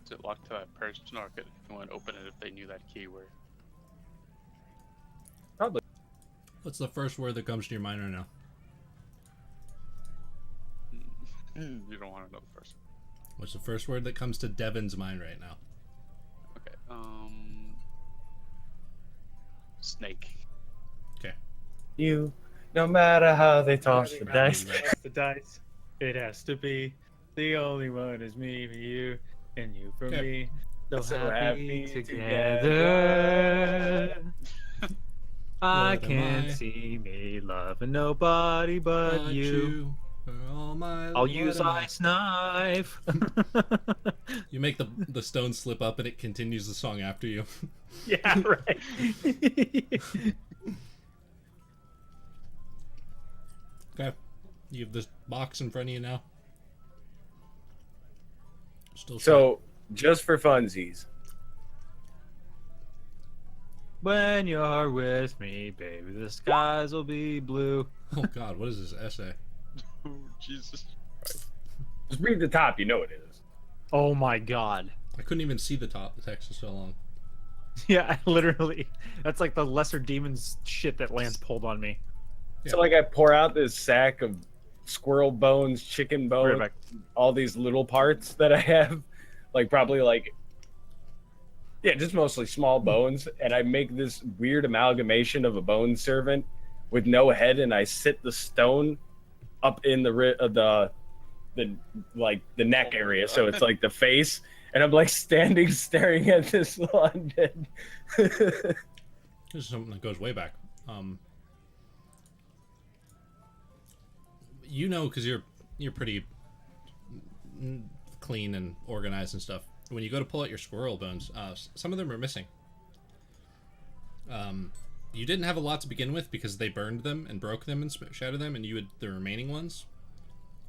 Is it locked to that person, or could anyone open it if they knew that keyword? Probably. What's the first word that comes to your mind right now? You don't want to know the first. What's the first word that comes to Devin's mind right now? Okay. Snake. Okay. You, no matter how they toss the dice. The dice. It has to be. The only one is me for you, and you for Okay. me. So, So happy happy together. I What am can't I? see me loving nobody but you. For all my I'll what use am I? ice knife. You make the stone slip up and it continues the song after you. Yeah, right. Okay. You have this box in front of you now. Still set. So, just for funsies, When you're with me, baby, the skies will be blue. Oh god, what is this essay? Oh, Jesus. just read the top. You know what it is. Oh my god. I couldn't even see the top. The text is so long. Yeah, literally. That's like the lesser demons shit that Lance pulled on me. Yeah. So, like, I pour out this sack of squirrel bones, chicken Right bones, back. all these little parts that I have, like probably like, yeah, just mostly small bones, and I make this weird amalgamation of a bone servant with no head, and I sit the stone up in the like the neck area, so it's like the face, and I'm like standing staring at this undead. This is something that goes way back. You know, because you're pretty clean and organized and stuff. When you go to pull out your squirrel bones, some of them are missing. You didn't have a lot to begin with because they burned them and broke them and shattered them, and you had the remaining ones.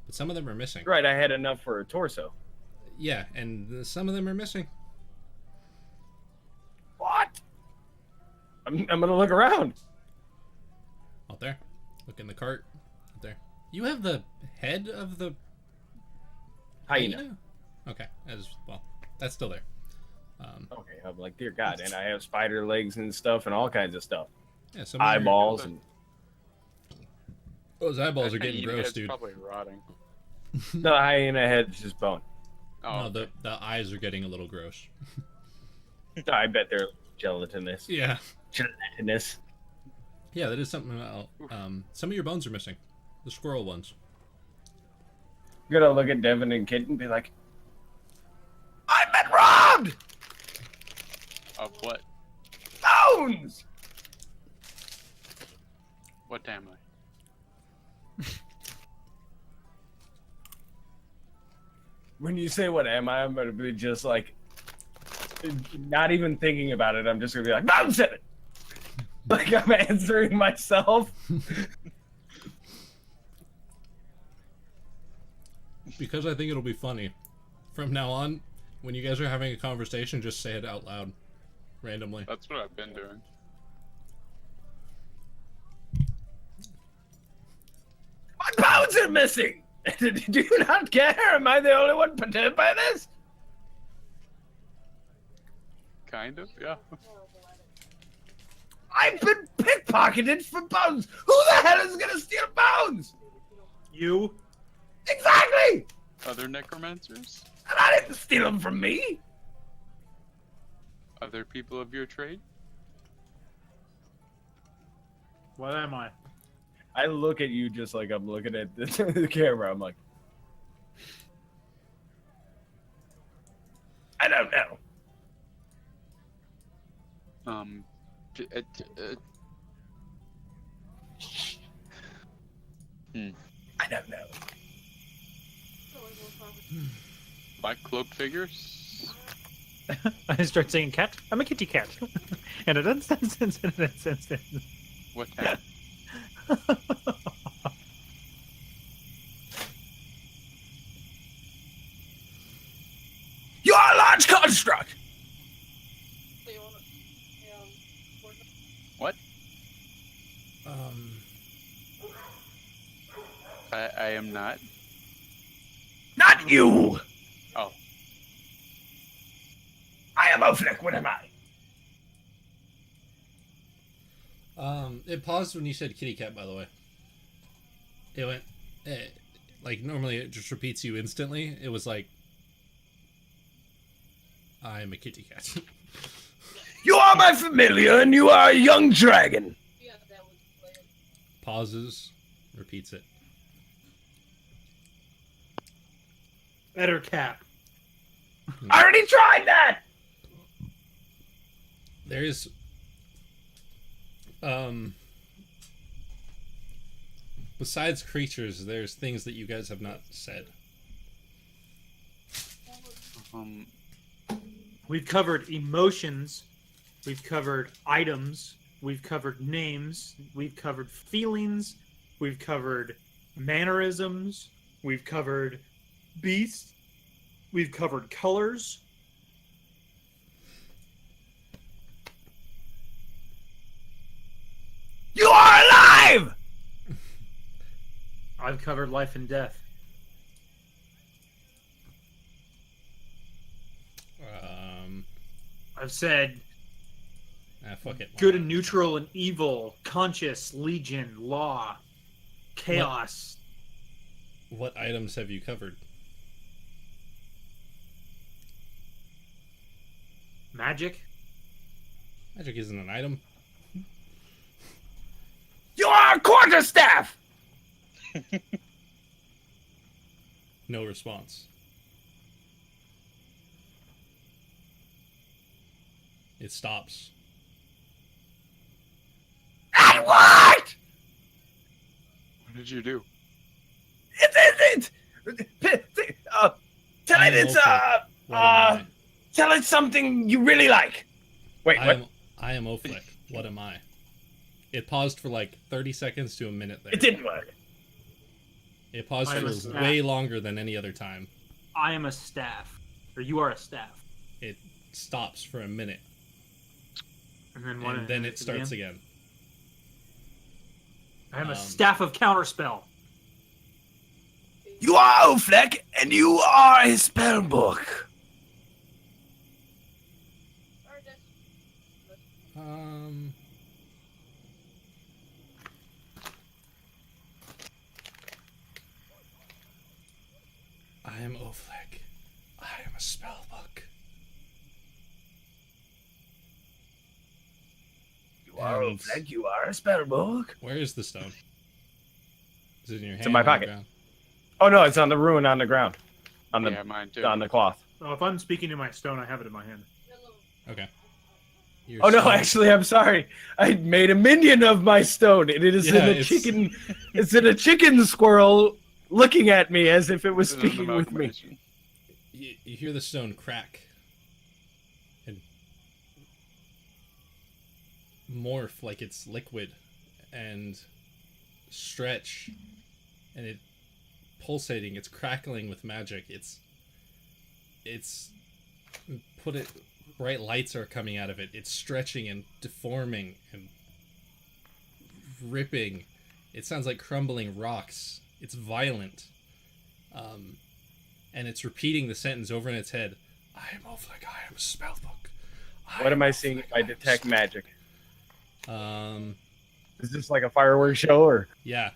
But some of them are missing. Right, I had enough for a torso. Yeah, and some of them are missing. What? I'm gonna look around. Out there. Look in the cart. Out there. You have the head of the Hyena. Okay, as well. That's still there. Okay, I'm like, dear God, and I have spider legs and stuff and all kinds of stuff. Yeah, some Eyeballs and those eyeballs are That getting hyena gross, head's dude. probably rotting. the hyena head's just bone. Oh, No, the eyes are getting a little gross. I bet they're gelatinous. Yeah. Gelatinous. Yeah, that is something. Some of your bones are missing. The squirrel ones. I'm gonna look at Devin and Kit and be like, I've been robbed! of what? Bones! What am I? When you say what am I, I'm gonna be just like, not even thinking about it. I'm just gonna be like, Bones in it! Like I'm answering myself. Because I think it'll be funny. From now on, when you guys are having a conversation, just say it out loud. Randomly. That's what I've been doing. My bones are missing! Do you not care? Am I the only one perturbed by this? Kind of, yeah. I've been pickpocketed for bones. Who the hell is gonna steal bones? You? Exactly! Other necromancers? And I didn't steal them from me. Other people of your trade? What am I? I look at you just like I'm looking at the camera. I'm like, I don't know. I don't know. Black cloaked figures? I start saying cat. I'm a kitty cat. And a dun dun dun dun dun dun dun. What am You are a large construct. What? I am not. Not you. Oh. I am Oflick. What am I? It paused when you said kitty cat, by the way. It went, like, normally it just repeats you instantly. It was like, I'm a kitty cat. You are my familiar, and you are a young dragon. Pauses, repeats it. Better cap. I already tried that. There is Besides creatures, there's things that you guys have not said. We've covered emotions. We've covered items. We've covered names. We've covered feelings. We've covered mannerisms. We've covered beasts. We've covered colors. You are alive! I've covered life and death. I've said Fuck it. good and neutral and evil, conscious, legion, law, chaos. What items have you covered? Magic. Magic isn't an item. You are a quarterstaff! No response. It stops. And what? What did you do? Tell I it am it's Ulfric. What am tell it something you really like. Wait, I? what? I am Oflick. What am I? It paused for like 30 seconds to a minute there. It didn't work. It paused I am a for staff. way longer than any other time. I am a staff. Or you are a staff. It stops for a minute, And then and then it starts again. I am a staff of counterspell. You are Ofleck, and you are his spellbook. I am Oflick. I am a spellbook. You are And- Ofleck, you are a spellbook. Where is the stone? Is it in your hand? It's in my or on the pocket. ground? Oh no, it's on the ruin on the ground. On the Yeah, mine too. on the cloth. So if I'm speaking to my stone, I have it in my hand. Okay. Your Oh no, stone- actually, I'm sorry. I made a minion of my stone. It is Yeah, in a it's- chicken. It's in a chicken squirrel looking at me as if it was This is an speaking with me. amalgamation. You hear the stone crack and morph like it's liquid and stretch, and it pulsating. It's crackling with magic. It's put it. Bright lights are coming out of it. It's stretching and deforming and ripping. It sounds like crumbling rocks. It's violent. And it's repeating the sentence over in its head. I am Oflick, I am a spellbook. What am I seeing if I detect magic? Um, Is this like a fireworks show or? yeah.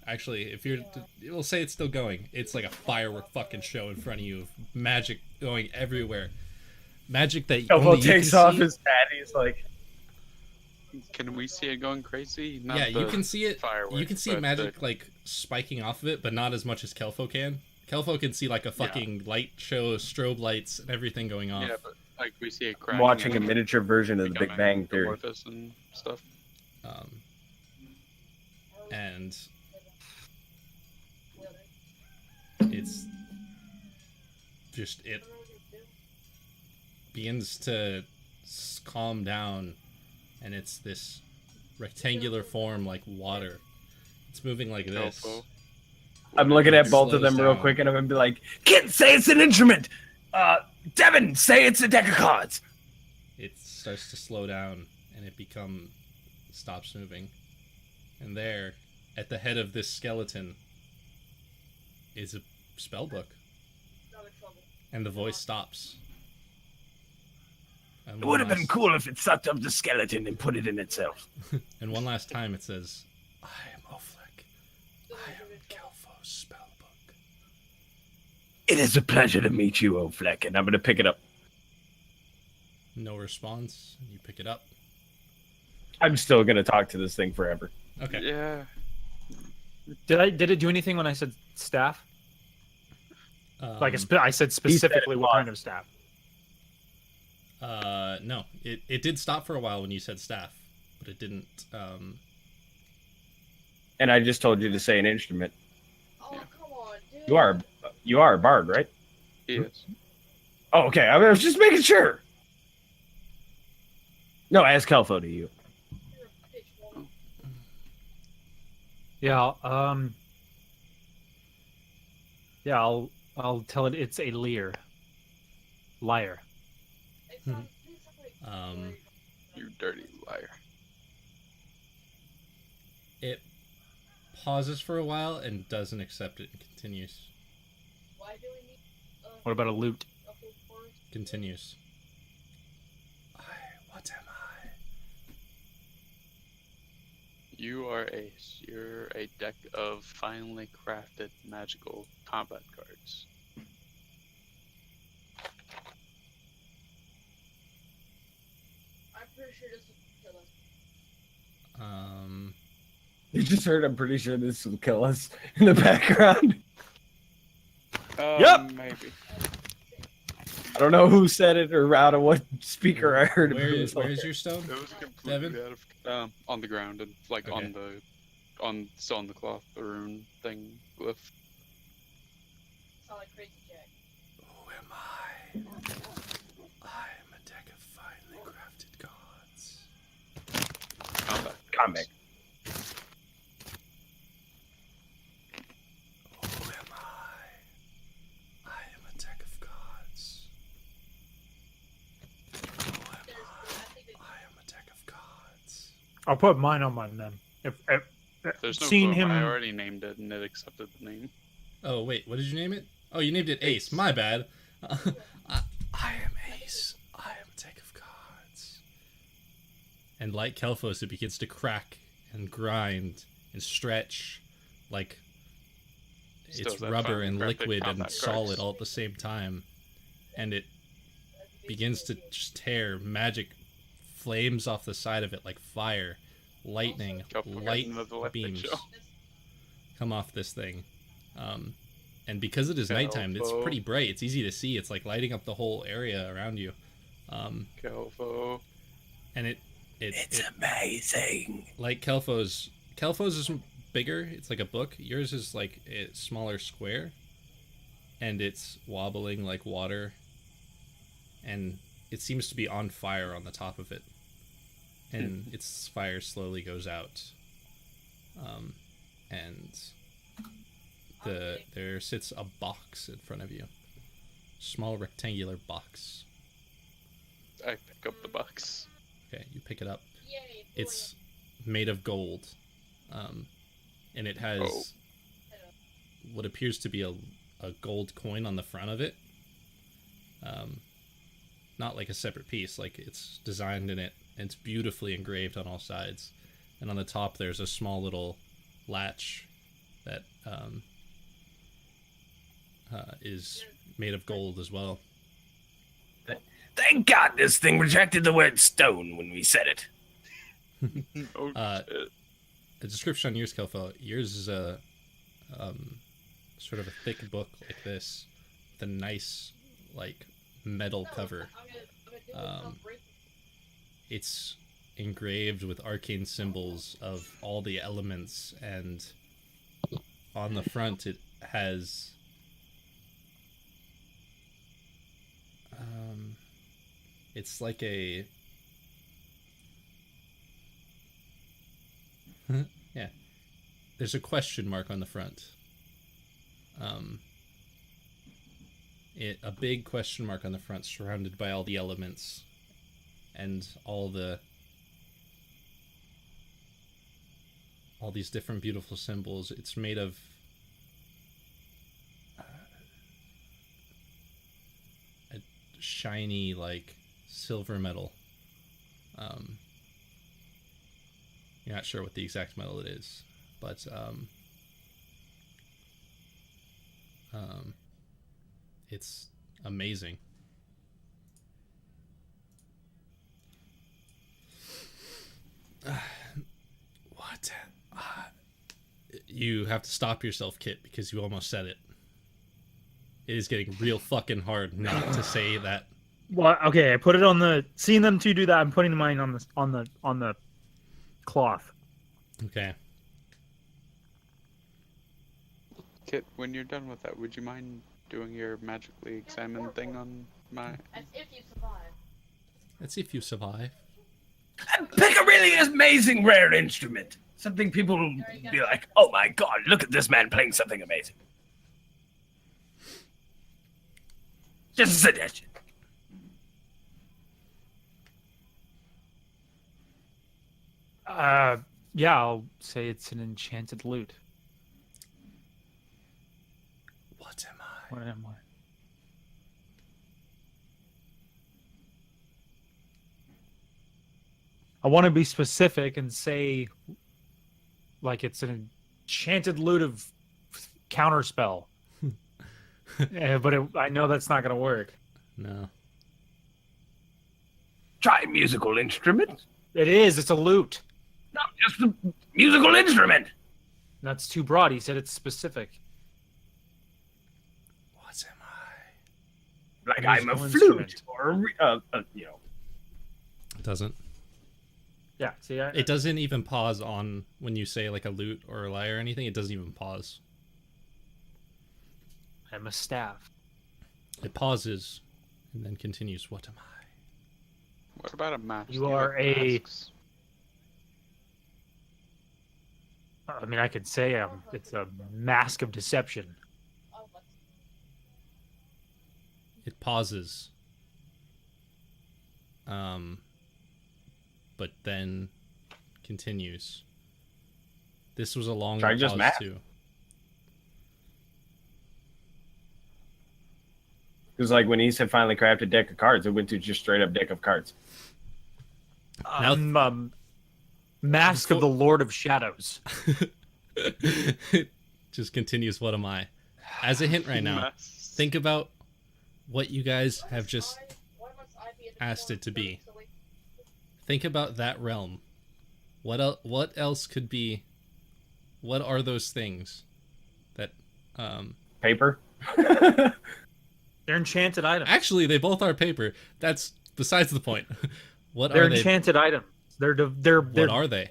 Actually, if you're, we'll say it's still going. It's like a firework fucking show in front of you. Magic going everywhere. Magic that Elbow only you takes can off see. his hat. He's like, Can we see it going crazy? Not Yeah, you the can see it. Fireworks, You can see but magic like spiking off of it, but not as much as Kelfo can. Kelfo can see like a fucking light show, strobe lights, and everything going off. Yeah, but like we see it I'm cracking. watching a and miniature version of the Big becoming Bang Theory. amorphous and stuff. And it's just it begins to calm down, and it's this rectangular form like water. It's moving like this. Kelfo. I'm looking at It both of slows them real down. quick, and I'm gonna be like, "Kid, say it's an instrument. Devin, say it's a deck of cards." It starts to slow down, and it stops moving. And there, at the head of this skeleton, is a spell book. And the voice stops. And It one would have been last- cool if it sucked up the skeleton and put it in itself. And one last time it says, I am Oflick. I am Kelfo's spellbook. It is a pleasure to meet you, Ofleck, and I'm gonna pick it up. No response. You pick it up. I'm still gonna talk to this thing forever. Okay. Yeah. Did it do anything when I said staff? Like I said specifically what paused. kind of staff? No. It did stop for a while when you said staff. but it didn't. And I just told you to say an instrument. Oh, come on, dude. You are a bard, right? Yes. Oh, okay. I was just making sure. No, ask Kelfo to you. You're a bitch, woman. Yeah. Yeah. I'll tell it it's a liar. It's not- it's not like- You dirty liar. It pauses for a while and doesn't accept it and continues. Why do we need What about a lute? a whole forest? Continues. What am I? You are Ace. You're a deck of finely crafted magical combat cards. I'm pretty sure this will kill us. You just heard, I'm pretty sure this will kill us in the background. Yep. Maybe. I don't know who said it or out of what speaker I heard it. But it was Where's your stone? It was completely Devin? out of on the ground and like Okay. still on the cloth, the rune thing glyph. Sound like Crazy Jack. Who am I? I am a deck of finely crafted gods. Combat. comic. Who am I? I am a deck of gods. Who am I am a deck of gods. I'll put mine on mine then. If There's no seeing clue. him, I already named it and it accepted the name. Oh, wait, what did you name it? Oh, you named it Ace. My bad. I am Ace. I am a deck of cards. And like Kelphos, it begins to crack and grind and stretch like Still it's that rubber finely and crafted liquid and combat solid cards. all at the same time. And it begins to just tear magic flames off the side of it like fire, lightning, Kelphos light got another light beams show. come off this thing. And because it is nighttime, it's Kelpho. pretty bright. It's easy to see. It's like lighting up the whole area around you. Kelpho. And it's amazing. like Kelpho's is bigger. It's like a book. Yours is like a smaller square, and it's wobbling like water. And it seems to be on fire on the top of it, and its fire slowly goes out. And there sits a box in front of you, small rectangular box. I pick up the box. Okay, you pick it up. Yay, It's made of gold, and it has Oh. what appears to be a gold coin on the front of it. Not like a separate piece, like it's designed in it, and it's beautifully engraved on all sides. And on the top, there's a small little latch that is made of gold as well. Thank God this thing rejected the word stone when we said it. Oh shit. The description on yours, Kelfo, yours is a sort of a thick book like this, with a nice like metal cover. I'm gonna break. It's engraved with arcane symbols of all the elements, and on the front it has it's like a yeah, there's a question mark on the front. A big question mark on the front, surrounded by all the elements and all these different beautiful symbols. It's made of a shiny like silver metal. You're not sure what the exact metal it is, but it's amazing. What? You have to stop yourself, Kit, because you almost said it. It is getting real fucking hard not to say that. well, okay, I put it on the. Seeing them two do that, I'm putting mine on the cloth. Okay. Kit, when you're done with that, would you mind doing your magically examine thing on my... As if you survive. Let's see if you survive. Pick a really amazing rare instrument. Something people will be like, oh my god, look at this man playing something amazing. Just a suggestion. Yeah, I'll say it's an enchanted lute. What am I? What am I? I want to be specific and say, like, it's an enchanted lute of counterspell. But I know that's not going to work. No. Try musical instrument. It is. It's a lute. No, just a musical instrument. That's too broad. He said it's specific. What am I? Like I'm a Musical flute instrument. or you know. It doesn't. Yeah. See, It doesn't even pause on when you say like a lute or a lyre or anything. It doesn't even pause. I'm a staff. It pauses and then continues. What am I? What about a mask? You Do are like a- masks? I mean, I could say it's a mask of deception. Oh, what's It pauses. But then continues. This was a long Try pause just math. too. Because like when he said finally crafted deck of cards, it went to just straight up deck of cards. Now- Mask of the Lord of Shadows. Just continues. What am I? As a hint right now, Masks. think about what you guys have just why must I be in the asked it to be. so we- think about that realm. What else could be? What are those things that Paper. They're enchanted items. actually they both are paper. That's besides the point. What They're are they? enchanted items. What are they?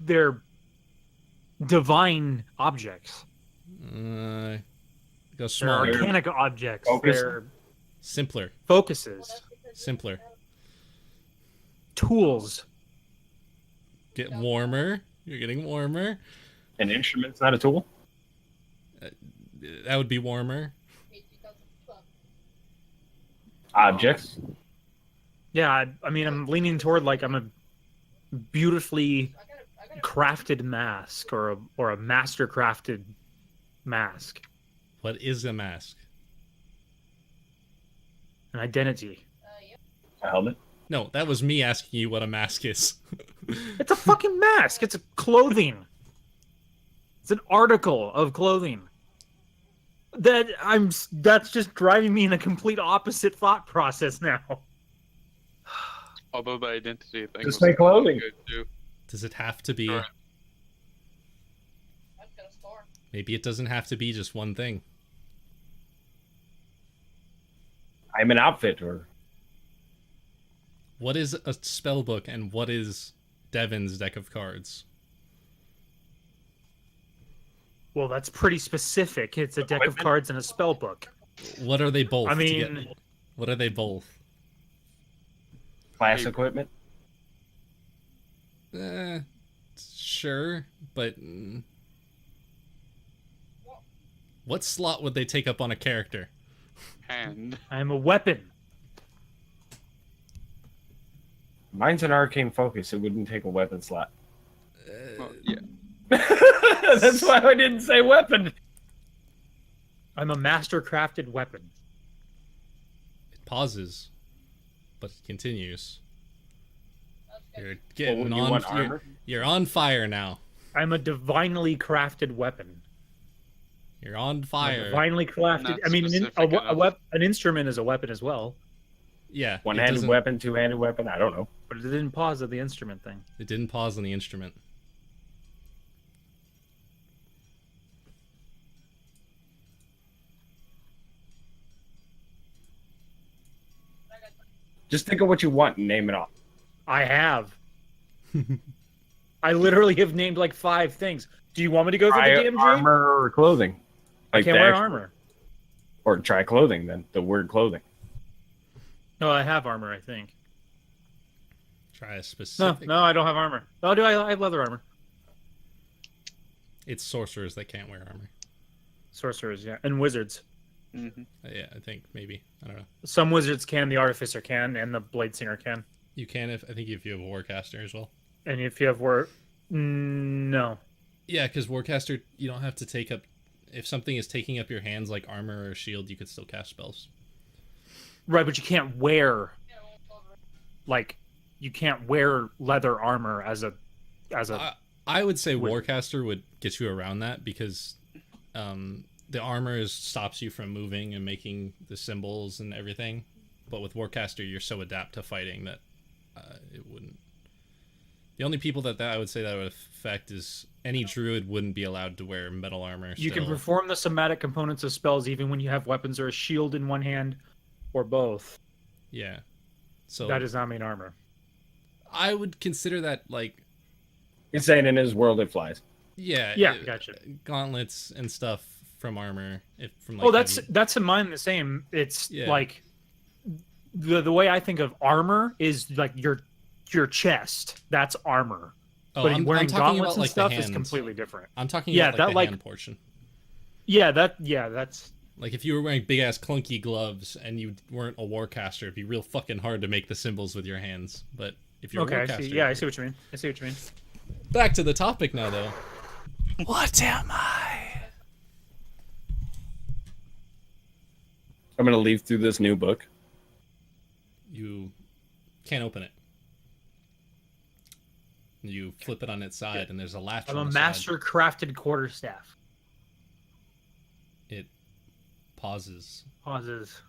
They're divine objects. Go They're smaller. arcanic objects. Focus. They're Simpler. focuses, Simpler. tools. Get warmer. You're getting warmer. An instrument's not a tool. That would be warmer. Objects. Yeah, I mean, I'm leaning toward like I'm a beautifully I gotta crafted mask or a master crafted mask, What is a mask? an identity. yep. A helmet. No, that was me asking you what a mask is. It's a fucking mask. It's a clothing. It's an article of clothing. That's just driving me in a complete opposite thought process now. Although the identity thing Just was say clothing. good too. Does it have to be? Sure. That's gonna score. Maybe it doesn't have to be just one thing. I'm an outfit or What is a spell book and what is Devin's deck of cards? Well, that's pretty specific. It's a deck of Equipment? cards and a spell book. What are they both? I together? mean, What are they both? class Paper. equipment. Sure, but what slot would they take up on a character? Hand. I'm a weapon. Mine's an arcane focus. It wouldn't take a weapon slot. Well, yeah. That's why I didn't say weapon. I'm a master crafted weapon. It pauses, but it continues. That's good. You're Well, getting wouldn't you on. want armor? You're on fire now. I'm a divinely crafted weapon. You're on I'm fire. divinely crafted. Not I mean, specific enough. an instrument is a weapon as well, Yeah. it One-handed doesn't- weapon, two-handed weapon. I don't know. but it didn't pause at the instrument thing. It didn't pause on the instrument. Just think of what you want and name it off. I have. I literally have named like 5 things. Do you want me to go through the DMG? Armor or clothing? I Like can't the wear actual- armor. Or try clothing then. The word clothing. No, I have armor, I think. Try a No, specific. no, I don't have armor. Oh, do I have leather armor? It's sorcerers that can't wear armor. Sorcerers, yeah. And wizards. Yeah, I think maybe. I don't know. Some wizards can, the artificer can, and the blade singer can. You can if I think if you have a warcaster as well. And if you have no. Yeah, because warcaster, you don't have to take up. If something is taking up your hands like armor or shield, you could still cast spells. Right, but you can't wear like you can't wear leather armor as a I would say warcaster would get you around that because the armor stops you from moving and making the symbols and everything. But with warcaster, you're so adapt to fighting that it wouldn't. The only people that I would say that would affect is any druid wouldn't be allowed to wear metal armor. You can still. perform the somatic components of spells even when you have weapons or a shield in one hand or both. Yeah. So That is not main armor. I would consider that like He's saying in his world it flies. Yeah, gotcha. Gauntlets and stuff from armor. If from like that's in mine the same. It's Yeah. like the way I think of armor is like your chest. That's armor. Oh, But I'm wearing talking gauntlets about and like stuff the is hand. completely different. I'm talking Yeah, about like that, the like- hand portion. That's Like if you were wearing big ass clunky gloves and you weren't a warcaster, it'd be real fucking hard to make the symbols with your hands. But if you're okay. a I warcaster, see. Yeah, I see what you mean. Back to the topic now, though. What am I? I'm gonna leaf through this new book. You can't open it. You flip it on its side, and there's a latch. I'm on a the master crafted quarterstaff. Side. It pauses. Pauses.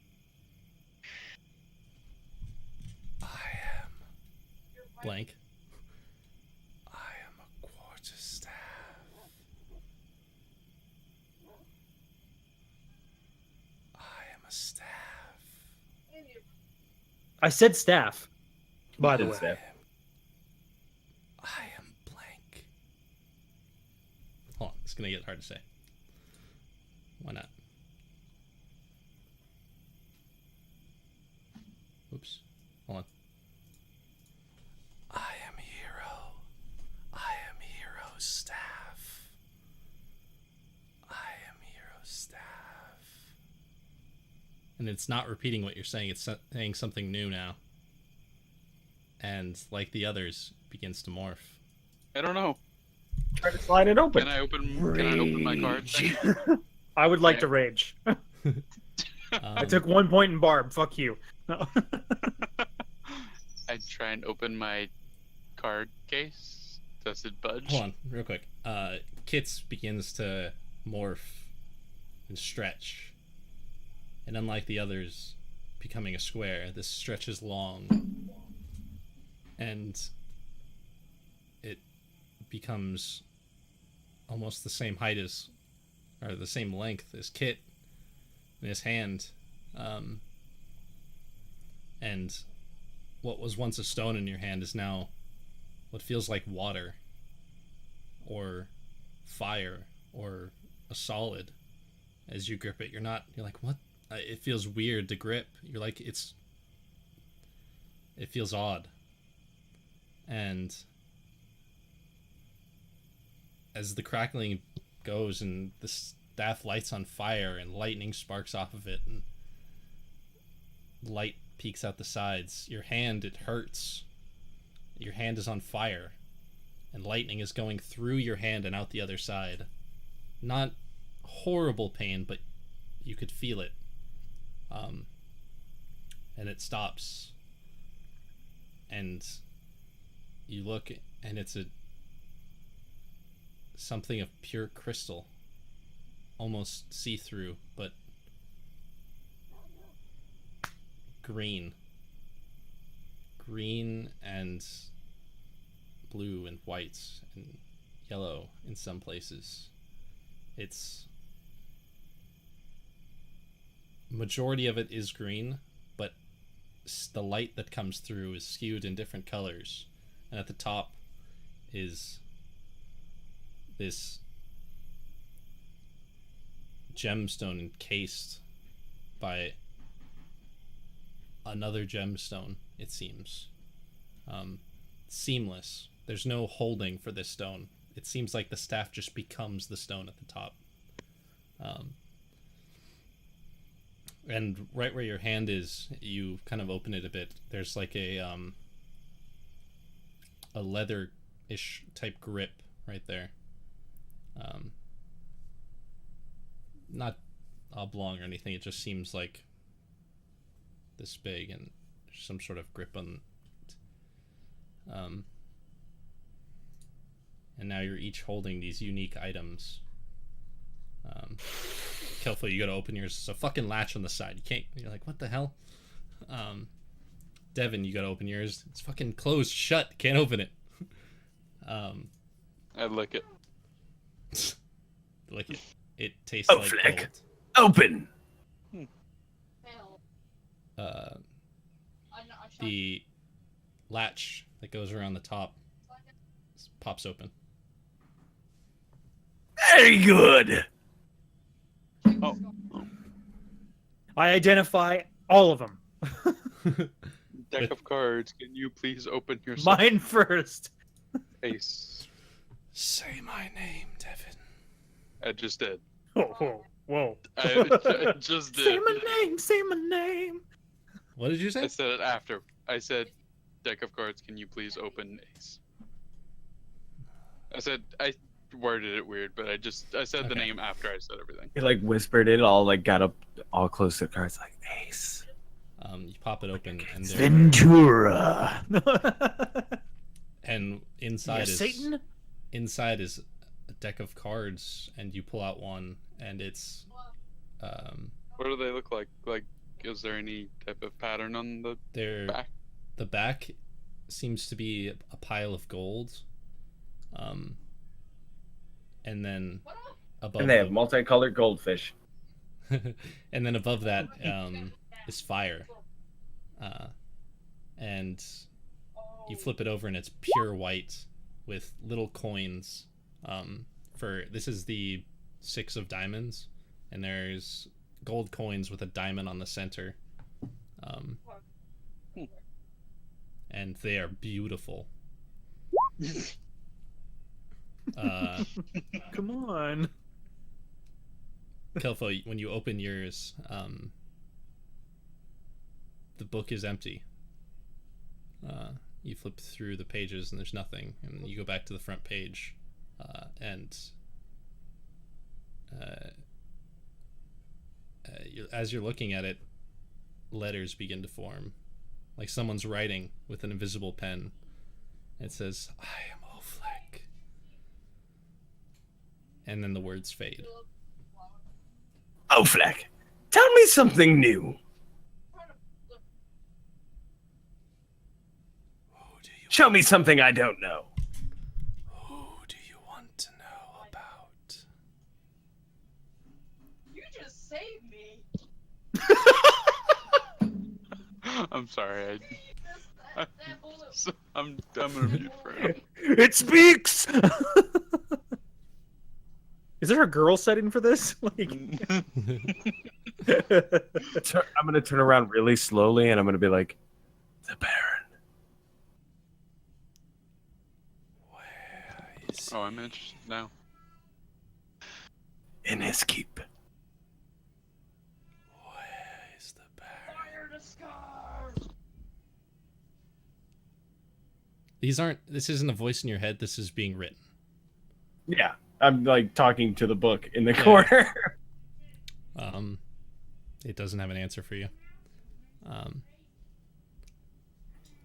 I am blank. I am a quarterstaff. I am a staff. I said staff. By the way. Staff. I am blank. Hold on, it's gonna get hard to say. Why not? Oops. Hold on. I am hero. I am hero staff. I am hero staff. And it's not repeating what you're saying, it's saying something new now. And like the others, begins to morph. I don't know. Try to slide it open. Can I open my card? then? I would like to rage. I took 1 point in Barb. Fuck you. No. I try and open my card case. Does it budge? Hold on, real quick. Kits begins to morph and stretch. And unlike the others becoming a square, this stretches long. And it becomes almost the same height as, or the same length as Kit in his hand. And what was once a stone in your hand is now what feels like water or fire or a solid as you grip it. You're like, what? It feels weird to grip. You're like, it feels odd. And as the crackling goes and the staff lights on fire and lightning sparks off of it and light peeks out the sides, your hand, it hurts. Your hand is on fire and lightning is going through your hand and out the other side. Not horrible pain, but you could feel it. And it stops. And you look and it's something of pure crystal, almost see-through, but green and blue and white and yellow in some places. It's majority of it is green, but the light that comes through is skewed in different colors. And at the top is this gemstone encased by another gemstone, it seems. Seamless. There's no holding for this stone. It seems like the staff just becomes the stone at the top. And right where your hand is, you kind of open it a bit. There's like a leather-ish type grip right there. Not oblong or anything. It just seems like this big, and there's some sort of grip on it. And now you're each holding these unique items. Kelfo, you gotta open yours. It's a fucking latch on the side. You can't. You're like, what the hell? Devin, you gotta open yours. It's fucking closed, shut. Can't open it. I'd lick it. Like it. It tastes like Fleck. gold. Open. The latch that goes around the top pops open. Very good. Oh. I identify all of them. Deck of cards. Can you please open your Mine first. face? Say my name, Devin. I just did. Whoa. I just did. Say my name. Say my name. What did you say? I said it after. I said, deck of cards, can you please open ace? I worded it weird, but I said the name after I said everything. He like whispered it, all like got up all close to the cards, like ace. You pop it open, and Ventura. and inside is Satan. inside is a deck of cards, and you pull out one, and it's What do they look like? Like, is there any type of pattern on the back? The back seems to be a pile of gold, and then above And they have multicolored goldfish. and then above that is fire, and you flip it over and it's pure white with little coins. This is the 6 of diamonds, and there's gold coins with a diamond on the center, and they are beautiful. Come on. Kelfo, when you open yours, the book is empty. You flip through the pages and there's nothing, and you go back to the front page, as you're looking at it, letters begin to form, like someone's writing with an invisible pen. It says, "I am Ofleck," and then the words fade. Oh, Fleck, tell me something new. Show me something I don't know. Who do you want to know about? You just saved me. I'm sorry. I'm gonna mute for now. It speaks. Is there a girl setting for this? Like, I'm gonna turn around really slowly, and I'm gonna be like, "The Baron." Oh, I'm interested now. In his keep. Where is the Baron? Fire the scar. This isn't a voice in your head, this is being written. Yeah, I'm like talking to the book in the corner. It doesn't have an answer for you.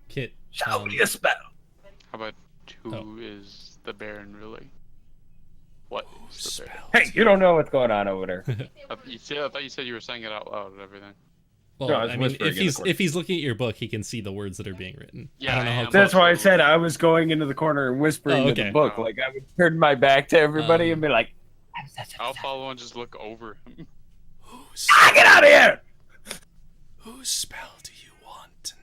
Kit, Show me a spell. How about who is the Baron really? What is the Baron? Hey, you don't know what's going on over there. I thought you said you were saying it out loud and everything. well, No, I was I mean, whispering if in the corner. he's looking at your book, he can see the words that are being written. Yeah, I don't know I how am. close. That's why I said I was going into the corner and whispering Oh, to the okay. book. Like I would turn my back to everybody and be like, I'll follow and just look over him. get out of here! Whose spell do you want to know?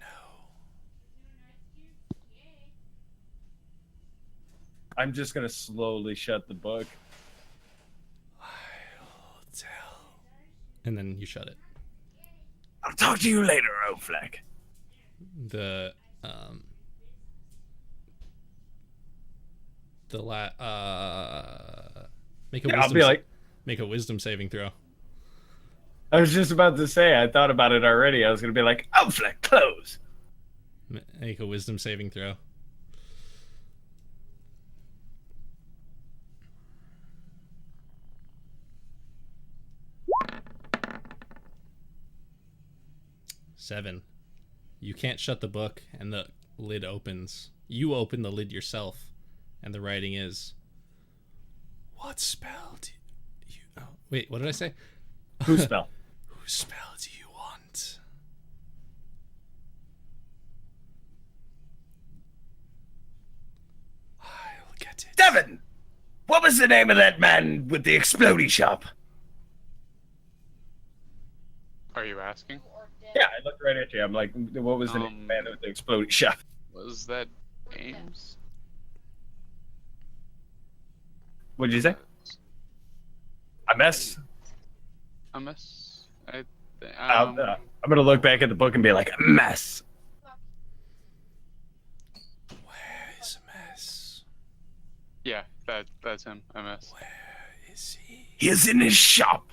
I'm just gonna slowly shut the book. I'll tell. And then you shut it. I'll talk to you later, O'Fleck. The make a Yeah, wisdom I'll be like, make a wisdom saving throw. I was just about to say, I thought about it already. I was gonna be like, O'Fleck, close. Make a wisdom saving throw. Seven. You can't shut the book, and the lid opens. You open the lid yourself, and the writing is, "What spell do you?" Oh, wait, what did I say? Whose spell? Whose spell do you want? I'll get it. Devin! What was the name of that man with the explodey shop? Are you asking? Yeah, I looked right at you. I'm like, what was the name of the man with the explodey shop? Was that Ames? What'd you say? A mess? A mess? I'm gonna look back at the book and be like, a mess. Where is Mess? Yeah, that's him. MS. Where is he? He is in his shop.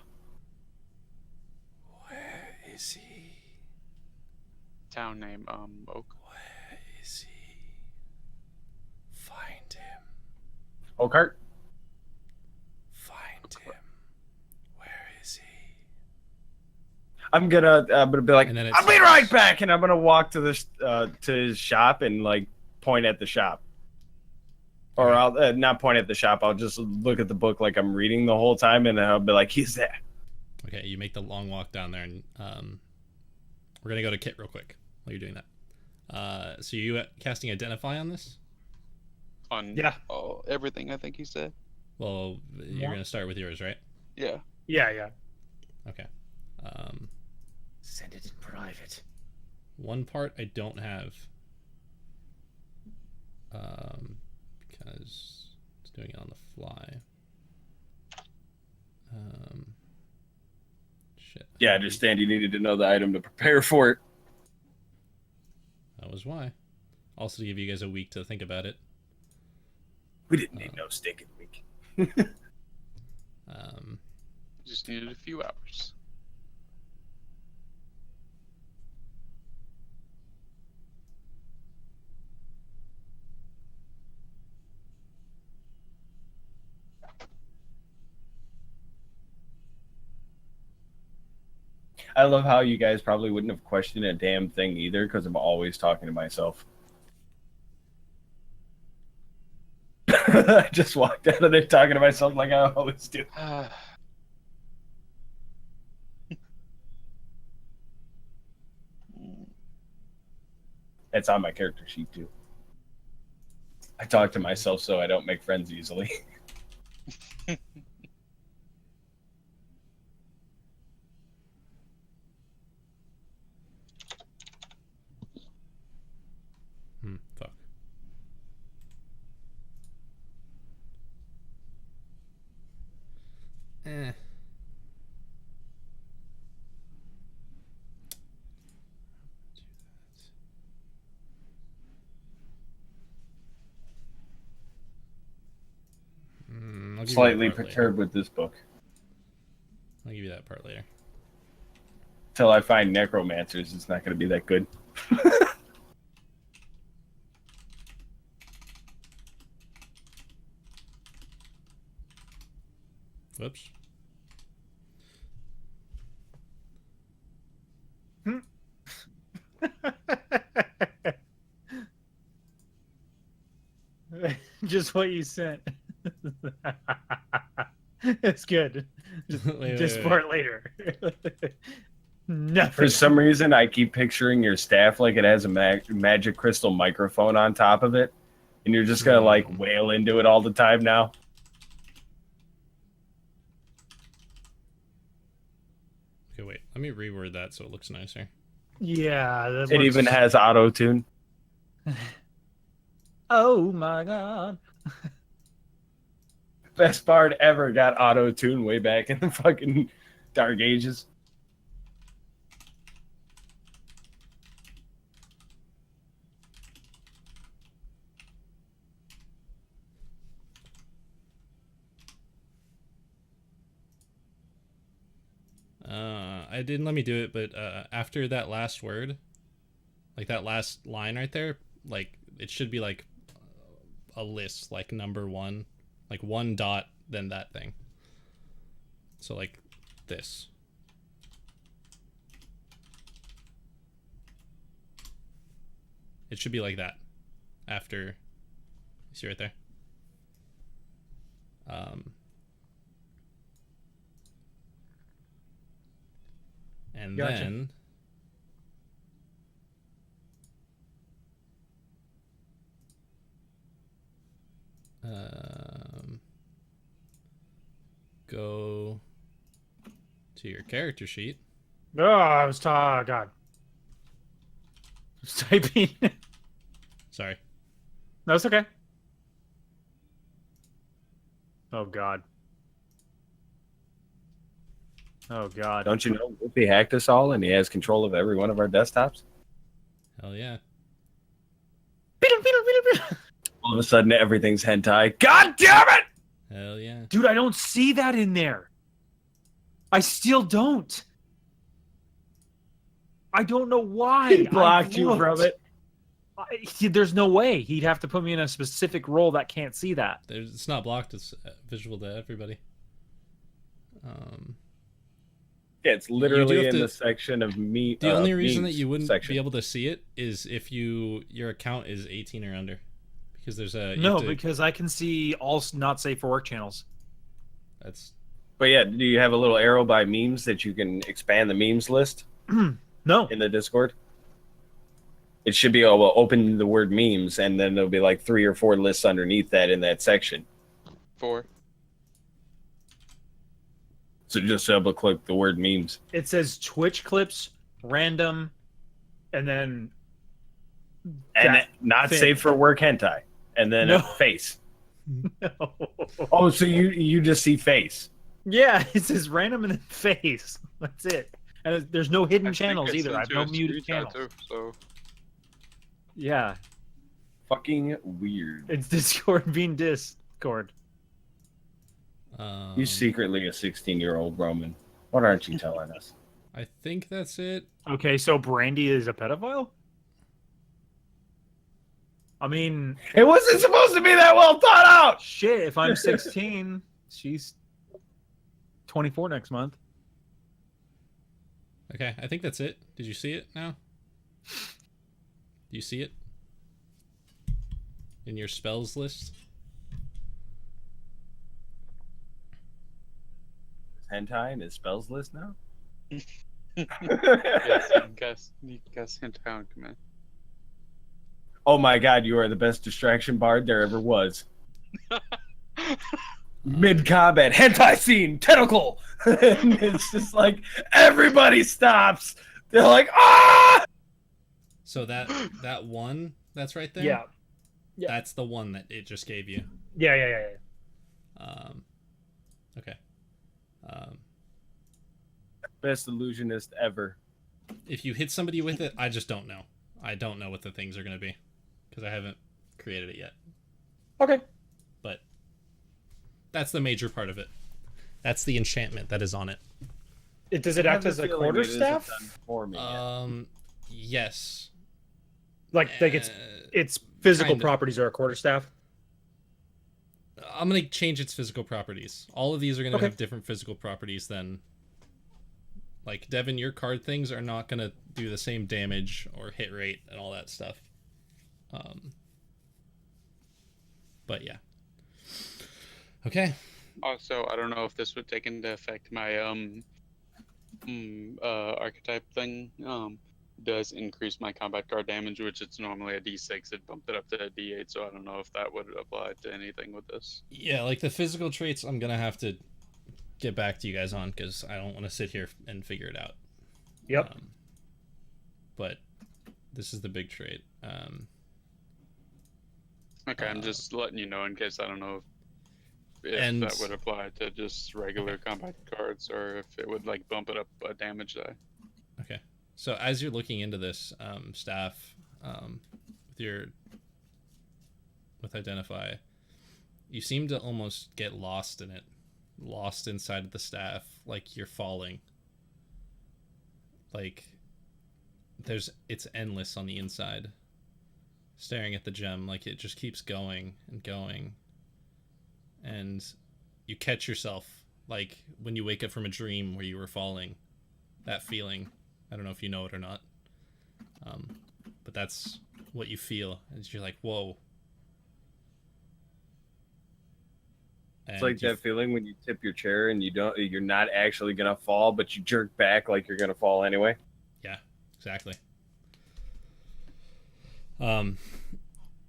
Where is he? Town name, Oak. Where is he? Find him. Oakart? Find him. Where is he? I'm gonna be like, And then it I'll be says- right back, and I'm gonna walk to this to his shop and like point at the shop. Or I'll not point at the shop. I'll just look at the book like I'm reading the whole time, and then I'll be like, he's there. Okay, you make the long walk down there, and we're gonna go to Kit real quick while you're doing that. So you casting Identify on this? On everything I think he said. Well, you're gonna start with yours, right? Yeah. Yeah. Okay. Send it in private. One part I don't have, because it's doing it on the fly. Shit. Yeah, I understand you needed to know the item to prepare for it. That was why. Also, to give you guys a week to think about it. We didn't need no stinking week. Just needed a few hours. I love how you guys probably wouldn't have questioned a damn thing either, because I'm always talking to myself. I just walked out of there talking to myself like I always do. It's on my character sheet too. I talk to myself so I don't make friends easily. Fuck. Eh. I'll give you Slightly that part later. perturbed with this book. I'll give you that part later. Till I find necromancers, it's not going to be that good. Whoops. Just what you sent. It's good. Just for it later. Nothing. For some reason, I keep picturing your staff like it has a magic crystal microphone on top of it, and you're just gonna like wail into it all the time now. Okay, wait. Let me reword that so it looks nicer. Yeah. That It looks- even has auto tune. Oh my god. best bard ever got auto-tuned way back in the fucking Dark Ages. I didn't let me do it, but after that last word, like that last line right there, like it should be like a list, like number 1, like 1 dot, then that thing. So like this. It should be like that. After, see right there. And Gotcha. then go to your character sheet. Oh, I was God. I was typing. Sorry. No, it's okay. Oh God. Oh God. Don't you know Whoopi hacked us all and he has control of every one of our desktops? Hell yeah. All of a sudden, everything's hentai. God damn it! Hell yeah. Dude, I don't see that in there. I still don't. I don't know why. He blocked you from it. There's no way. He'd have to put me in a specific role that can't see that. It's not blocked. It's visible to everybody. Yeah, it's literally in to, the section of me. The only reason that you wouldn't section. be able to see it is if your account is 18 or under, because there's a because I can see all not safe for work channels. That's. But yeah, do you have a little arrow by memes that you can expand the memes list? No. In the Discord, it should be open the word memes, and then there'll be like 3 or 4 lists underneath that in that section. 4. So just double click the word memes. It says Twitch clips, random, and then not thing. safe for work hentai, and then No. a face. No. Oh, so you just see face. Yeah, it says random and then face. That's it. And there's no hidden channels either. I have no muted channels. Too, so. Yeah, Fucking weird. it's Discord being Discord. You secretly a 16-year-old Roman. What aren't you telling us? I think that's it. Okay, so Brandy is a pedophile? I mean, It wasn't supposed to be that well thought out. shit, if I'm 16, she's 24 next month. Okay, I think that's it. Did you see it now? Do you see it in your spells list? Hentai in his spells list now? Yes, you can guess hentai on command. Oh my god, you are the best distraction bard there ever was. Mid-combat, hentai scene, tentacle! And it's just like, everybody stops! They're like, ah! So that one that's right there? Yeah. That's the one that it just gave you. Yeah. Okay. Best illusionist ever. If you hit somebody with it, I just don't know. I don't know what the things are going to be because I haven't created it yet. Okay. But that's the major part of it. That's the enchantment that is on it. Does it act as a quarterstaff? Yes. Like its physical properties are a quarterstaff? I'm going to change its physical properties. All of these are going to have different physical properties than... Like, Devin, your card things are not going to do the same damage or hit rate and all that stuff. But, yeah. Okay. Also, I don't know if this would take into effect my archetype thing. Does increase my combat card damage, which it's normally a D6. It bumped it up to a D8, so I don't know if that would apply to anything with this. Yeah, like the physical traits, I'm going to have to get back to you guys on because I don't want to sit here and figure it out. Yep. But this is the big trait. Okay, I'm just letting you know in case I don't know And- that would apply to just regular combat cards, or if it would like bump it up a damage die. Okay. So as you're looking into this, staff, with identify, you seem to almost get lost in it, lost inside of the staff, like you're falling. Like it's endless on the inside. Staring at the gem, like it just keeps going and going. And you catch yourself, like when you wake up from a dream where you were falling. That feeling, I don't know if you know it or not, but that's what you feel. And you're like, whoa. It's like that feeling when you tip your chair and you're not actually gonna fall, but you jerk back like you're gonna fall anyway. Yeah, exactly.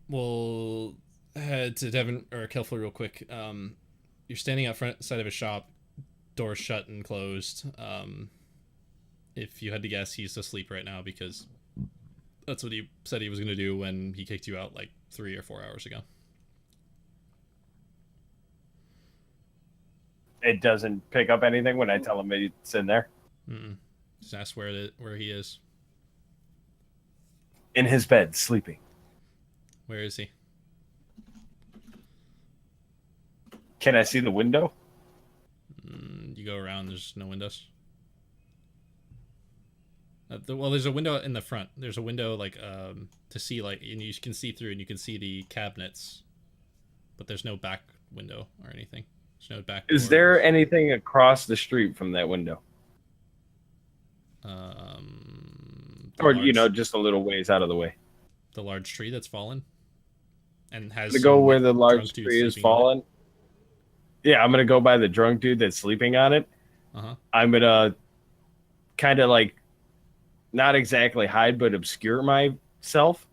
We'll head to Devin or Kelfler real quick. You're standing out front side of a shop, doors shut and closed. If you had to guess, he's asleep right now because that's what he said he was going to do when he kicked you out like 3 or 4 hours ago. It doesn't pick up anything when I tell him it's in there. Just ask where he is. In his bed, sleeping. Where is he? Can I see the window? You go around, there's no windows. Well, there's a window in the front. There's a window like to see, like, and you can see through and you can see the cabinets, but there's no back window or anything. There's no back. Is there anything across the street from that window? Or just a little ways out of the way. The large tree that's fallen and has to go where the drunk large dude tree is sleeping on it. fallen. Yeah, I'm gonna go by the drunk dude that's sleeping on it. I'm gonna kind of like not exactly hide, but obscure myself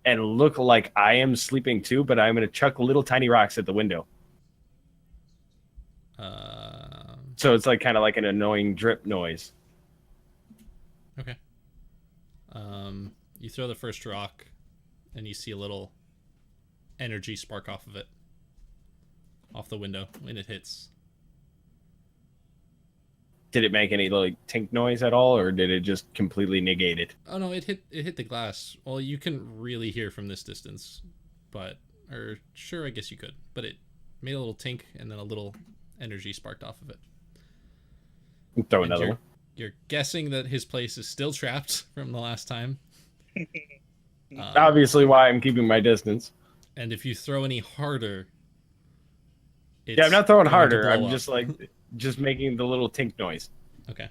and look like I am sleeping too. But I'm gonna chuck little tiny rocks at the window. So it's like kind of like an annoying drip noise. Okay. You throw the first rock, and you see a little energy spark off of it, off the window when it hits. Did it make any like tink noise at all, or did it just completely negate it? Oh no, it hit the glass. Well, you couldn't really hear from this distance, I guess you could. But it made a little tink, and then a little energy sparked off of it. Throw another one. You're guessing that his place is still trapped from the last time. Obviously, why I'm keeping my distance. And if you throw any harder, I'm not throwing harder. I'm up. just making the little tink noise. Okay.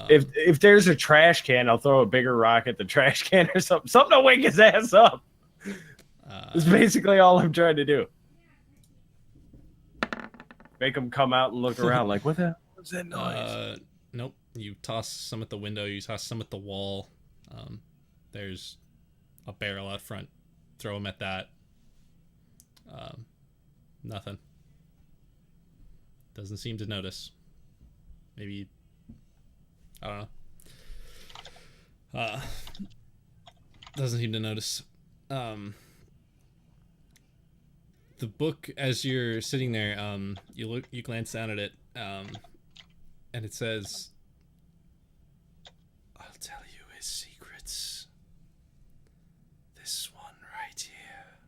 If there's a trash can, I'll throw a bigger rock at the trash can or something. Something to wake his ass up. That's basically all I'm trying to do. Make him come out and look around like, what the hell was that noise? Nope. You toss some at the window. You toss some at the wall. There's a barrel out front. Throw them at that. Nothing. Doesn't seem to notice. Maybe, I don't know. Doesn't seem to notice. The book, as you're sitting there, you glance down at it, and it says, "I'll tell you his secrets. This one right here.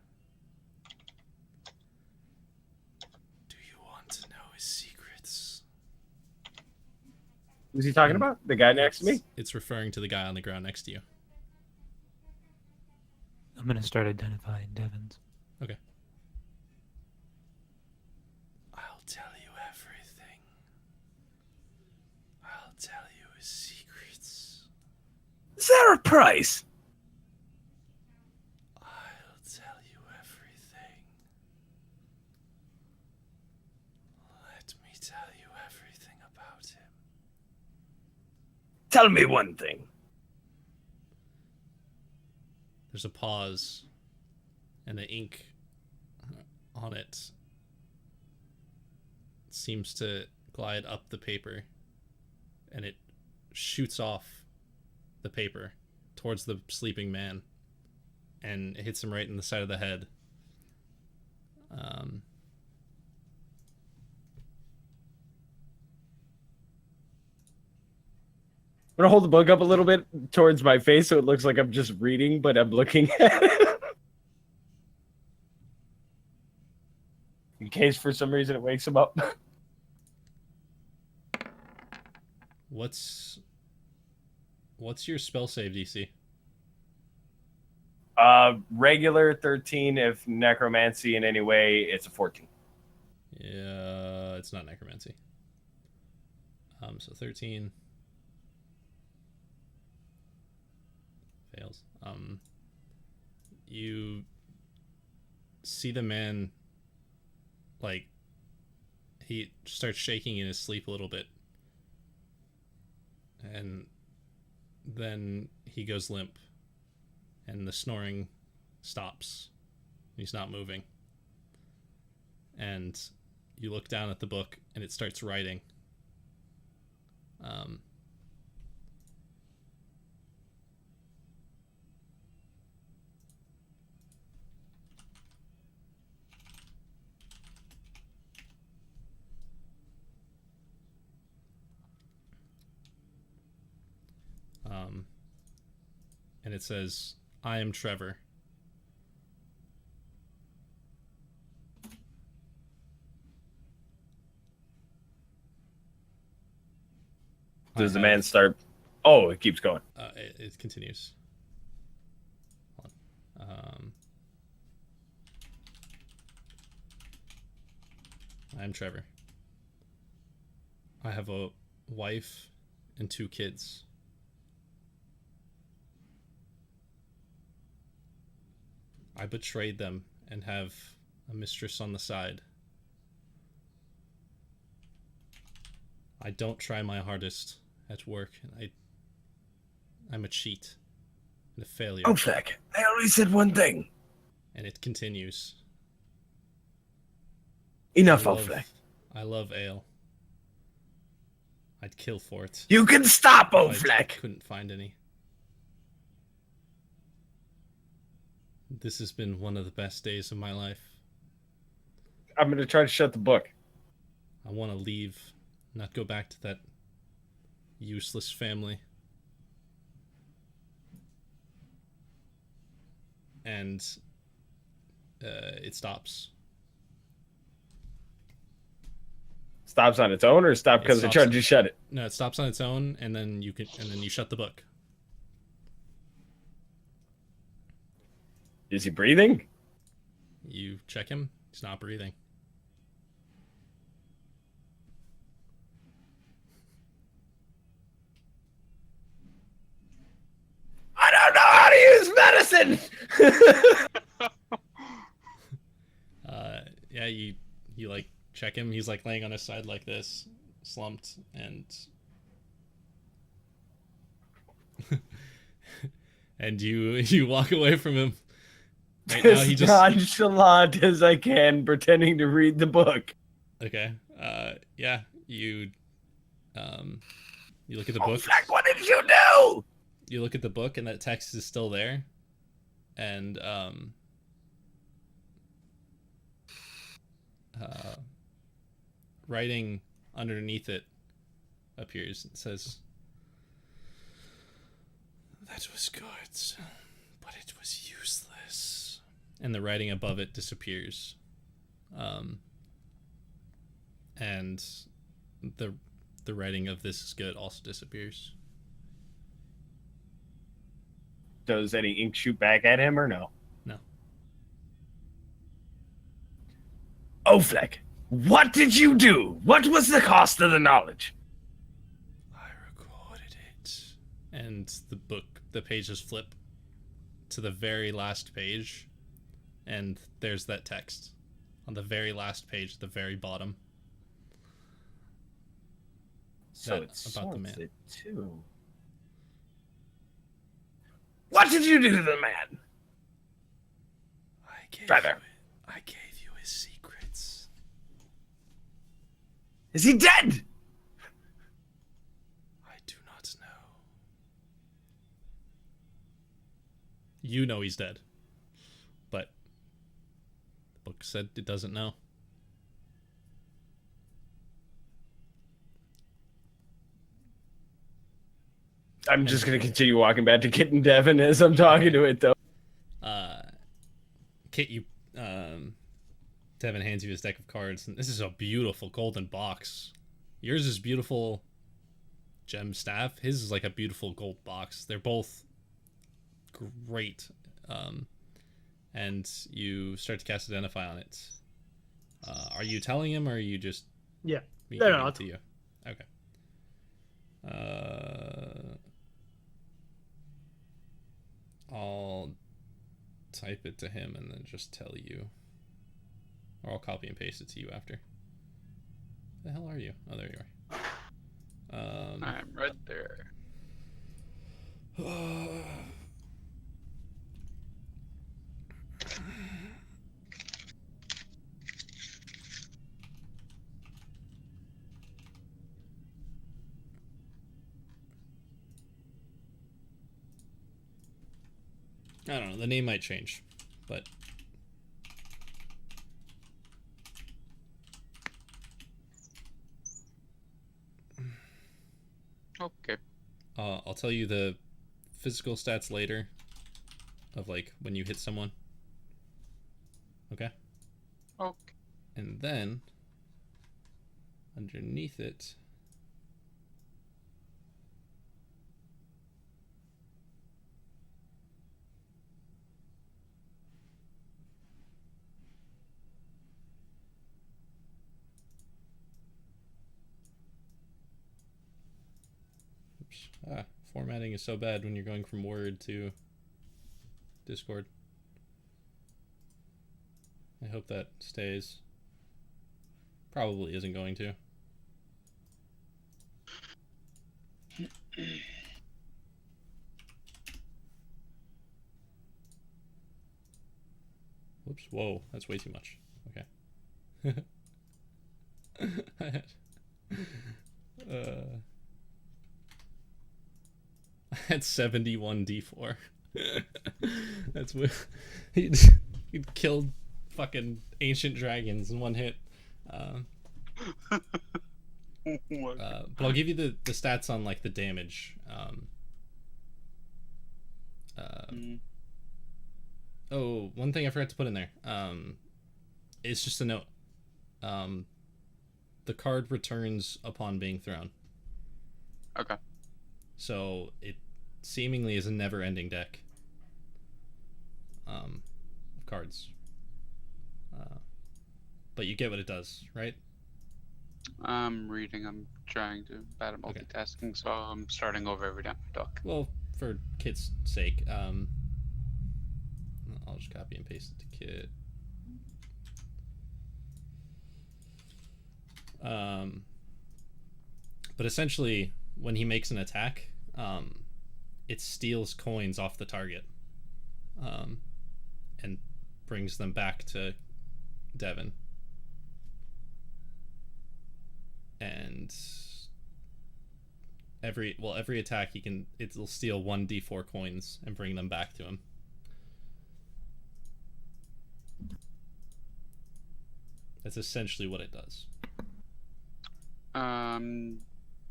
Do you want to know his secrets?" Who's he talking about? The guy next to me? It's referring to the guy on the ground next to you. I'm gonna start identifying Devins. Okay. I'll tell you everything. I'll tell you his secrets. Is there a price? I'll tell you everything. Let me tell you everything about him. Tell me one thing. There's a pause, and the ink on it seems to glide up the paper, and it shoots off the paper towards the sleeping man, and it hits him right in the side of the head. I'm gonna hold the book up a little bit towards my face so it looks like I'm just reading, but I'm looking at it. In case for some reason it wakes him up. What's your spell save DC? Regular 13. If necromancy in any way, it's a 14. Yeah, it's not necromancy. So 13 fails. You see the man, like, he starts shaking in his sleep a little bit, and then he goes limp, and the snoring stops. He's not moving, and you look down at the book, and it starts writing. And it says, "I am Trevor. Does the man start? Oh, it keeps going. It continues. Hold on. I'm Trevor. I have a wife and 2 kids. I betrayed them and have a mistress on the side. I don't try my hardest at work. I'm a cheat and a failure. Oh, fuck. I only said one thing. And it continues. Enough, Ofleck. I love ale. I'd kill for it. You can stop, I Ofleck. couldn't find any. This has been one of the best days of my life. I'm going to try to shut the book. I want to leave, not go back to that useless family. And it stops. Stops on its own, or stop because I tried to shut it? No, it stops on its own, and then you shut the book. Is he breathing? You check him. He's not breathing. I don't know how to use medicine. Yeah, you like check him. He's like laying on his side like this, slumped, and and you walk away from him. Right now, he just nonchalant as I can, pretending to read the book. Okay. Yeah. You look at the book. Flag, what did you do? You look at the book, and that text is still there, and writing underneath it appears. It says, "That was good, but it was useless." And the writing above it disappears. And the writing of "this is good" also disappears. Does any ink shoot back at him or no? No. Ofleck, what did you do? What was the cost of the knowledge? I recorded it. And the pages flip to the very last page, and there's that text on the very last page at the very bottom. So That it's about the man. it too. What did you do to the man? I gave you his secrets. Is he dead? I do not know. You know he's dead. But the book said it doesn't know. I'm just gonna continue walking back to Kit and Devin as I'm talking to it, though. Kit, Devin hands you his deck of cards, and this is a beautiful golden box. Yours is beautiful gem staff. His is like a beautiful gold box. They're both great. And you start to cast Identify on it. Are you telling him, or are you just... Yeah. me No, giving I'll it to you? Okay. I'll type it to him and then just tell you. Or I'll copy and paste it to you after. The hell are you? Oh, there you are. I'm right there. I don't know. The name might change, but Okay. I'll tell you the physical stats later of like when you hit someone. Okay? Okay. And then underneath it, formatting is so bad when you're going from Word to Discord. I hope that stays. Probably isn't going to. Whoops, whoa, that's way too much. Okay. I had 71 D4. That's what he'd killed fucking ancient dragons in one hit. But I'll give you the stats on like the damage. Oh, one thing I forgot to put in there. It's just a note. The card returns upon being thrown. Okay. So it seemingly is a never-ending deck of cards. But you get what it does, right? I'm reading. I'm trying to bad at multitasking, so I'm starting over every time I talk. Well, for Kit's sake, I'll just copy and paste it to Kit. But essentially, when he makes an attack, it steals coins off the target, and brings them back to Devin. And every attack it'll steal 1d4 coins and bring them back to him. That's essentially what it does.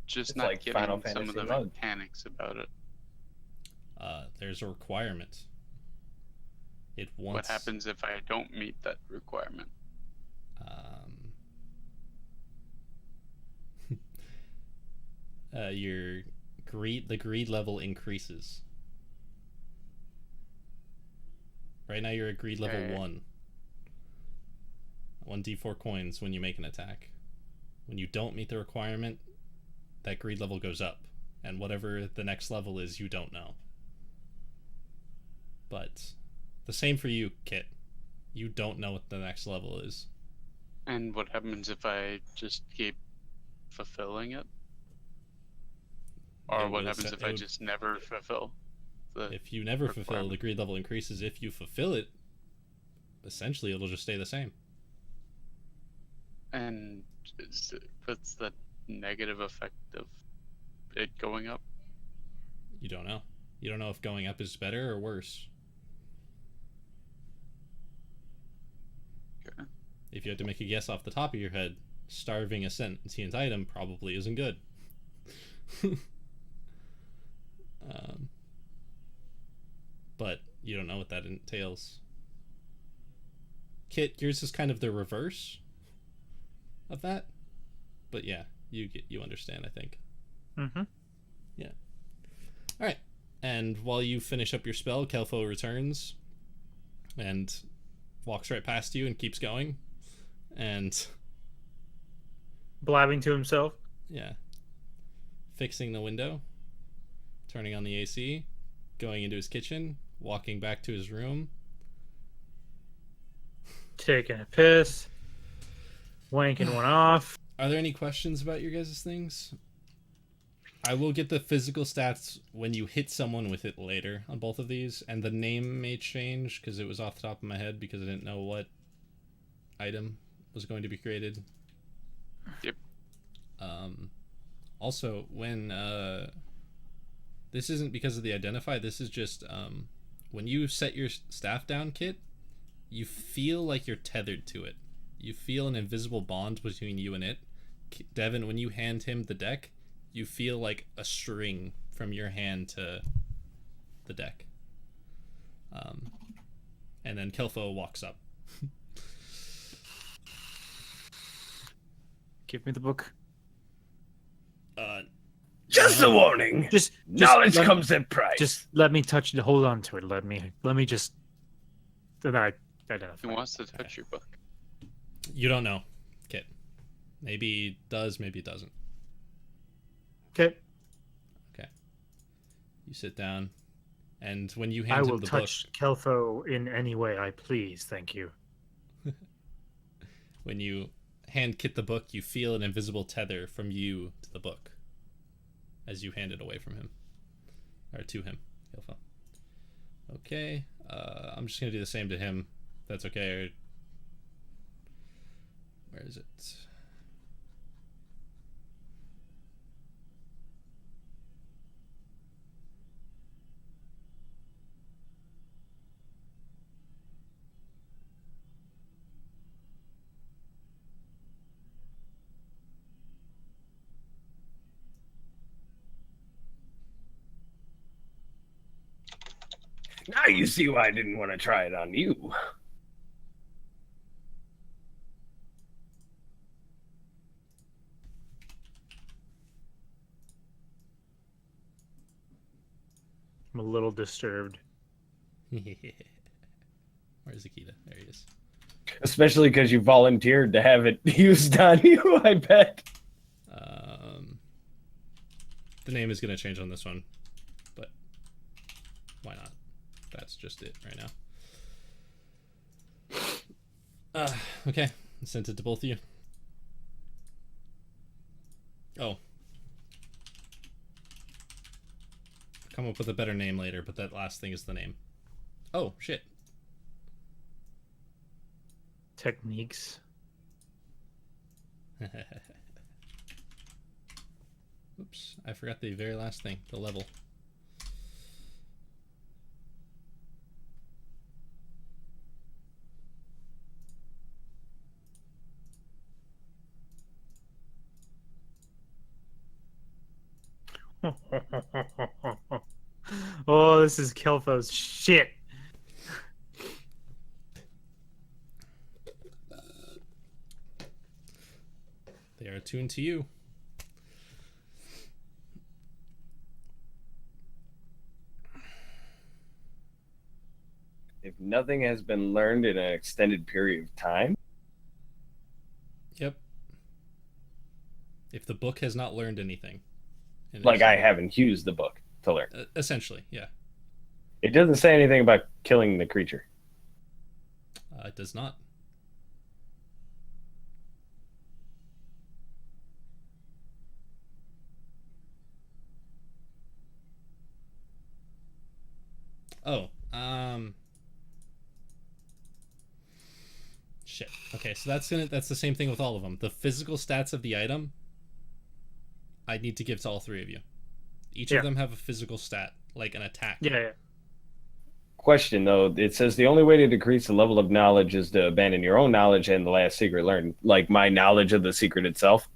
Just It's not like getting Final some of the Fantasy mode. mechanics about it. There's a requirement. It wants... What happens if I don't meet that requirement? The greed level increases. Right now you're at greed level 1. 1d4 coins when you make an attack. When you don't meet the requirement, that greed level goes up. And whatever the next level is, you don't know. But the same for you, Kit. You don't know what the next level is. And what happens if I just keep fulfilling it? Or what happens if I just never fulfill the... If you never fulfill, the greed level increases. If you fulfill it, essentially it'll just stay the same. And what's the negative effect of it going up? You don't know. You don't know if going up is better or worse. Okay. If you had to make a guess off the top of your head, starving a sentient item probably isn't good. you don't know what that entails. Kit, yours is kind of the reverse of that, but yeah, you understand, I think. Mm-hmm. Yeah. All right. And while you finish up your spell, Kelfo returns and walks right past you and keeps going. And Blabbing to himself. yeah, fixing the window, turning on the AC, going into his kitchen, walking back to his room. Taking a piss. Wanking one off. Are there any questions about your guys' things? I will get the physical stats when you hit someone with it later on both of these, and the name may change because it was off the top of my head because I didn't know what item was going to be created. Yep. Also, when this isn't because of the identify, this is just when you set your staff down, Kit, you feel like you're tethered to it. You feel an invisible bond between you and it. Devin, when you hand him the deck, you feel like a string from your hand to the deck. And then Kelfo walks up. Give me the book. Just a warning. Just Knowledge let- comes at price. Just let me touch it. Hold on to it. Let me just. Then I He identify. wants to touch your book. You don't know, Kit. Maybe it does, maybe it doesn't. Okay. You sit down, and when you I hand him will the touch Kelfo in any way I please. Thank you. book, when you hand Kit the book, you feel an invisible tether from you to the book as you hand it away from him. Or to him, Kelfo. Okay, I'm just going to do the same to him. That's okay. Or... Where is it? Now you see why I didn't want to try it on you. I'm a little disturbed. Where's Akita? There he is. Especially because you volunteered to have it used on you, I bet. The name is going to change on this one, but why not? That's just it right now. Okay, I sent it to both of you. Oh. Come up with a better name later, but that last thing is the name. Oh, shit. Techniques. Oops, I forgot the very last thing, the level. Oh, this is Kelfo's shit. They are attuned to you. If nothing has been learned in an extended period of time, Yep. If the book has not learned anything. like I haven't used the book to learn. Essentially, yeah. It doesn't say anything about killing the creature. It does not. Oh, shit. Okay, so that's the same thing with all of them. The physical stats of the item, I need to give to all three of you. Each of them have a physical stat, like an attack. Yeah. Question though, it says the only way to decrease the level of knowledge is to abandon your own knowledge and the last secret learned. Like my knowledge of the secret itself.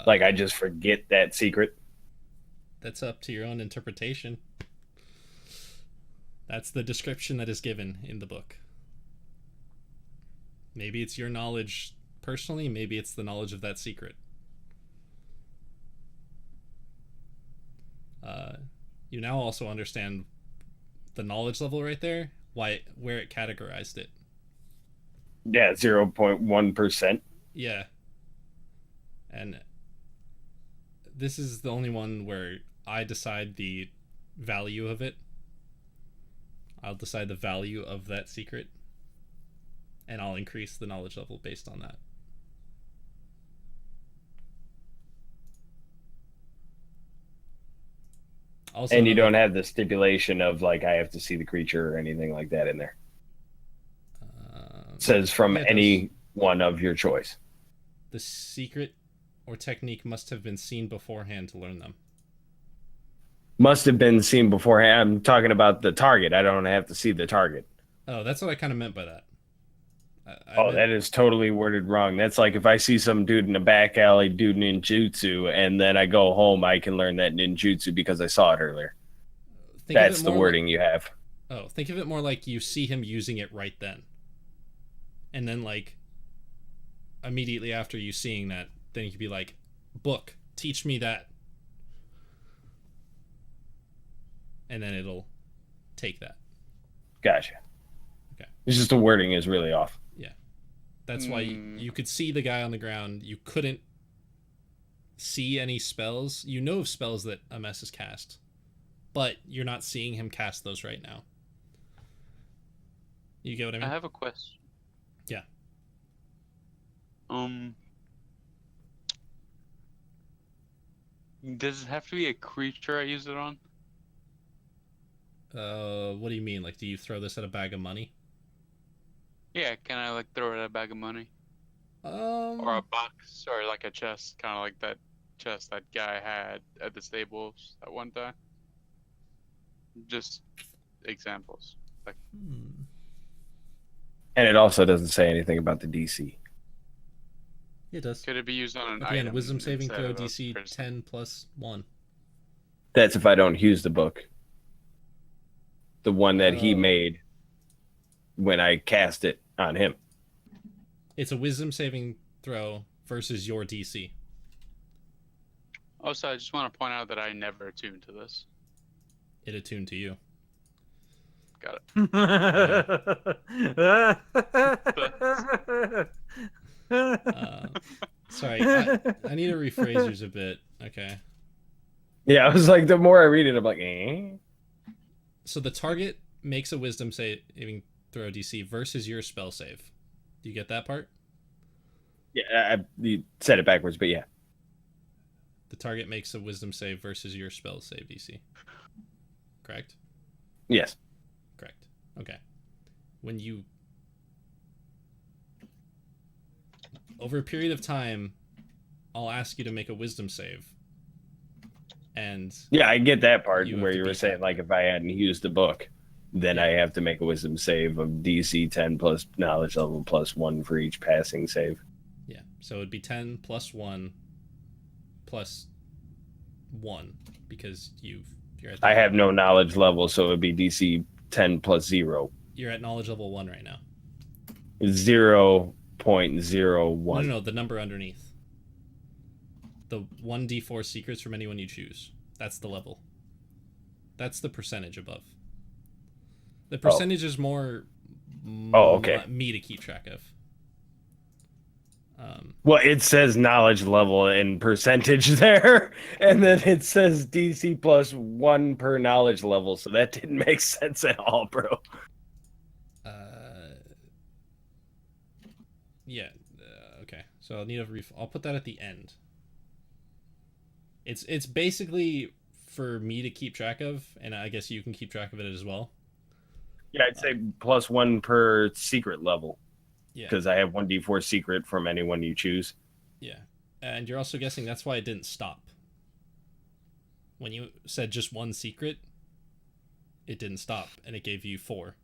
Like I just forget that secret. That's up to your own interpretation. That's the description that is given in the book. Maybe it's your knowledge personally, maybe it's the knowledge of that secret. You now also understand the knowledge level right there, where it categorized it. Yeah, 0.1%. Yeah. And this is the only one where I decide the value of it. I'll decide the value of that secret, and I'll increase the knowledge level based on that. Also, And you don't have the stipulation of like I have to see the creature or anything like that in there. It says from any one of your choice. The secret or technique must have been seen beforehand to learn them. Must have been seen beforehand. I'm talking about the target. I don't have to see the target. Oh, that's what I kind of meant by that. That is totally worded wrong. That's like if I see some dude in a back alley do ninjutsu and then I go home, I can learn that ninjutsu because I saw it earlier. That's the wording you have. Oh, think of it more like you see him using it right then. And then, like, immediately after you seeing that, then you could be like, book, teach me that. And then it'll take that. Gotcha. Okay. It's just the wording is really off. Yeah. That's why you could see the guy on the ground. You couldn't see any spells. You know of spells that a mess is cast, but you're not seeing him cast those right now. You get what I mean? I have a question. Yeah. Does it have to be a creature I use it on? What do you mean? Like, do you throw this at a bag of money? Yeah, can I like throw it at a bag of money? Or a box, or like a chest, kind of like that chest that guy had at the stables at one time? Just examples. Like, And it also doesn't say anything about the DC. It does. could it be used on an Again, item? wisdom saving instead throw of a DC person? 10 plus 1. That's if I don't use the book. The one that he made when I cast it on him. It's a wisdom saving throw versus your DC. Also, I just want to point out that I never attuned to this. It attuned to you. Got it. Sorry, I need to rephrase yours a bit. Okay. Yeah, I was like, the more I read it, I'm like, eh? So the target makes a wisdom saving throw DC versus your spell save. Do you get that part? Yeah, you said it backwards, but yeah. The target makes a wisdom save versus your spell save DC. Correct? Yes. Correct. Okay. When you... Over a period of time, I'll ask you to make a wisdom save. And... Yeah, I get that part You where have to you were beat saying, that. like, if I hadn't used the book, then I have to make a wisdom save of DC 10 plus knowledge level plus 1 for each passing save. Yeah. So it'd be 10 plus 1 plus 1 because you're at I have no knowledge level, so it would be DC 10 plus 0. You're at knowledge level 1 right now. 0.01. No, the number underneath. The 1d4 secrets from anyone you choose. That's the level. That's the percentage above. The percentage is more okay. Me to keep track of. Well, it says knowledge level and percentage there, and then it says DC plus 1 per knowledge level, so that didn't make sense at all, bro. Yeah. Okay. So I'll need I'll put that at the end. It's basically for me to keep track of, and I guess you can keep track of it as well. Yeah, I'd say plus 1 per secret level. Yeah. Because I have 1d4 secret from anyone you choose. Yeah. And you're also guessing that's why it didn't stop. When you said just one secret, it didn't stop, and it gave you 4.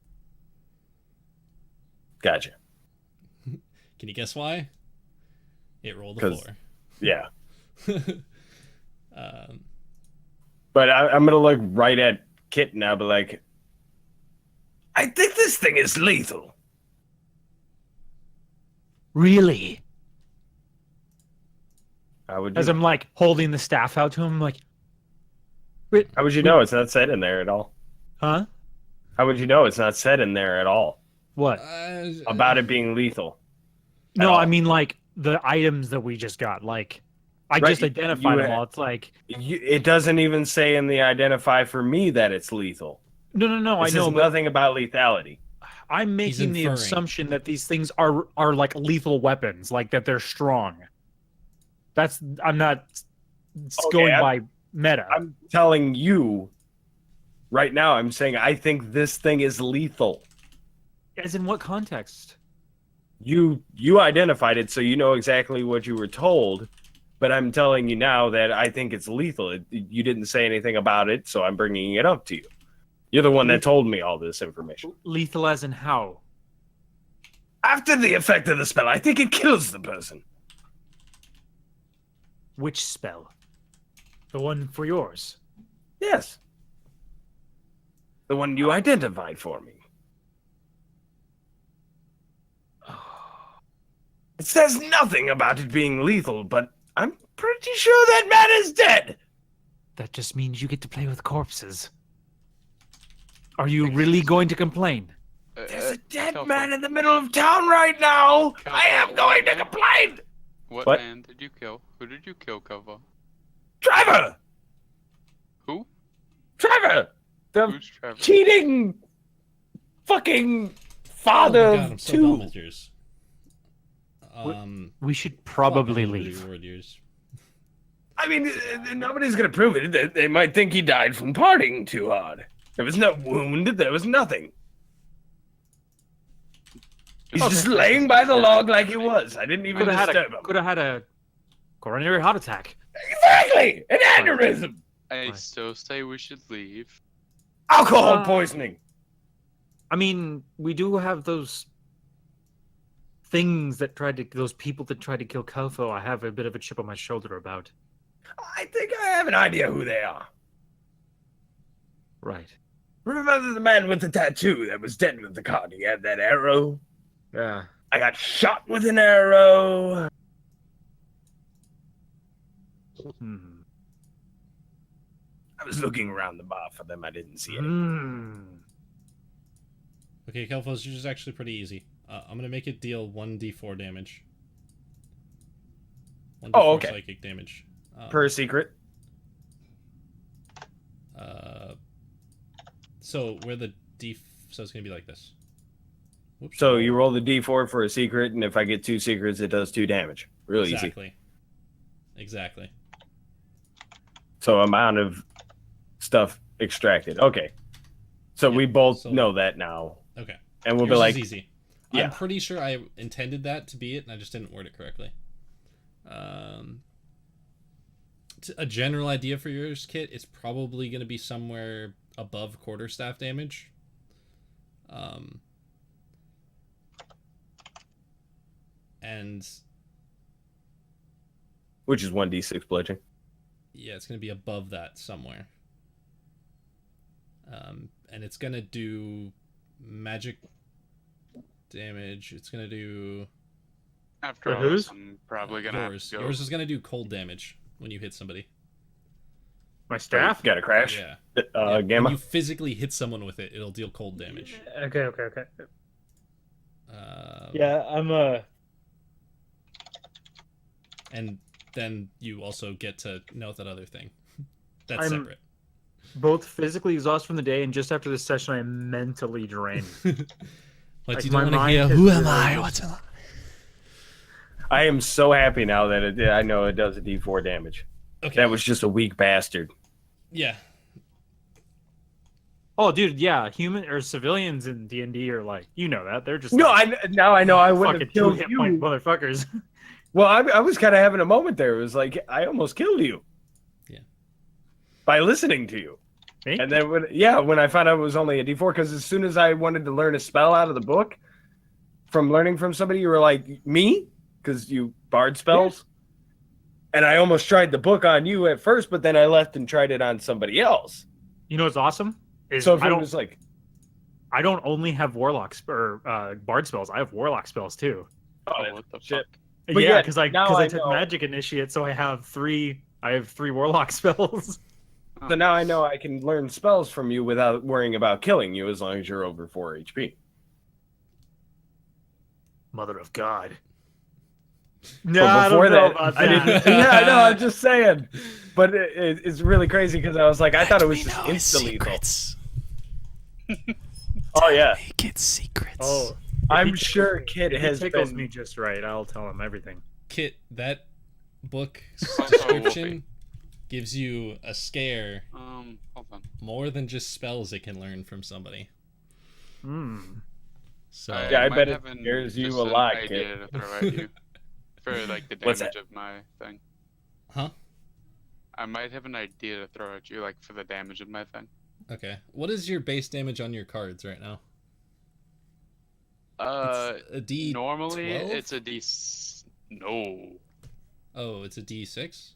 Gotcha. Can you guess why? It rolled a 4. Yeah. um, But I'm going to look right at Kit now, but like, I think this thing is lethal. Really? How would As you? I'm like holding the staff out to him, like, How would you know it's not said in there at all? huh? How would you know it's not said in there at all What? about it being lethal? No, all. I mean like the items that we just got. Like, I Right, just identified you- them all. It's like, It doesn't even say in the identify for me that it's lethal. no. It I says know, but nothing about lethality. I'm making the inferring. assumption that these things are like lethal weapons, like that they're strong. I'm not going by meta. I'm telling you right now, I'm saying I think this thing is lethal. As in what context? You identified it, so you know exactly what you were told. But I'm telling you now that I think it's lethal. You didn't say anything about it, so I'm bringing it up to you. You're the one that told me all this information. Lethal as in how? After the effect of the spell, I think it kills the person. Which spell? The one for yours. Yes. The one you identified for me. It says nothing about it being lethal, but I'm pretty sure that man is dead. That just means you get to play with corpses. Are you really going to complain? There's a dead Kelso. man in the middle of town right now. Kelso, I am going to what man? complain. What What? man did you kill? Who did you kill, Kova? Trevor! Who? Trevor! The Who's Trevor? cheating fucking father Oh my God, I'm of so done two. with yours. We should probably fuck, I need to leave. reword yours. I mean, nobody's gonna prove it. They might think he died from partying too hard. There was no wound. There was nothing. He's Okay. just laying by the log like he was. I didn't even Could have disturb him. had a coronary heart attack. Exactly! An aneurysm! I Right. still say we should leave. Alcohol poisoning! I mean, we do have those those people that tried to kill Kofo. I have a bit of a chip on my shoulder about. I think I have an idea who they are. Right. Remember the man with the tattoo that was dead with the card? He had that arrow. Yeah. I got shot with an arrow. Hmm. I was looking around the bar for them. I didn't see it. Hmm. Okay, Kelfos, yours is actually pretty easy. I'm gonna make it deal 1d4 damage. 1d4 Oh, okay. psychic damage. Per secret. So where the so it's gonna be like this. Whoops. So you roll the d4 for a secret, and if I get 2 secrets, it does 2 damage. Real easy. Exactly. So amount of stuff extracted. Okay. So Yeah, we both so- know that now. Okay. And we'll Yours be like, is easy. yeah. I'm pretty sure I intended that to be it, and I just didn't word it correctly. A general idea for yours, Kit, is probably going to be somewhere above quarterstaff damage. And which is 1d6 bludgeoning. yeah, it's going to be above that somewhere. And it's going to do magic damage. It's going to do After For all whose? this, I'm probably gonna have yours. to go. Yours is going to do cold damage when you hit somebody. My staff? Got a crash. Yeah. Yeah, When Gamma. you physically hit someone with it, it'll deal cold damage. Okay. Um, Yeah, I'm And then you also get to know that other thing. That's I'm- separate. both physically exhausted from the day, and just after this session, I'm mentally drained. Like, Like, you my don't want to mind hear, has who am really I? just- What's up? I am so happy now that I know it does a d4 damage. Okay. That was just a weak bastard. Yeah. Oh, dude, yeah, human or civilians in D&D are like, you know that they're just No, like, now I know I wouldn't fucking have killed 2 hit you. point motherfuckers. Well, I was kind of having a moment there. It was like I almost killed you. Yeah. By listening to you. Me? And then when I found out it was only a d4, because as soon as I wanted to learn a spell out of the book, from learning from somebody, you were like, me? Because you bard spells? And I almost tried the book on you at first, but then I left and tried it on somebody else. You know what's awesome? Is So if I it don't was like, I don't only have warlock or bard spells. I have warlock spells too. Oh, what the shit. fuck? But Yeah, yeah, because I now I took know. magic initiate, so I have three warlock spells. So now I know I can learn spells from you without worrying about killing you as long as you're over 4 HP. Mother of God. But No, I before don't know that, about I that. didn't. Yeah, I know. I'm just saying. But it's really crazy because I was like, I thought it was just know his insta lethal. secrets. Oh yeah, Kid's secrets. Oh, I'm sure Kid if he has tickles been. me just right, I'll tell him everything. Kit, that book Also, description gives you a scare Hold on. more than just spells it can learn from somebody. Hmm. So Yeah, I might bet it have scares you just a an lot, idea Kit. to throw at you for like the What's damage that? of my thing. Huh? I might have an idea to throw at you, like for the damage of my thing. Okay. What is your base damage on your cards right now? It's a D. Normally 12? it's a D. No. Oh, it's a D6.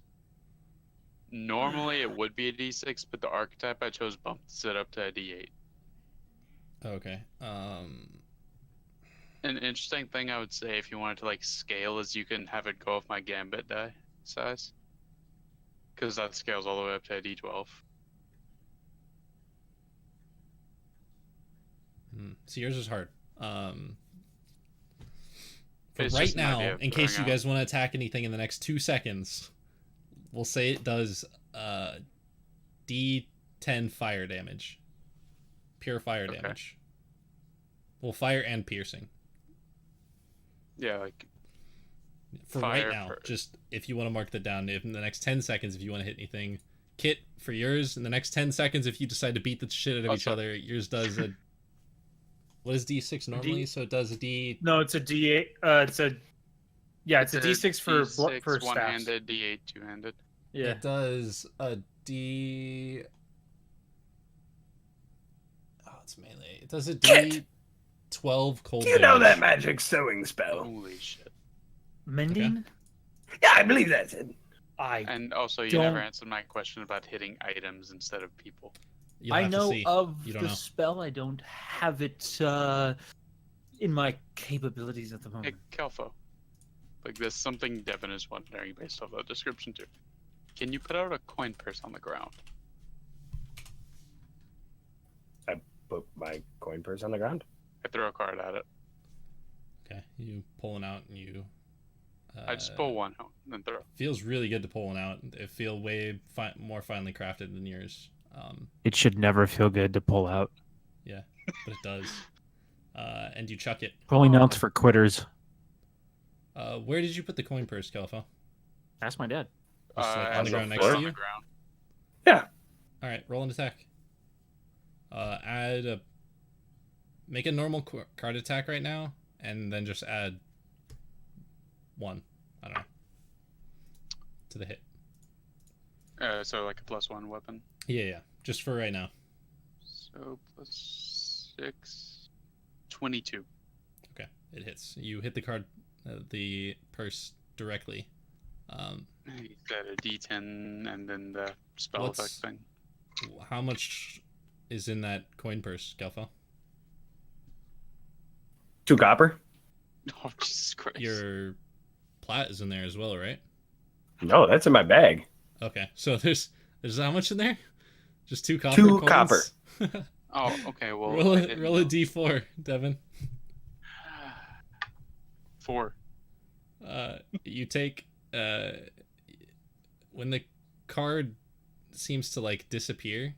Normally it would be a D6, but the archetype I chose bumps it up to a D8. Okay. An interesting thing I would say if you wanted to like scale is you can have it go off my gambit die size, because that scales all the way up to a D12. So yours is hard. For It's right just an idea now, of in case you throwing guys want to attack anything in the next 2 seconds, we'll say it does D10 fire damage. Pure fire Okay. damage. Well, fire and piercing. Yeah, like For Fire right now, for- just if you want to mark that down, if in the next 10 seconds, if you want to hit anything. Kit, for yours, in the next 10 seconds, if you decide to beat the shit out of each Also- other, yours does a... What is D6 normally? So it does a D... No, it's a D8. It's a D6 for D6 for staffs. one-handed, D8 two-handed. Yeah. It does a D... Oh, it's melee. It does a Kit! D12 cold Do you know damage. that magic sewing spell? Holy shit! Mending. Yeah, I believe that's it. I And also, you Don't- never answered my question about hitting items instead of people. You'll I have to know see. of You the don't know. spell. I don't have it in my capabilities at the Hey, moment. Kelfo. Like, there's something Devin is wondering based off that description too. Can you put out a coin purse on the ground? I put my coin purse on the ground. I throw a card at it. Okay, you pull one out and you... I just pull one out and then throw. Feels really good to pull one out. It feel way more finely crafted than yours. It should never feel good to pull out. Yeah, but it does. And you chuck it. Pulling out's for quitters. Where did you put the coin purse, Kelfo? Ask my dad. Just like on as the a ground next floor to on you? the ground. Yeah. All right, roll an attack. Make a normal card attack right now, and then just add 1. I don't know. To the hit. So like a +1 weapon. Yeah. Just for right now. So +6, 22. Okay, it hits. You hit the card, the purse directly. You got a D10 and then the spell What's- effect thing. How much is in that coin purse, Galfo? 2 copper? Oh Jesus Christ! Your plat is in there as well, right? No, that's in my bag. Okay, so there's how much in there? Just 2 copper. 2 coins? copper. Oh, okay. Well, roll I a didn't roll a know. d4, Devin. 4. You take when the card seems to like disappear,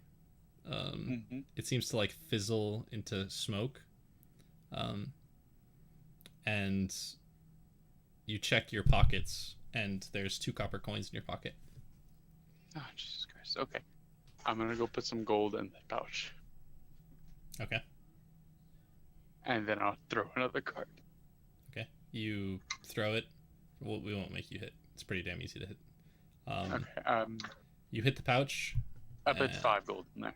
Mm-hmm. it seems to like fizzle into smoke, and you check your pockets, and there's 2 copper coins in your pocket. Oh Jesus Christ! Okay, I'm gonna go put some gold in the pouch, Okay. and then I'll throw another card. Okay. You throw it. Well, we won't make you hit. It's pretty damn easy to hit. Okay. You hit the pouch. I put 5 gold in there.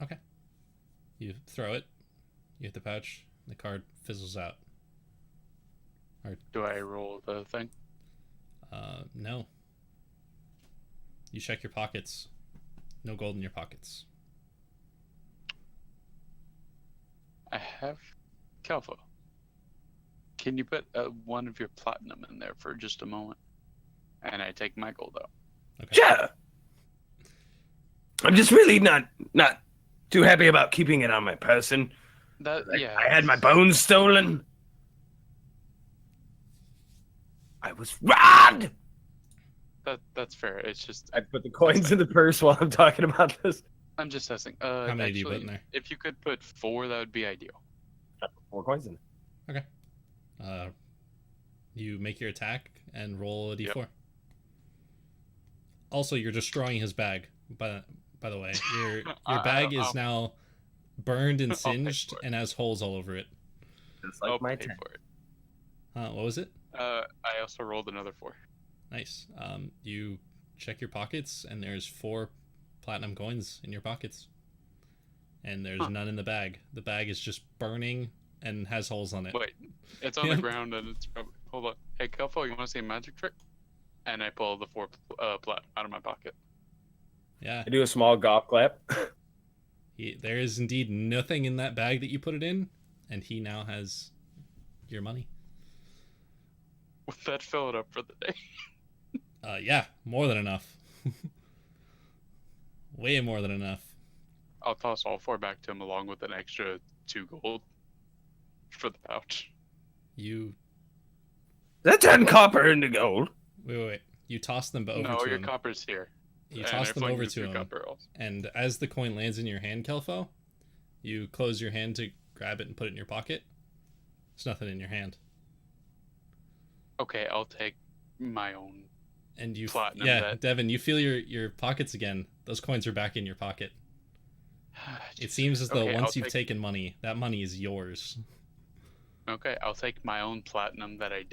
Okay. You throw it. You hit the pouch. The card fizzles out. Do I roll the thing? No. You check your pockets. No gold in your pockets. I have Kelfo. Can you put one of your platinum in there for just a moment? And I take my gold out. Okay. Sure. I'm just really not too happy about keeping it on my person. I had my bones stolen. I was robbed. That's fair. It's just I put the coins in the purse while I'm talking about this. I'm just testing. How many do you put in there? If you could put 4, that would be ideal. I put 4 coins in. Okay. You make your attack and roll a d4. Yep. Also, you're destroying his bag. By the way, your bag is now burned and singed and has holes all over it. Just like my tent. For it. What was it? I also rolled another 4. Nice. You check your pockets, and there's 4 platinum coins in your pockets. And there's none in the bag. The bag is just burning and has holes on it. Wait, it's on the ground and it's probably... Hold on. Hey, Kelfo, you want to see a magic trick? And I pull the 4 plat out of my pocket. Yeah. I do a small golf clap. There is indeed nothing in that bag that you put it in, and he now has your money. Would that fill it up for the day? Yeah, more than enough. Way more than enough. I'll toss all 4 back to him along with an extra 2 gold for the pouch. That 10 copper into gold. Wait. You toss them over No, to your him. copper's here. You And toss I them fling over the to 2 him, copper also. and as the coin lands in your hand, Kelfo, you close your hand to grab it and put it in your pocket. There's nothing in your hand. Okay, I'll take my own. And you, Platinum yeah, bet. Devin, you feel your pockets again. Those coins are back in your pocket. It seems as though Okay, once I'll you've take- taken money, that money is yours. Okay, I'll take my own platinum that I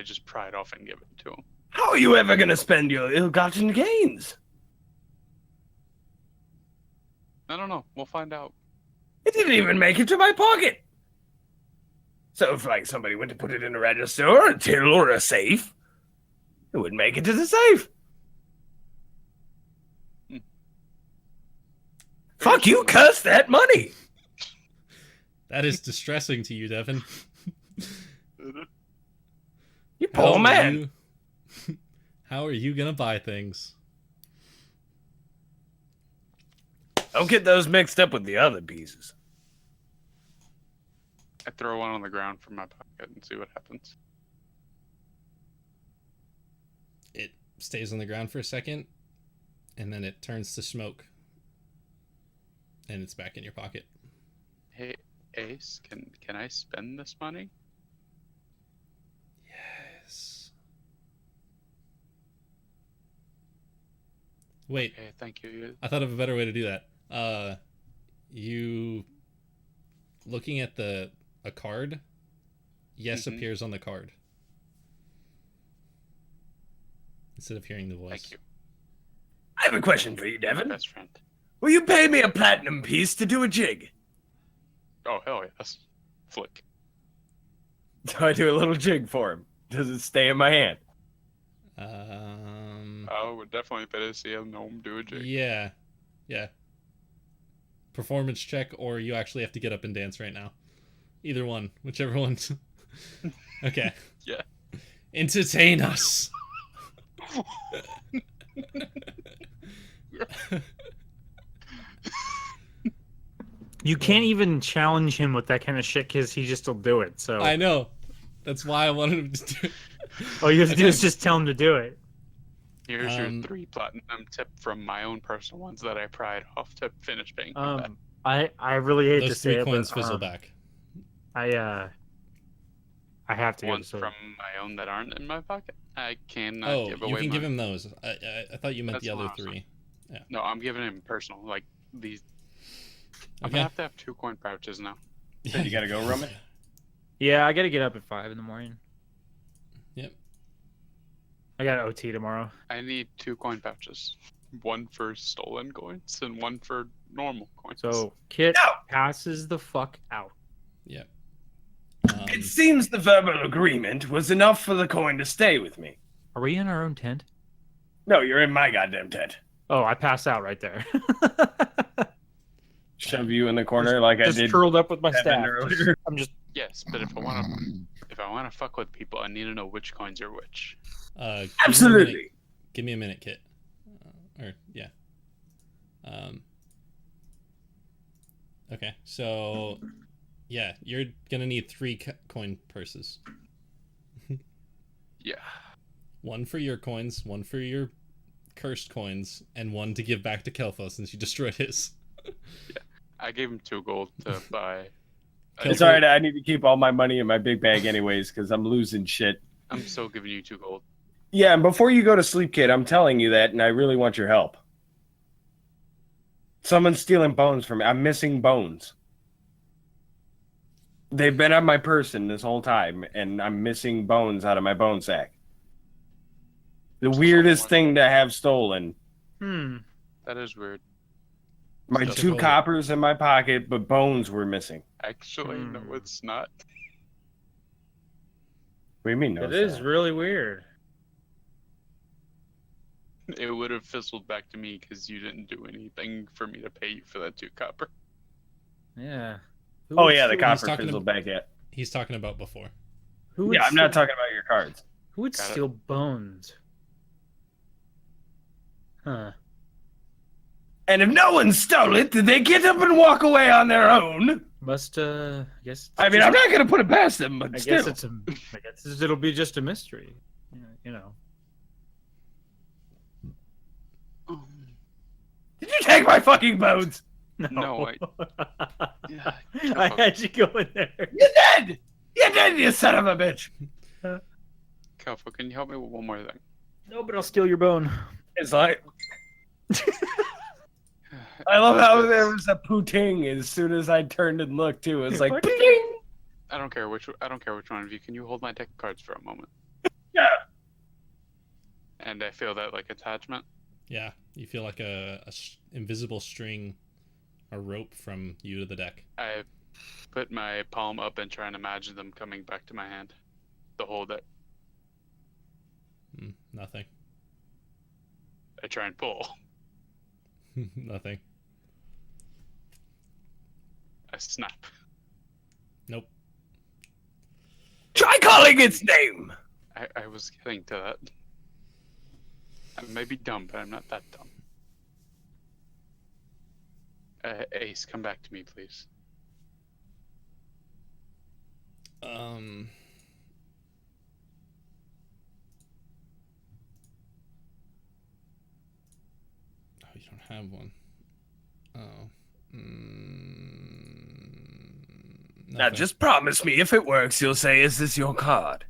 just pried off and give it to him. How are you ever going to spend your ill-gotten gains? I don't know. We'll find out. It didn't even make it to my pocket. So if like somebody went to put it in a register or a till or a safe, it wouldn't make it to the safe. Fuck you, cuss that money. That is distressing to you, Devin. You poor man. How are you gonna buy things? Don't get those mixed up with the other pieces. I throw one on the ground from my pocket and see what happens. It stays on the ground for a second, and then it turns to smoke. And it's back in your pocket. Hey, Ace, can I spend this money? Yes. Wait, Okay, thank you. I thought of a better way to do that. You looking at a card, yes appears on the card. Instead of hearing the voice. Thank you. I have a question for you, Devin. Best friend. Will you pay me a platinum piece to do a jig? Oh, hell yes. Flick. So I do a little jig for him. Does it stay in my hand? I would definitely pay to see a gnome do a jig. Yeah. Performance check, or you actually have to get up and dance right now. Either one, whichever one. Okay. Yeah. Entertain us. You can't even challenge him with that kind of shit because he just will do it. So I know. That's why I wanted him to do it. all you have to do is just tell him to do it. Here's your 3 platinum tip from my own personal ones that I pried off to finish paying him back. I really hate to Those say 3 it, coins but fizzle back. I have to. Ones so. from my own that aren't in my pocket. I cannot give away you can give mine. him those. I thought you meant That's the other what I was 3. Yeah. No, I'm giving him personal. Like these. I'm Okay. gonna have to have 2 coin pouches now. So you gotta go, Roman? Yeah, I gotta get up at 5 in the morning. Yep. I got OT tomorrow. I need 2 coin pouches. 1 for stolen coins and 1 for normal coins. So Kit No! passes the fuck out. Yep. It seems the verbal agreement was enough for the coin to stay with me. Are we in our own tent? No, you're in my goddamn tent. Oh, I passed out right there. shove you in the corner like I Just did curled up with my Evan staff. earlier. I'm just. Yes, but if I wanna fuck with people, I need to know which coins are which. Absolutely. Give me a minute, Kit. Yeah. Okay, so yeah, you're gonna need 3 coin purses. Yeah. 1 for your coins, 1 for your cursed coins, and 1 to give back to Kelfo since you destroyed his. I gave him 2 gold to buy. It's alright, I need to keep all my money in my big bag anyways, because I'm losing shit. I'm still giving you 2 gold. Yeah, and before you go to sleep, kid, I'm telling you that, and I really want your help. Someone's stealing bones from me. I'm missing bones. They've been on my person this whole time, and I'm missing bones out of my bone sack. The weirdest thing to have stolen. That is weird. My 2 coppers in my pocket, but bones were missing. Actually, no, it's not. What do you mean? No, It is really weird. It would have fizzled back to me because you didn't do anything for me to pay you for that 2 copper. Yeah. Oh yeah, the copper fizzled back yet. He's talking about before. Yeah, I'm not talking about your cards. Who would steal bones? Huh. And if no one stole it, did they get up and walk away on their own? Must I guess. I mean, I'm not gonna put it past them, but I still. guess I guess it'll be just a mystery. You know. Did you take my fucking bones? No, Yeah, I had you go in there. You did! You did, you son of a bitch! Kalfa, can you help me with one more thing? No, but I'll steal your bone. It's like... I love how there was a pooting as soon as I turned and looked, too. It was like, pooting! I don't care which one of you. Can you hold my deck of cards for a moment? Yeah. And I feel that, like, attachment. Yeah, you feel like a invisible string, a rope from you to the deck. I put my palm up and try and imagine them coming back to my hand. The whole deck. Nothing. I try and pull. Nothing. I snap. Nope. Try calling its name! I was getting to that. I may be dumb, but I'm not that dumb. Ace, come back to me, please. Oh, you don't have one. Oh. Now just promise me if it works, you'll say, is this your card?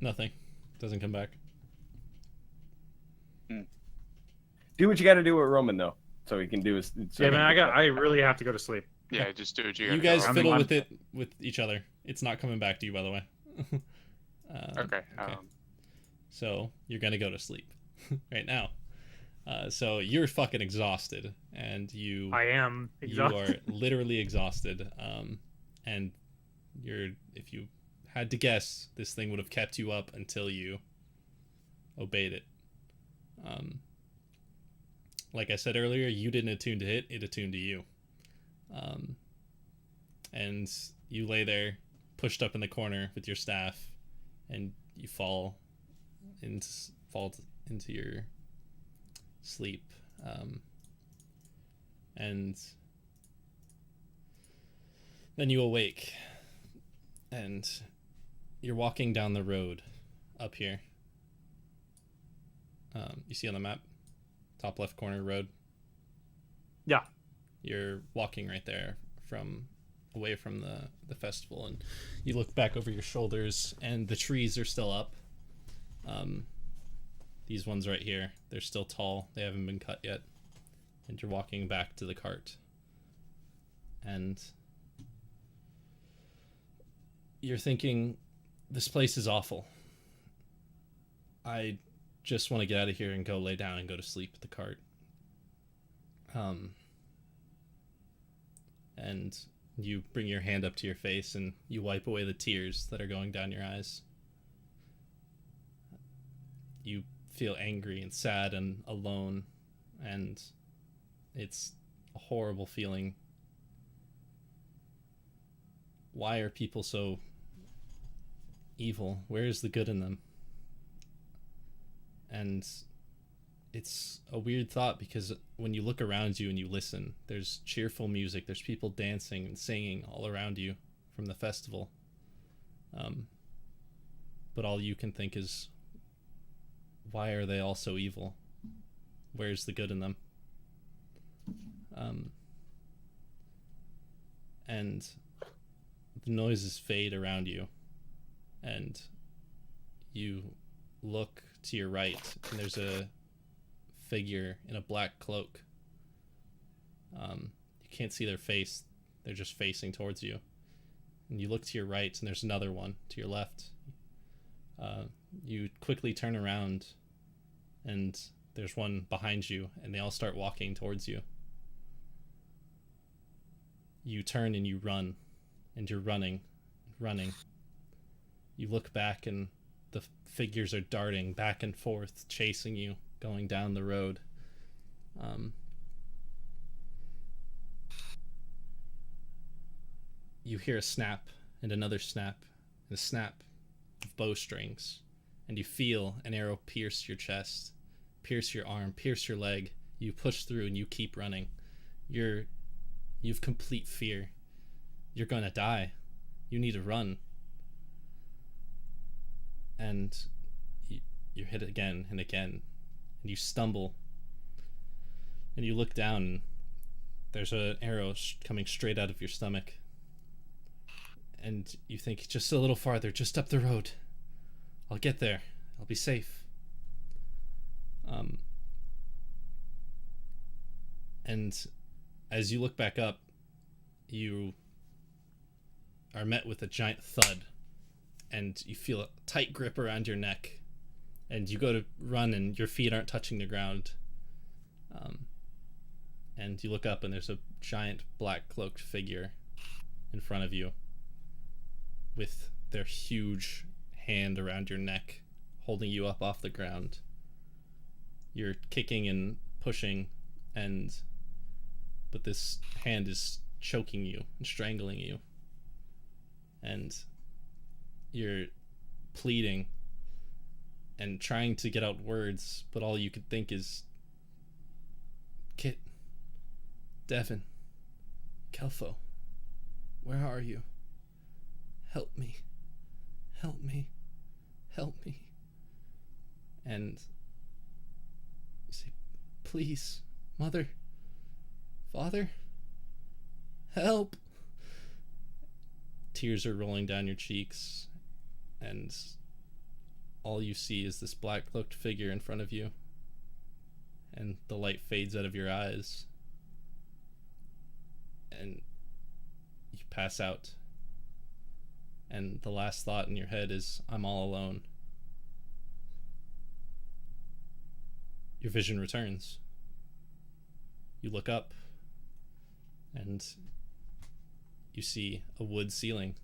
Nothing. Doesn't come back. Do what you gotta do with Roman, though. So he can do his... So Yeah, man, I really have to go to sleep. Yeah, just do what you You gotta guys do. fiddle with it with each other. It's not coming back to you, by the way. Okay. So you're gonna go to sleep right now. So you're fucking exhausted, and I am exhausted. You are literally exhausted. And if you had to guess, this thing would have kept you up until you obeyed it. Like I said earlier, you didn't attune to it attuned to you. And you lay there, pushed up in the corner with your staff, and you fall into your sleep. And then you awake, and you're walking down the road up here. You see on the map, top left corner road. Yeah. You're walking right there away from the festival, and you look back over your shoulders, and the trees are still up. These ones right here, they're still tall. They haven't been cut yet. And you're walking back to the cart. And you're thinking, this place is awful. I just want to get out of here and go lay down and go to sleep at the cart. And you bring your hand up to your face and you wipe away the tears that are going down your eyes. You feel angry and sad and alone, and It's a horrible feeling. Why are people so evil? Where is the good in them? And it's a weird thought because when you look around you and you listen, there's cheerful music, there's people dancing and singing all around you from the festival. But all you can think is, why are they all so evil? Where's the good in them? And the noises fade around you, and you look to your right, and there's a figure in a black cloak. You can't see their face, they're just facing towards you. And you look to your right, and there's another one to your left. You quickly turn around, and there's one behind you, and they all start walking towards you. You turn and you run, and you're running. You look back, and the figures are darting back and forth, chasing you, going down the road. You hear a snap, and another snap, and a snap of bowstrings, and you feel an arrow pierce your chest, pierce your arm, pierce your leg. You push through, and you keep running. You've complete fear. You're gonna die. You need to run. And you're hit again and again, and you stumble, and you look down, and there's an arrow coming straight out of your stomach, and you think, just a little farther, just up the road, I'll get there, I'll be safe. And as you look back up, you are met with a giant thud, and you feel a tight grip around your neck, and you go to run, and your feet aren't touching the ground. And you look up, and there's a giant black cloaked figure in front of you with their huge hand around your neck, holding you up off the ground. You're kicking and pushing, but this hand is choking you and strangling you, and you're pleading and trying to get out words, but all you could think is, Kit, Devin, Kelfo, where are you? Help me, help me, help me. And you say, please, Mother, Father, help. Tears are rolling down your cheeks, and all you see is this black cloaked figure in front of you, and the light fades out of your eyes, and you pass out, and the last thought in your head is, I'm all alone. Your vision returns. You look up, and you see a wood ceiling.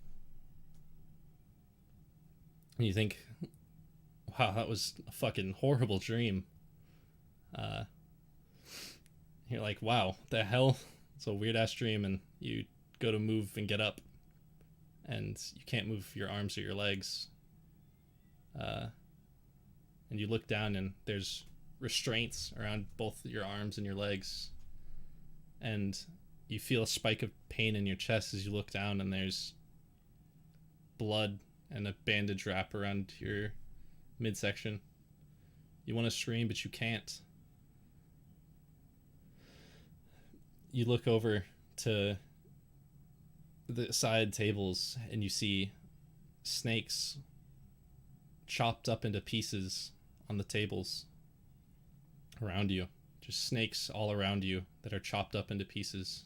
And you think, wow, that was a fucking horrible dream. You're like, wow, the hell? It's a weird ass dream, and you go to move and get up, and you can't move your arms or your legs. And you look down, and there's restraints around both your arms and your legs. And you feel a spike of pain in your chest as you look down, and there's blood and a bandage wrap around your midsection. You want to scream, but you can't. You look over to the side tables, and you see snakes chopped up into pieces on the tables around you. Just snakes all around you that are chopped up into pieces.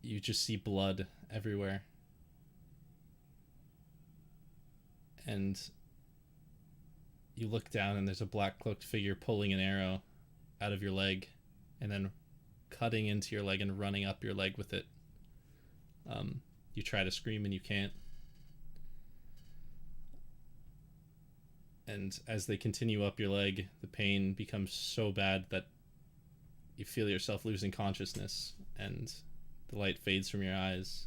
You just see blood everywhere. And you look down, and there's a black cloaked figure pulling an arrow out of your leg and then cutting into your leg and running up your leg with it. You try to scream, and you can't. And as they continue up your leg, the pain becomes so bad that you feel yourself losing consciousness, and the light fades from your eyes.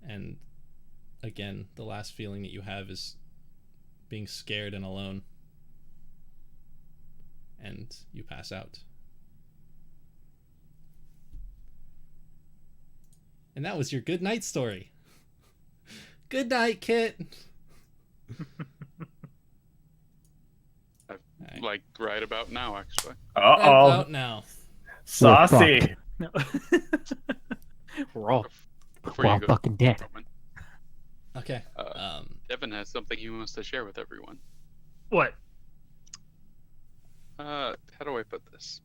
And again, the last feeling that you have is being scared and alone. And you pass out. And that was your good night story. Good night, Kit. Like right about now, actually. Right Uh-oh. about now. Saucy. No. We're all Before we're you all go, fucking dead. Roman, Okay. Devin has something he wants to share with everyone. What? How do I put this?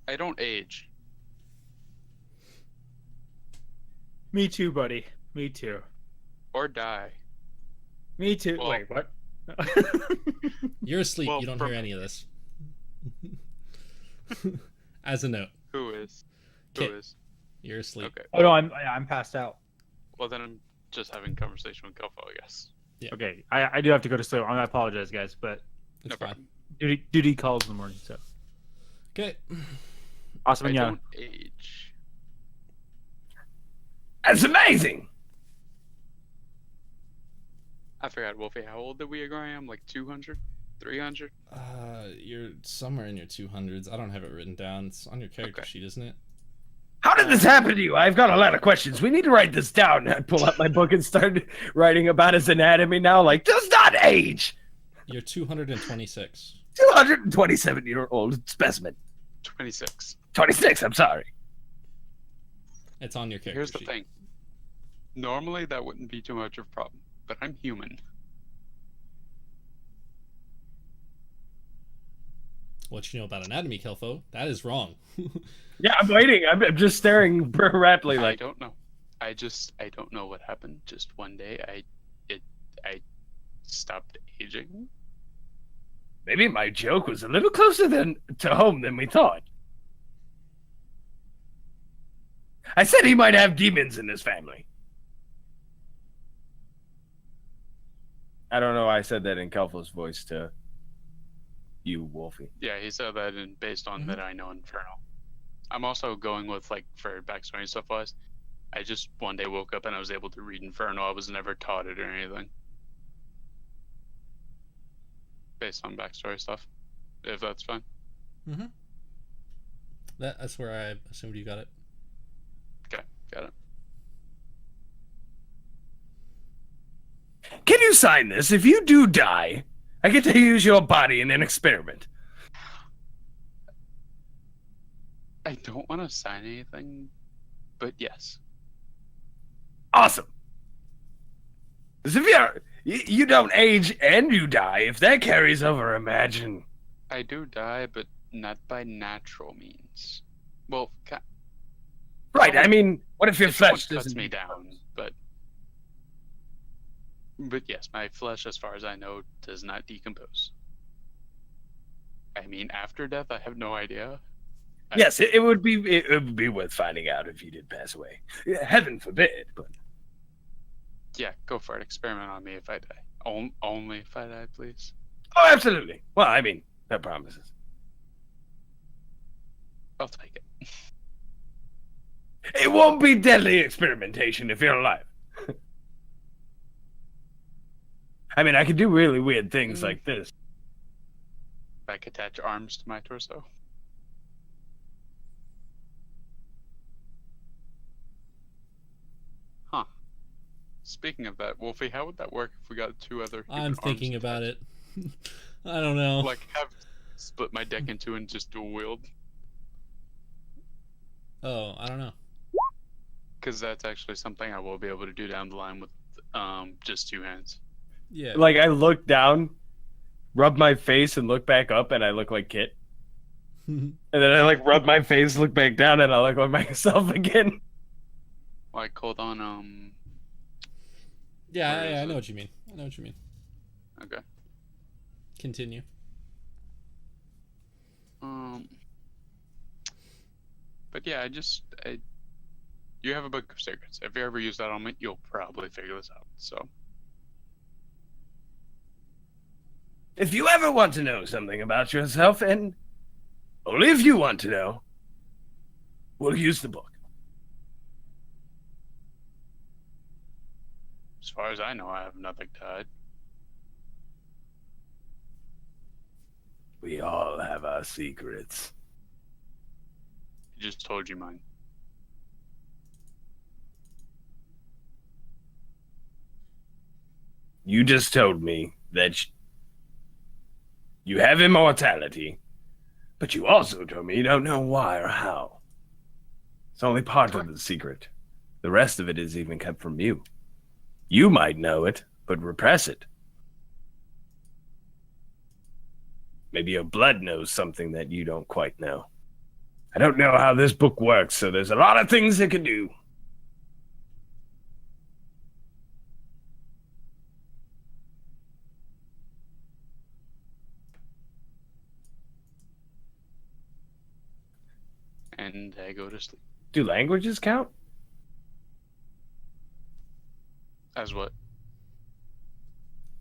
I don't age. Me too, buddy. Me too. Or die. Me too. Well- Wait, what? You're asleep. Well, You don't from- hear any of this. As a note, Who is? Who Kit. is? you're asleep. Okay. Oh no, I'm passed out. Well, then I'm just having a conversation with Kelfo, I guess. Okay, I do have to go to sleep. I apologize, guys, but It's No fine. problem. duty calls in the morning. So Okay. awesome, I yeah. don't age. That's amazing. I forgot, Wolfie, how old did we agree I am? Like 200? 300? You're somewhere in your 200s. I don't have it written down. It's on your character Okay. sheet, isn't it? How did this happen to you? I've got a lot of questions. We need to write this down. I pull out my book and start writing about his anatomy now. Like, does not age. You're 226. 227-year-old specimen. 26. 26, I'm sorry. It's on your character Here's the sheet. thing. Normally, that wouldn't be too much of a problem, but I'm human. What you know about anatomy, Kelfo? That is wrong. Yeah, I'm waiting. I'm just staring rapidly I like, don't know. I don't know what happened. Just one day, I stopped aging. maybe my joke was a little closer to home than we thought. I said he might have demons in his family. I don't know why I said that in Kelfo's voice to you, Wolfie. Yeah, he said that, and based on that, I know Infernal. I'm also going with, like, for backstory and stuff wise. I just one day woke up and I was able to read Infernal. I was never taught it or anything. Based on backstory stuff, if that's fine. Mm-hmm. That's where I assumed you got it. Okay, got it. Can you sign this? If you do die, I get to use your body in an experiment. I don't want to sign anything, but yes. Awesome. Because if you don't age and you die, if that carries over, imagine. I do die, but not by natural means. Well, Right, I mean, what if your if someone flesh cuts doesn't me down, but yes, my flesh, as far as I know, does not decompose. I mean, after death, I have no idea. Yes, it would be worth finding out if you did pass away. Heaven forbid, but Yeah, go for it. Experiment on me if I die. Only if I die, please. oh, absolutely. Well, I mean, that promises. I'll take it. It won't be deadly experimentation if you're alive. I mean, I could do really weird things like this. If I could attach arms to my torso. Huh. Speaking of that, Wolfie, how would that work if we got two other human I'm thinking arms about attached? it. I don't know. Like, have split my deck in two and just dual wield? Oh, I don't know. Because that's actually something I will be able to do down the line with just two hands. Yeah. Like, I look down, rub my face, and look back up, and I look like Kit. And then I, like, rub my face, look back down, and I look like myself again. Like, hold on, yeah, Where is I it? know what you mean. I know what you mean. okay. Continue. But yeah, you have a book of secrets. If you ever use that on me, you'll probably figure this out. So, If you ever want to know something about yourself, and only if you want to know, we'll use the book. As far as I know, I have nothing to hide. We all have our secrets. I just told you mine. You just told me that you have immortality, but you also told me you don't know why or how. It's only part of the secret. The rest of it is even kept from you. You might know it, but repress it. Maybe your blood knows something that you don't quite know. I don't know how this book works, so there's a lot of things it can do. And I go to sleep. Do languages count? As what?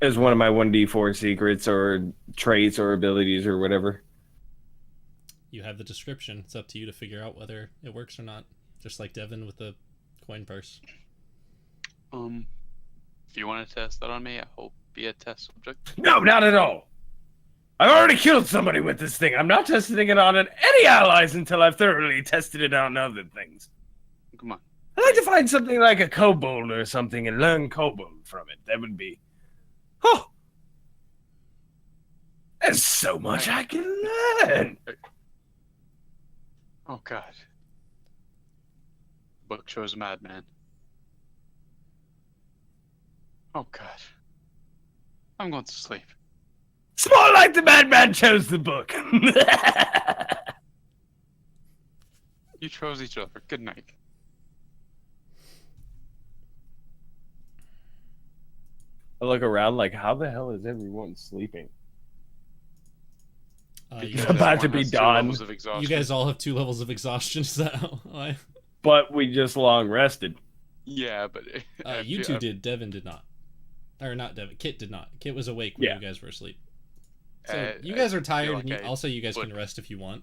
As one of my 1d4 secrets or traits or abilities or whatever. You have the description. It's up to you to figure out whether it works or not. Just like Devin with the coin purse. If you want to test that on me, I'll be a test subject. No, not at all. I've already killed somebody with this thing. I'm not testing it on any allies until I've thoroughly tested it on other things. Come on. I'd like to find something like a kobold or something and learn kobold from it. That would be... Oh! There's so much I can learn! Oh, God. Book shows a madman. Oh, God. I'm going to sleep. It's more like the madman chose the book. You chose each other. Good night. I look around like, how the hell is everyone sleeping? You It's guys, about to Everyone be has 2 dawn. levels of exhaustion. you guys all have 2 levels of exhaustion. Is that why? But we just long rested. Yeah, but... You two did. Devin did not. Or not Devin. Kit did not. Kit was awake when you guys were asleep. So you guys are tired, like and also you guys can rest if you want.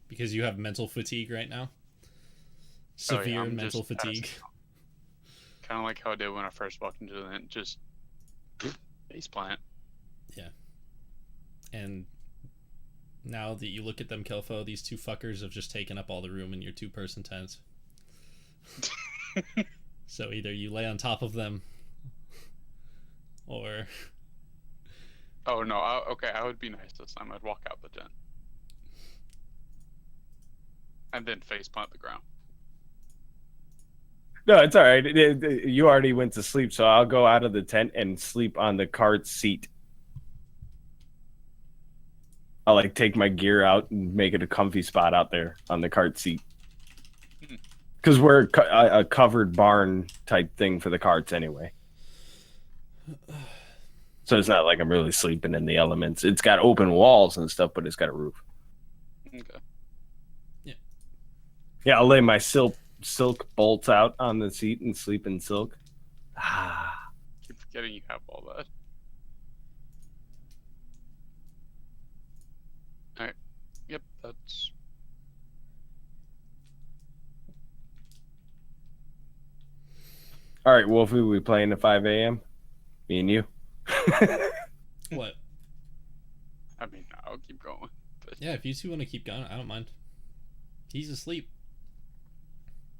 Because you have mental fatigue right now. Severe mental fatigue. Kind of like how I did when I first walked into the tent. Just... face plant. Yeah. And now that you look at them, Kelfo, these 2 fuckers have just taken up all the room in your 2-person tent. So either you lay on top of them, or... Oh, no. Okay, I would be nice this time. I'd walk out the tent. And then face plant the ground. No, it's all right. You already went to sleep, so I'll go out of the tent and sleep on the cart seat. I'll like take my gear out and make it a comfy spot out there on the cart seat. Because we're a covered barn type thing for the carts anyway. So it's not like I'm really sleeping in the elements. It's got open walls and stuff, but it's got a roof. Okay. Yeah, I'll lay my silk bolts out on the seat and sleep in silk. Ah. Keep forgetting you have all that. Alright. Yep, that's... All right, Wolfie, we playing at 5 a.m.? Me and you? What? I mean, I'll keep going. But... Yeah, if you 2 want to keep going, I don't mind. He's asleep.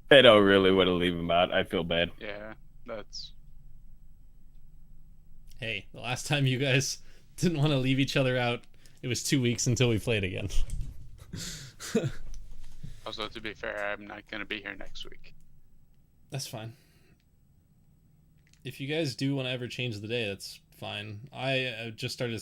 I don't really want to leave him out. I feel bad. Yeah, that's... Hey, the last time you guys didn't want to leave each other out, it was 2 weeks until we played again. Also, to be fair, I'm not going to be here next week. That's fine. If you guys do want to ever change the day, that's fine. I just started